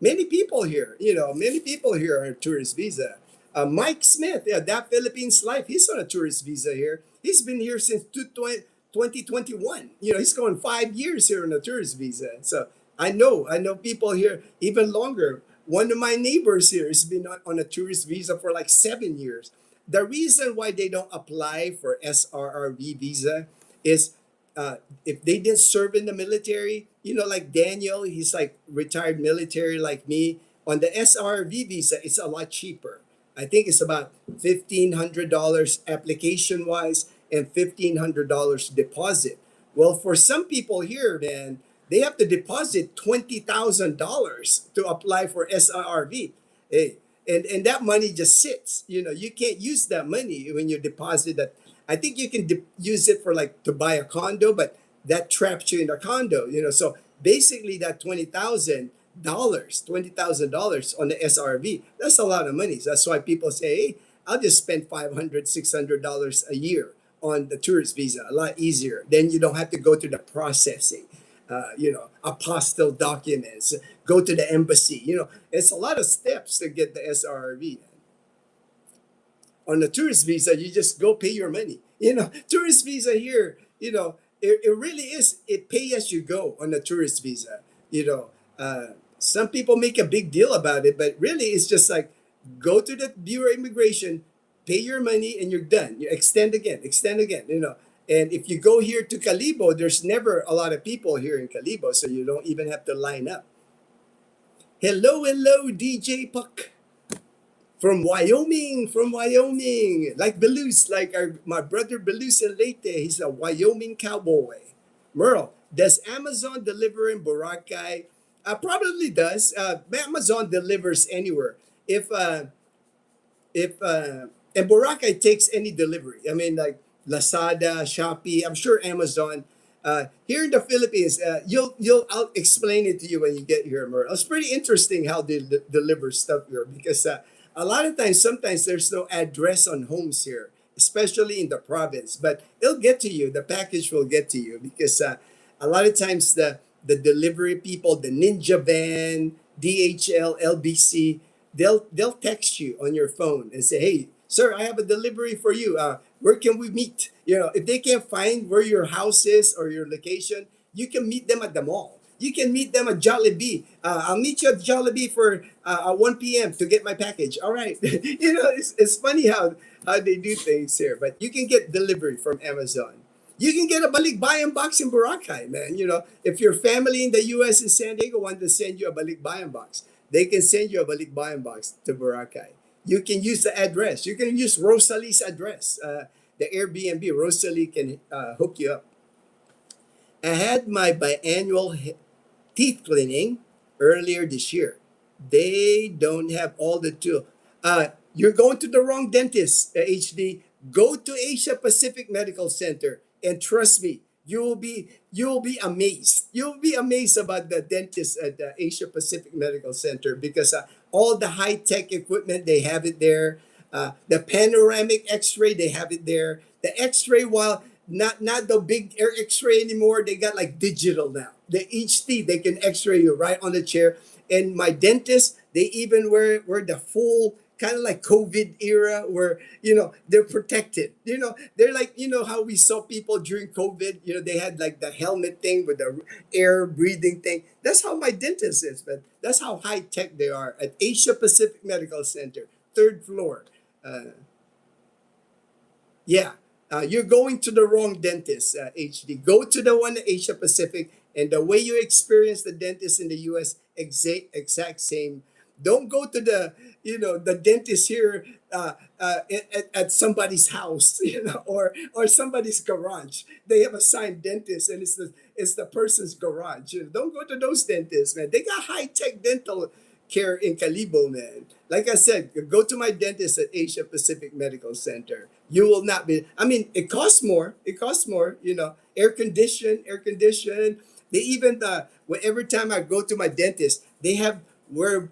Many people here are on tourist visa. Mike Smith, yeah, that Philippines life, he's on a tourist visa here. He's been here since 2021. He's going 5 years here on a tourist visa. So I know people here even longer. One of my neighbors here has been on a tourist visa for like 7 years. The reason why they don't apply for SRRV visa is if they didn't serve in the military, like Daniel, he's like retired military like me. On the SRV visa, it's a lot cheaper. I think it's about $1,500 application wise and $1,500 deposit. Well, for some people here, man, they have to deposit $20,000 to apply for SRV. Hey, and that money just sits. You can't use that money when you deposit that. I think you can use it for like to buy a condo, but that traps you in a condo. So basically, that $20,000 on the SRV, that's a lot of money. So that's why people say, hey, I'll just spend $500, $600 a year on the tourist visa. A lot easier. Then you don't have to go through the processing. Apostille documents, go to the embassy. It's a lot of steps to get the SRV. On the tourist visa, you just go pay your money. Tourist visa here, it really is, it pay as you go on the tourist visa. Some people make a big deal about it, but really it's just like go to the Bureau of Immigration, pay your money, and you're done. You extend again, extend again. And if you go here to Calibo, there's never a lot of people here in Calibo, so you don't even have to line up. Hello, hello, DJ Puck. From Wyoming, like Belus, like my brother Belus and Leyte, he's a Wyoming cowboy. Merle, does Amazon deliver in Boracay? Probably does. Amazon delivers anywhere. If and Boracay takes any delivery. I mean, like Lazada, Shopee. I'm sure Amazon. Here in the Philippines, I'll explain it to you when you get here, Merle. It's pretty interesting how they deliver stuff here because a lot of times, sometimes there's no address on homes here, especially in the province. But it'll get to you. The package will get to you because a lot of times the delivery people, the Ninja Van, DHL, LBC, they'll text you on your phone and say, "Hey, sir, I have a delivery for you. Where can we meet?" If they can't find where your house is or your location, you can meet them at the mall. You can meet them at Jollibee. I'll meet you at Jollibee for 1 p.m. to get my package. All right. It's funny how they do things here, but you can get delivery from Amazon. You can get a balikbayan box in Boracay, man. If your family in the U.S. in San Diego want to send you a balikbayan box, they can send you a balikbayan box to Boracay. You can use the address. You can use Rosalie's address. The Airbnb, Rosalie can hook you up. I had my biannual teeth cleaning earlier this year. They don't have all the tools. You're going to the wrong dentist, HD. Go to Asia Pacific Medical Center, and trust me, you'll be amazed. You'll be amazed about the dentist at the Asia Pacific Medical Center because all the high tech equipment they have it there. The panoramic X-ray they have it there. The X-ray, while not the big X-ray anymore, they got like digital now. the each teeth they can X-ray you right on the chair. And my dentist, they even wear the full kind of like COVID era where they're protected. They're like how we saw people during COVID. They had like the helmet thing with the air breathing thing. That's how my dentist is, but that's how high tech they are at Asia Pacific Medical Center, third floor. Uh, yeah, you're going to the wrong dentist, HD. Go to the one at Asia Pacific, and the way you experience the dentist in the U.S. exact same. Don't go to the dentist here at somebody's house, or somebody's garage. They have a signed dentist, and it's the person's garage. Don't go to those dentists, man. They got high tech dental care in Calibo, man. Like I said, go to my dentist at Asia Pacific Medical Center. You will not be. I mean, it costs more. It costs more. Air condition. They even every time I go to my dentist, they have wear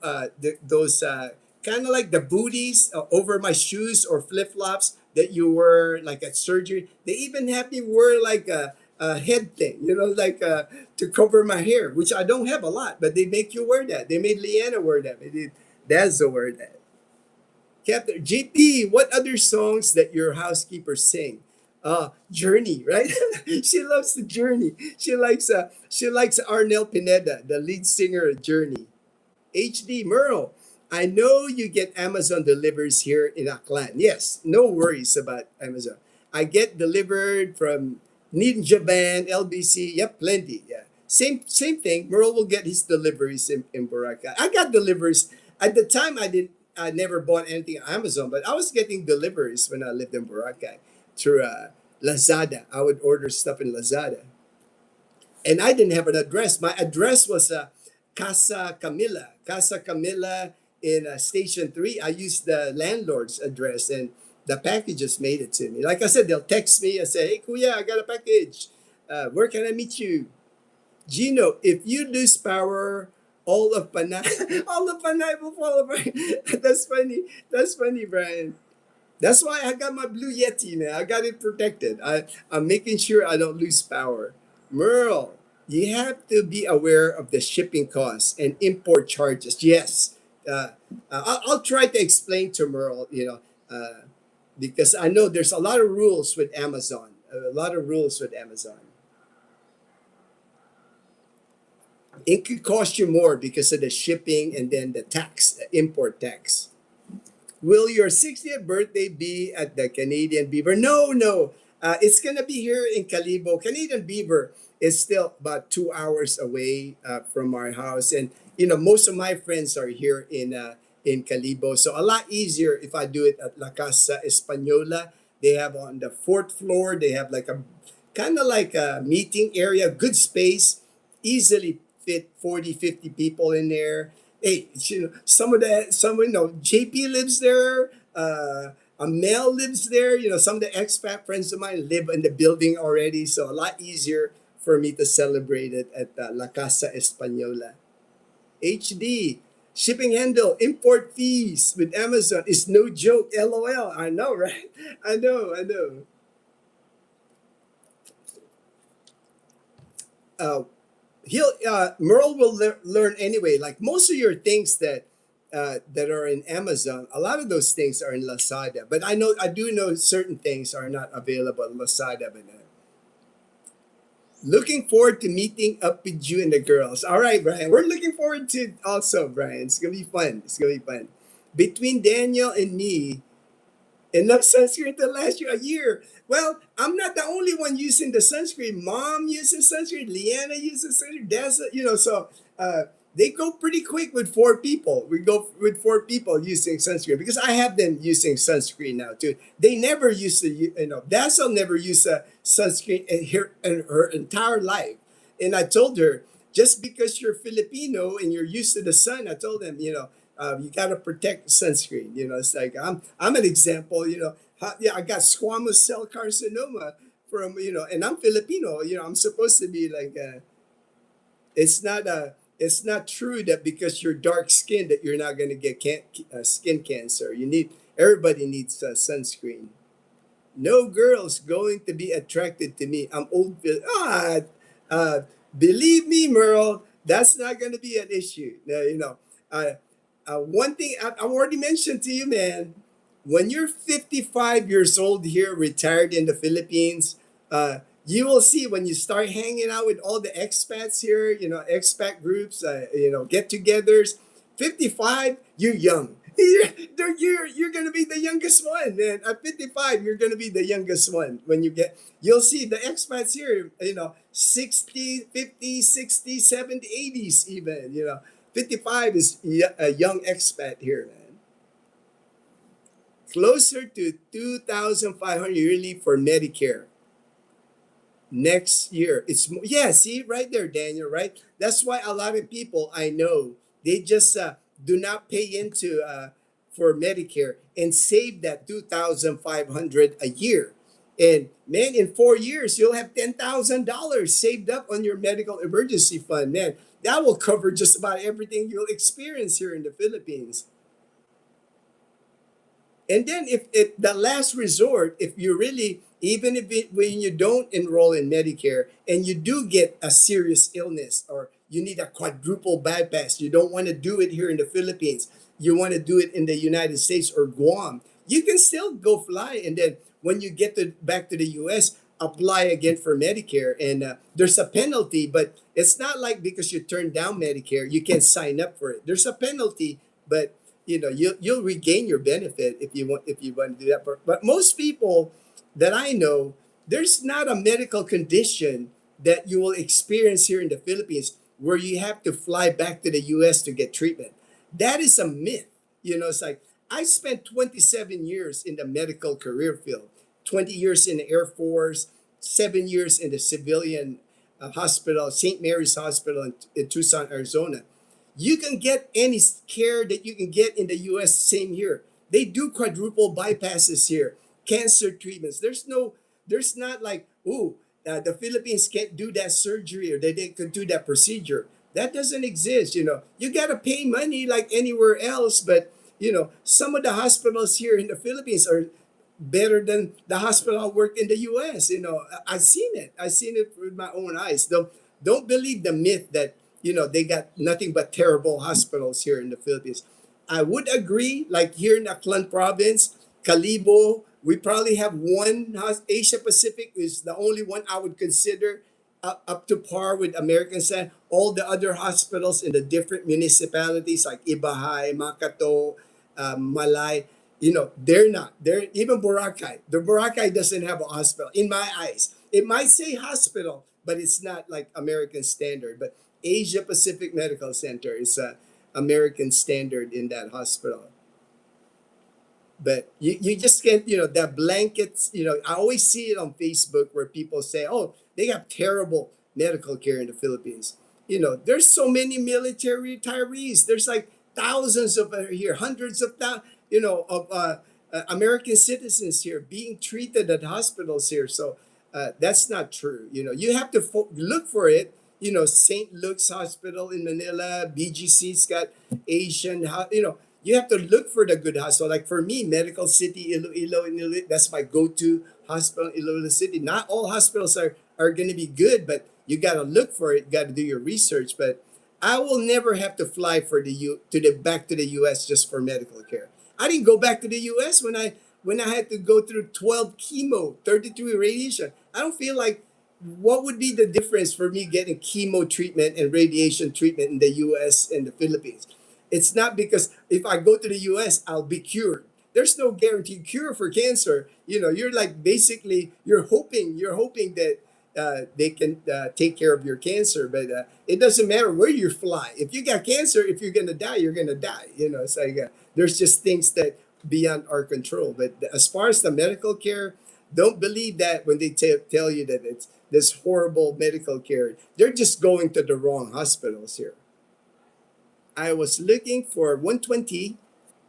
those kind of like the booties over my shoes or flip flops that you wear like at surgery. They even have me wear like a head thing, like to cover my hair, which I don't have a lot, but they make you wear that. They made Leanna wear that. They did Dazzle wear that. Captain JP, what other songs that your housekeeper sing? Journey, right? She loves the Journey. She likes Arnel Pineda, the lead singer of Journey. HD Merle, I know you get Amazon delivers here in Aklan. Yes, no worries about Amazon. I get delivered from Ninja Band, LBC. Yep, plenty. Yeah, same thing. Merle will get his deliveries in Boracay. I got deliveries at the time. I never bought anything on Amazon, but I was getting deliveries when I lived in Boracay through Lazada. I would order stuff in Lazada, and I didn't have an address. My address was Casa Camila. Casa Camila in Station 3. I used the landlord's address, and the packages made it to me. Like I said, they'll text me and say, hey, Kuya, I got a package. Where can I meet you? Gino, if you lose power, all of Panay, all of Panay will fall apart. That's funny. That's funny, Brian. That's why I got my Blue Yeti, man. I got it protected. I'm making sure I don't lose power. Merle, you have to be aware of the shipping costs and import charges. Yes. I'll try to explain to Merle, because I know there's a lot of rules with Amazon. A lot of rules with Amazon. It could cost you more because of the shipping and then the tax, the import tax. Will your 60th birthday be at the Canadian Beaver? No, no. It's going to be here in Calibo. Canadian Beaver is still about 2 hours away from our house. And, most of my friends are here in Calibo. So a lot easier if I do it at La Casa Española. They have on the fourth floor, they have like a kind of like a meeting area, good space, easily fit 40, 50 people in there. Hey, JP lives there. Mel lives there. Some of the expat friends of mine live in the building already, so a lot easier for me to celebrate it at La Casa Española. HD shipping handle import fees with Amazon is no joke. LOL. I know, right? I know. Uh, Merle will learn anyway. Like most of your things that are in Amazon, a lot of those things are in Lazada. But I do know certain things are not available in Lazada. But looking forward to meeting up with you and the girls. All right, Brian. We're looking forward to also, Brian. It's gonna be fun. It's gonna be fun. Between Daniel and me, enough sunscreen to last you a year. Well, I'm not the only one using the sunscreen. Mom uses sunscreen. Leanna uses sunscreen. That's so they go pretty quick with 4 people. We go with 4 people using sunscreen because I have them using sunscreen now too. They never used to, Dazzle never used a sunscreen in her entire life. And I told her, just because you're Filipino and you're used to the sun, I told them, you gotta protect sunscreen. It's like I'm an example. I got squamous cell carcinoma from and I'm Filipino. I'm supposed to be like it's not true that because you're dark skinned that you're not gonna get skin cancer. Everybody needs sunscreen. No girls going to be attracted to me. I'm old. Believe me, Merle, that's not going to be an issue. Now, one thing I already mentioned to you, man, when you're 55 years old here, retired in the Philippines, you will see when you start hanging out with all the expats here, expat groups, get-togethers. 55, you're young. You're gonna be the youngest one, man. At 55, you're gonna be the youngest one when you'll see the expats here, 60, 50, 60, 70, 80s even, 55 is a young expat here, man. Closer to 2,500 yearly for Medicare next year. Yeah, see right there, Daniel, right? That's why a lot of people I know, they just do not pay into for Medicare and save that 2,500 a year. And man, in 4 years, you'll have $10,000 saved up on your medical emergency fund. Man, that will cover just about everything you'll experience here in the Philippines. And then if the last resort, if you really, even if when you don't enroll in Medicare and you do get a serious illness or you need a quadruple bypass, you don't want to do it here in the Philippines, you want to do it in the United States or Guam, you can still go fly. And then when you get back to the US, apply again for Medicare. And there's a penalty, but it's not like because you turn down Medicare, you can sign up for it. There's a penalty, but you'll regain your benefit if you want to do that. But most people that I know, there's not a medical condition that you will experience here in the Philippines where you have to fly back to the US to get treatment. That is a myth. It's like I spent 27 years in the medical career field, 20 years in the Air Force, 7 years in the civilian hospital, St. Mary's Hospital in Tucson, Arizona. You can get any care that you can get in the US same here. They do quadruple bypasses here, cancer treatments. There's not like, the Philippines can't do that surgery or they could do that procedure. That doesn't exist. You got to pay money like anywhere else, but some of the hospitals here in the Philippines are better than the hospital I worked in the US. I've seen it. I've seen it with my own eyes. Don't believe the myth that they got nothing but terrible hospitals here in the Philippines. I would agree, like here in Aklan province, Kalibo, we probably have one. Asia Pacific is the only one I would consider up to par with American Standard. All the other hospitals in the different municipalities like Ibahay, Makato, Malay, they're not. They're even Boracay. The Boracay doesn't have a hospital. In my eyes, it might say hospital, but it's not like American Standard. But Asia Pacific Medical Center is a American Standard in that hospital. But you just can't, that blankets, I always see it on Facebook where people say, oh, they have terrible medical care in the Philippines. There's so many military retirees. There's like thousands of here, hundreds of thousands, of American citizens here being treated at hospitals here. So that's not true. You have to look for it. St. Luke's Hospital in Manila, BGC's got Asian, you have to look for the good hospital. Like for me, Medical City, Iloilo, that's my go-to hospital, Iloilo City. Not all hospitals are going to be good, but you got to look for it. You got to do your research. But I will never have to fly back to the U.S. just for medical care. I didn't go back to the U.S. when I had to go through 12 chemo, 32 radiation. I don't feel like what would be the difference for me getting chemo treatment and radiation treatment in the U.S. and the Philippines? It's not because if I go to the US, I'll be cured. There's no guaranteed cure for cancer. You're like basically you're hoping that they can take care of your cancer, but it doesn't matter where you fly. If you got cancer, if you're gonna die, you're gonna die. It's like there's just things that beyond our control. But as far as the medical care, don't believe that when they tell you that it's this horrible medical care. They're just going to the wrong hospitals here. I was looking for 120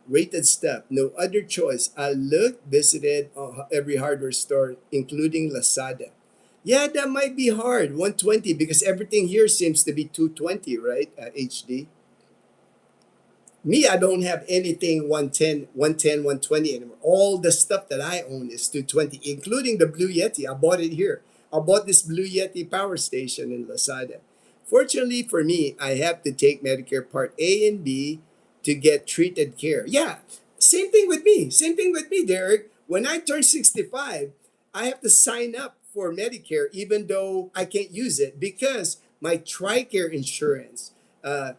rated stuff. No other choice. I looked, visited every hardware store, including Lazada. Yeah, that might be hard, 120, because everything here seems to be 220, right? HD. Me, I don't have anything 110, 110, 120 anymore. All the stuff that I own is 220, including the Blue Yeti. I bought it here. I bought this Blue Yeti power station in Lazada. Fortunately for me, I have to take Medicare Part A and B to get treated care. Yeah, same thing with me. Same thing with me, Derek. When I turn 65, I have to sign up for Medicare even though I can't use it because my TRICARE insurance, uh,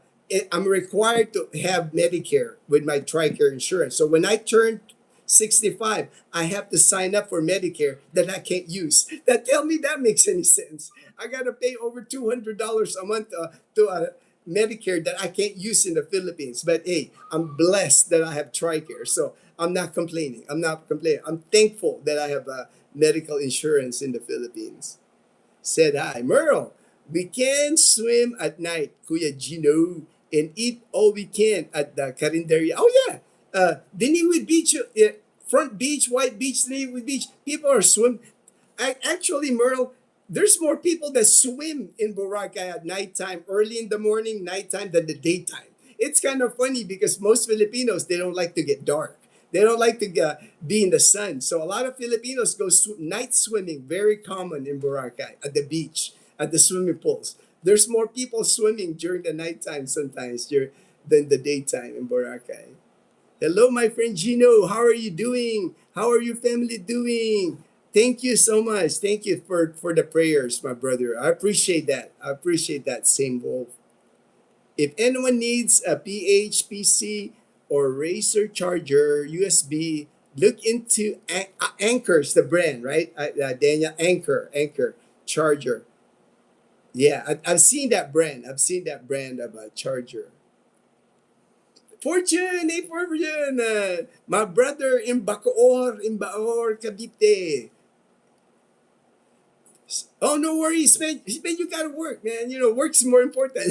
I'm required to have Medicare with my TRICARE insurance. So when I turn 65, I have to sign up for Medicare that I can't use. That tell me that makes any sense. I got to pay over $200 a month to Medicare that I can't use in the Philippines. But hey, I'm blessed that I have TRICARE. So I'm not complaining. I'm not complaining. I'm thankful that I have medical insurance in the Philippines. Said hi. Merle, we can swim at night, Kuya Gino, and eat all we can at the Carinderia. Oh, yeah. Diniwid Beach, front beach, white beach, Diniwid Beach. People are swim. Actually, Merle, there's more people that swim in Boracay at nighttime, early in the morning, nighttime, than the daytime. It's kind of funny because most Filipinos, they don't like to get dark. They don't like to be in the sun. So a lot of Filipinos go night swimming, very common in Boracay, at the beach, at the swimming pools. There's more people swimming during the nighttime sometimes than the daytime in Boracay. Hello, my friend Gino. How are you doing? How are your family doing? Thank you so much. Thank you for the prayers, my brother. I appreciate that. I appreciate that, same wolf. If anyone needs a PHPC or Razer charger USB, look into Anchor's the brand, right? Daniel, Anchor charger. Yeah, I've seen that brand. I've seen that brand of a charger. Fortune, hey Fortune, my brother in Bacoor, Cavite. Oh, no worries, man. Man, you gotta work, man. You know, work's more important.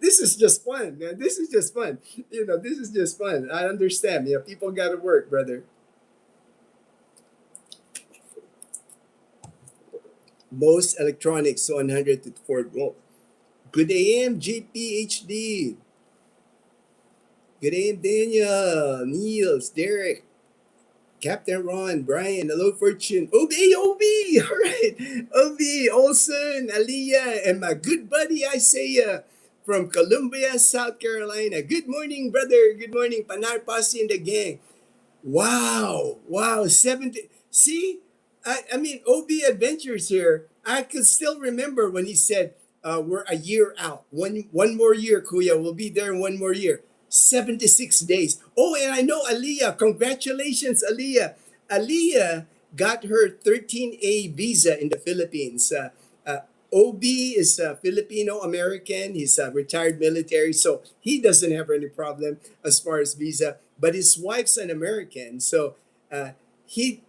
This is just fun, man. This is just fun. You know, this is just fun. I understand. You know, people gotta work, brother. Most electronics 100 to 4 volt. Good AM, JPHD. Good AM, Daniel, Niels, Derek, Captain Ron, Brian, hello Fortune, Obi, all right, Obi, Olson, Aliyah, and my good buddy Isaiah from Columbia, South Carolina. Good morning, brother. Good morning, Panar Pasi and the gang. Wow, wow, 70. See, I mean, OB Adventures here. I could still remember when he said, we're a year out. One more year, Kuya. We'll be there in one more year. 76 days. Oh, and I know Aliyah. Congratulations, Aliyah. Aliyah got her 13A visa in the Philippines. OB is a Filipino American. He's a retired military, so he doesn't have any problem as far as visa. But his wife's an American, so uh, he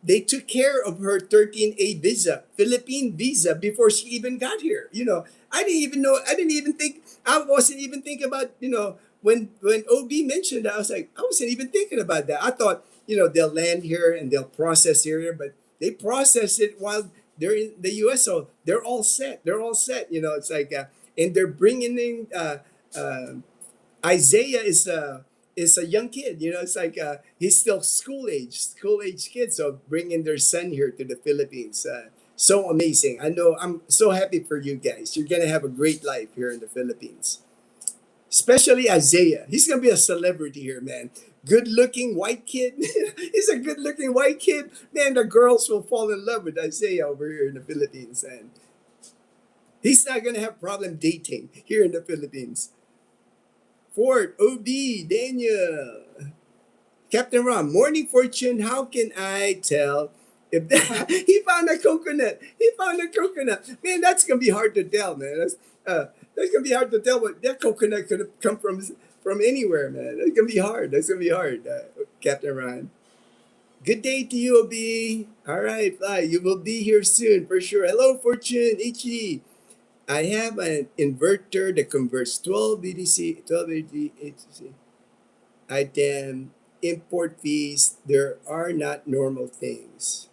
they took care of her 13A visa, Philippine visa, before she even got here. You know, I didn't even know. I didn't even think. I wasn't even thinking about. You know, when OB mentioned that, I was like, I wasn't even thinking about that. I thought, you know, they'll land here and they'll process here, but they process it while they're in the U.S. So they're all set. They're all set. You know, it's like, and they're bringing in Isaiah is a young kid. You know, it's like he's still school age kid. So bringing their son here to the Philippines, so amazing. I know. I'm so happy for you guys. You're gonna have a great life here in the Philippines. Especially Isaiah. He's gonna be a celebrity here, man. Good looking white kid. He's a good looking white kid. Man, the girls will fall in love with Isaiah over here in the Philippines. And he's not gonna have problem dating here in the Philippines. Ford, OB, Daniel, Captain Ron, Morning Fortune, how can I tell if he found a coconut? He found a coconut. Man, that's gonna be hard to tell, man. That's gonna be hard to tell what that coconut could have come from anywhere, man. That's gonna be hard. That's gonna be hard, Captain Ron. Good day to you, OB. All right, fly. You will be here soon for sure. Hello, Fortune, Ichi. I have an inverter that converts 12 BTC, 12 BTC item import fees. There are not normal things.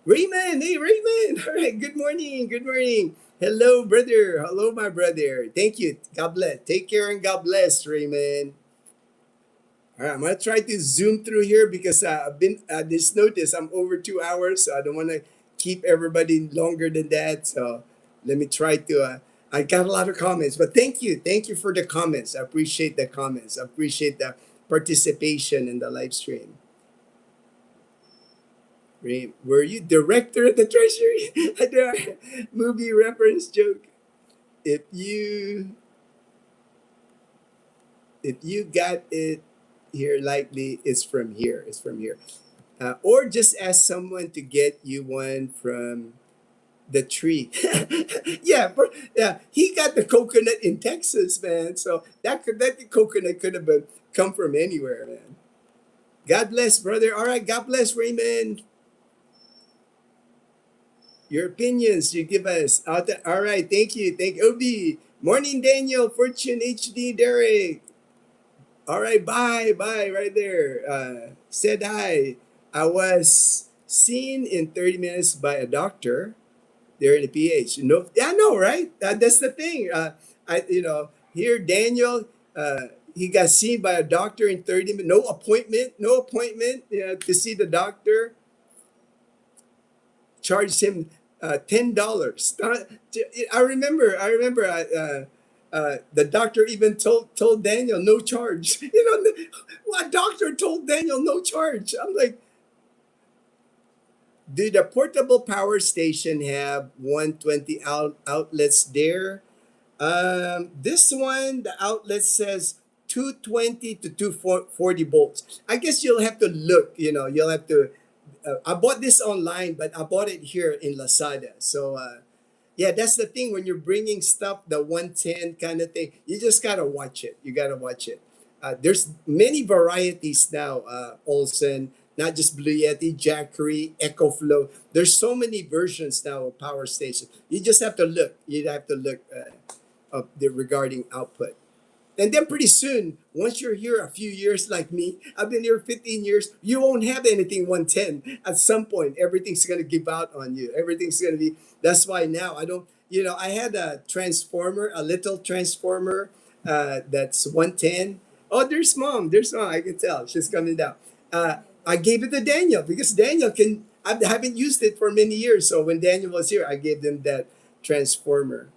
Raymond, hey Raymond. All right, good morning. Good morning. Hello, brother. Hello, my brother. Thank you. God bless. Take care and God bless, Raymond. All right, I'm gonna try to zoom through here because I've been this notice I'm over 2 hours, so I don't want to keep everybody longer than that. So let me try to I got a lot of comments, but thank you for the comments. I appreciate the comments. I appreciate the participation in the live stream. Were you director of the treasury? The movie reference joke. If you if you got it here, likely it's from here. It's from here. Or just ask someone to get you one from the tree. Yeah, yeah. He got the coconut in Texas, man. So that coconut could have been come from anywhere, man. God bless, brother. All right, God bless, Raymond. Your opinions you give us out there. All right, thank you, Obi. Morning, Daniel. Fortune HD, Derek. All right, bye, right there. Said hi. I was seen in 30 minutes by a doctor. They're in the PH. No, I know, right? That's the thing. Here Daniel, he got seen by a doctor in 30 minutes. No appointment. To see the doctor. Charged him $10. The doctor even told Daniel no charge. What doctor told Daniel no charge? I'm like, do the portable power station have 120 outlets there? This one, the outlet says 220 to 240 volts. I guess you'll have to look, you'll have to. I bought this online, but I bought it here in Lazada. So, yeah, that's the thing when you're bringing stuff, the 110 kind of thing, you just got to watch it. You got to watch it. There's many varieties now, Olson, not just Blue Yeti, Jackery, EcoFlow. There's so many versions now of power station. You just have to look. You have to look of the regarding output. And then pretty soon, once you're here a few years like me, I've been here 15 years, you won't have anything 110. At some point, everything's going to give out on you. Everything's going to be, that's why now I don't, I had a transformer, a little transformer that's 110. Oh, there's mom, I can tell. She's coming down. I gave it to Daniel because Daniel I haven't used it for many years. So when Daniel was here, I gave them that transformer.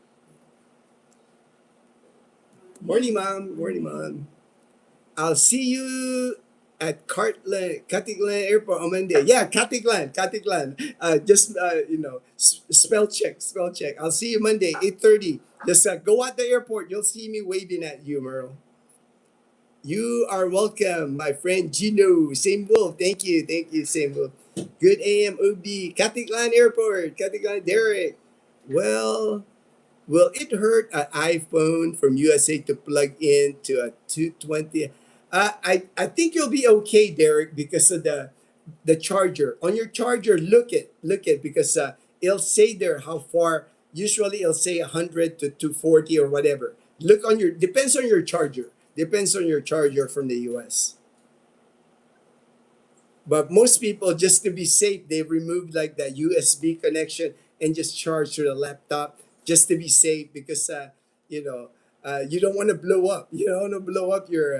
Morning, mom. Morning, mom. I'll see you at Katiglan Airport on Monday. Yeah, Katiglan. Just spell check, spell check. I'll see you Monday, 8:30. Just go at the airport. You'll see me waving at you, Merle. You are welcome, my friend Gino. Same wolf. Thank you, same wolf. Good AM OB. Katiglan Airport. Katiglan Derek. Well, will it hurt an iPhone from USA to plug into a 220? I think you'll be okay, Derek, because of the charger. On your charger, look it because it'll say there how far. Usually, it'll say 100 to 240 or whatever. Look on your depends on your charger. Depends on your charger from the US. But most people, just to be safe, they removed like the USB connection and just charge to the laptop just to be safe because you don't want to blow up. You don't want to blow up your.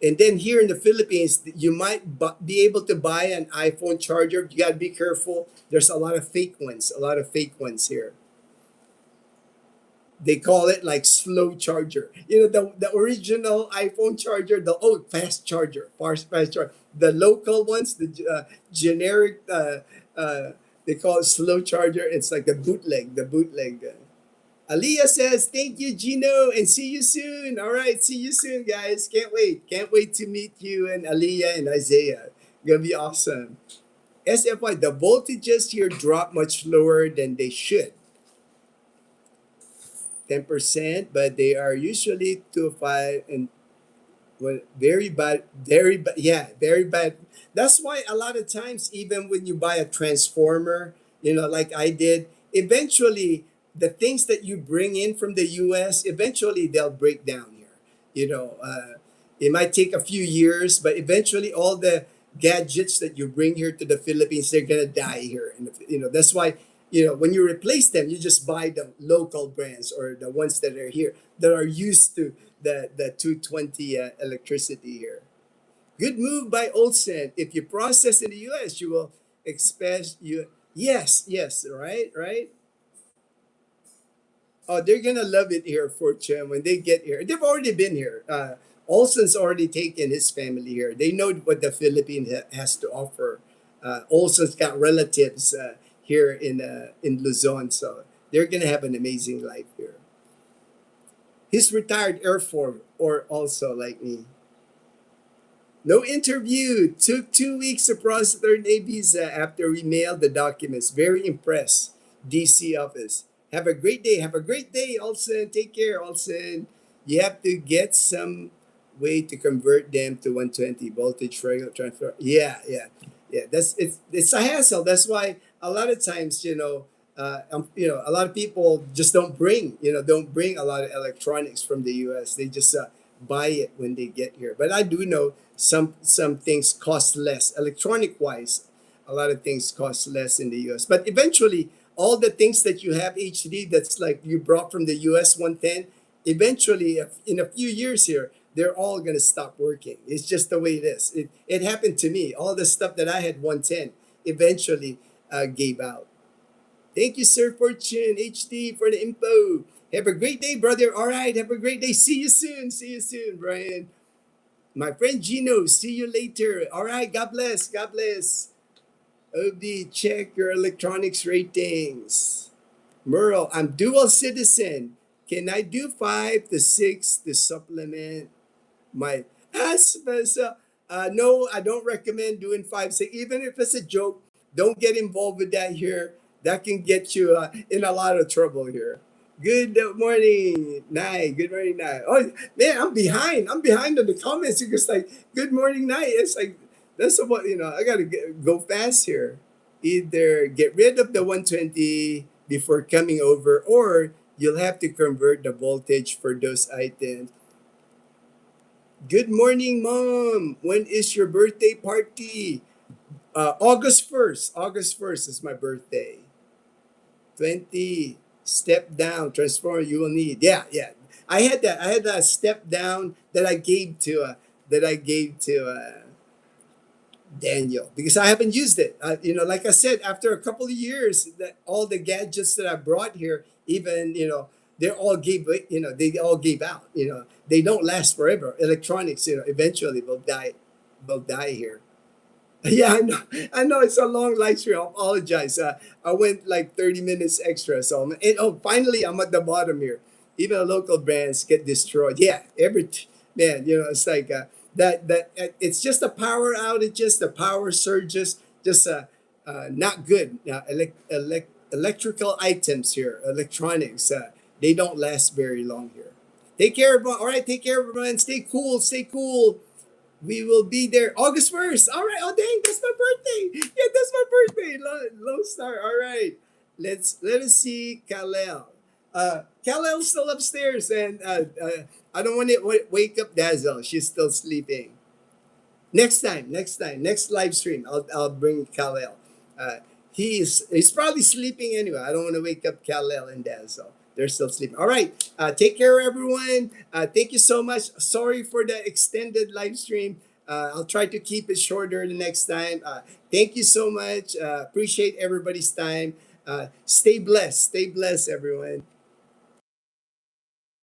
And then here in the Philippines, you might be able to buy an iPhone charger. You gotta be careful. There's a lot of fake ones. A lot of fake ones here. They call it like slow charger. The original iPhone charger, the old fast charger, fast charger. The local ones, the generic, they call it slow charger. It's like the bootleg, Aliyah says, thank you, Gino, and see you soon. All right, see you soon, guys. Can't wait. Can't wait to meet you and Aliyah and Isaiah. Gonna be awesome. SFY, the voltages here drop much lower than they should. 10%, but they are usually 2 5 and well, very bad, yeah, very bad. That's why a lot of times, even when you buy a transformer, like I did, eventually the things that you bring in from the US, eventually they'll break down here. It might take a few years, but eventually all the gadgets that you bring here to the Philippines, they're gonna die here. And that's why when you replace them, you just buy the local brands or the ones that are here that are used to the 220 electricity here. Good move by Olsen. If you process in the US, you will expect you. Yes, right. Oh, they're gonna love it here, Fortune, when they get here. They've already been here. Olson's already taken his family here. They know what the Philippines has to offer. Olson's got relatives here in Luzon, so they're gonna have an amazing life here. He's retired Air Force, or also like me. No interview. Took 2 weeks to process third A visa after we mailed the documents. Very impressed. DC office. Have a great day. Have a great day, Olsen. Take care, Olsen. You have to get some way to convert them to 120 voltage regular transfer. Yeah, yeah, yeah. It's a hassle. That's why a lot of times, a lot of people just don't bring a lot of electronics from the U.S. They just buy it when they get here. But I do know some things cost less electronic wise. A lot of things cost less in the U.S. But eventually, all the things that you have HD that's like you brought from the US 110, eventually in a few years here, they're all going to stop working. It's just the way it is. It happened to me. All the stuff that I had 110 eventually gave out. Thank you, Sir Fortune HD, for the info. Have a great day, brother. All right, have a great day. See you soon. See you soon, Brian. My friend Gino, see you later. All right, God bless. God bless. OB, check your electronics ratings. Merle, I'm dual citizen. Can I do 5 to 6 to supplement my so, no, I don't recommend doing 5 6. Even if it's a joke, don't get involved with that here. That can get you in a lot of trouble here. Good morning, night. Good morning, night. Oh man, I'm behind. I'm behind on the comments. You're just like, good morning, night. It's like that's what I gotta go fast here. Either get rid of the 120 before coming over, or you'll have to convert the voltage for those items. Good morning, Mom. When is your birthday party? August 1st. August 1st is my birthday. 20. Step down. Transform you will need. Yeah, yeah. I had that. I had that step down that I gave to Daniel because I haven't used it. Like I said, after a couple of years, that all the gadgets that I brought here, even they all gave out. They don't last forever. Electronics, eventually will die here. Yeah, I know. I know it's a long live stream. I apologize. I went like 30 minutes extra. Finally, I'm at the bottom here. Even the local brands get destroyed. Yeah, man, it's like it's just a power outage, just the power surges, just not good. Electrical items here, electronics, they don't last very long here. Take care, everyone. All right, take care, everyone. Stay cool. Stay cool. We will be there August 1st. All right. Oh, dang. That's my birthday. Yeah, that's my birthday. Lone Star. All right. Let us see Kalel. Kalel's still upstairs, and I don't want to wake up Dazzle. She's still sleeping. Next live stream, I'll bring Kalel. He's probably sleeping anyway. I don't want to wake up Kalel and Dazzle. They're still sleeping. All right. Take care, everyone. Thank you so much. Sorry for the extended live stream. I'll try to keep it shorter the next time. Thank you so much. Appreciate everybody's time. Stay blessed. Stay blessed, everyone.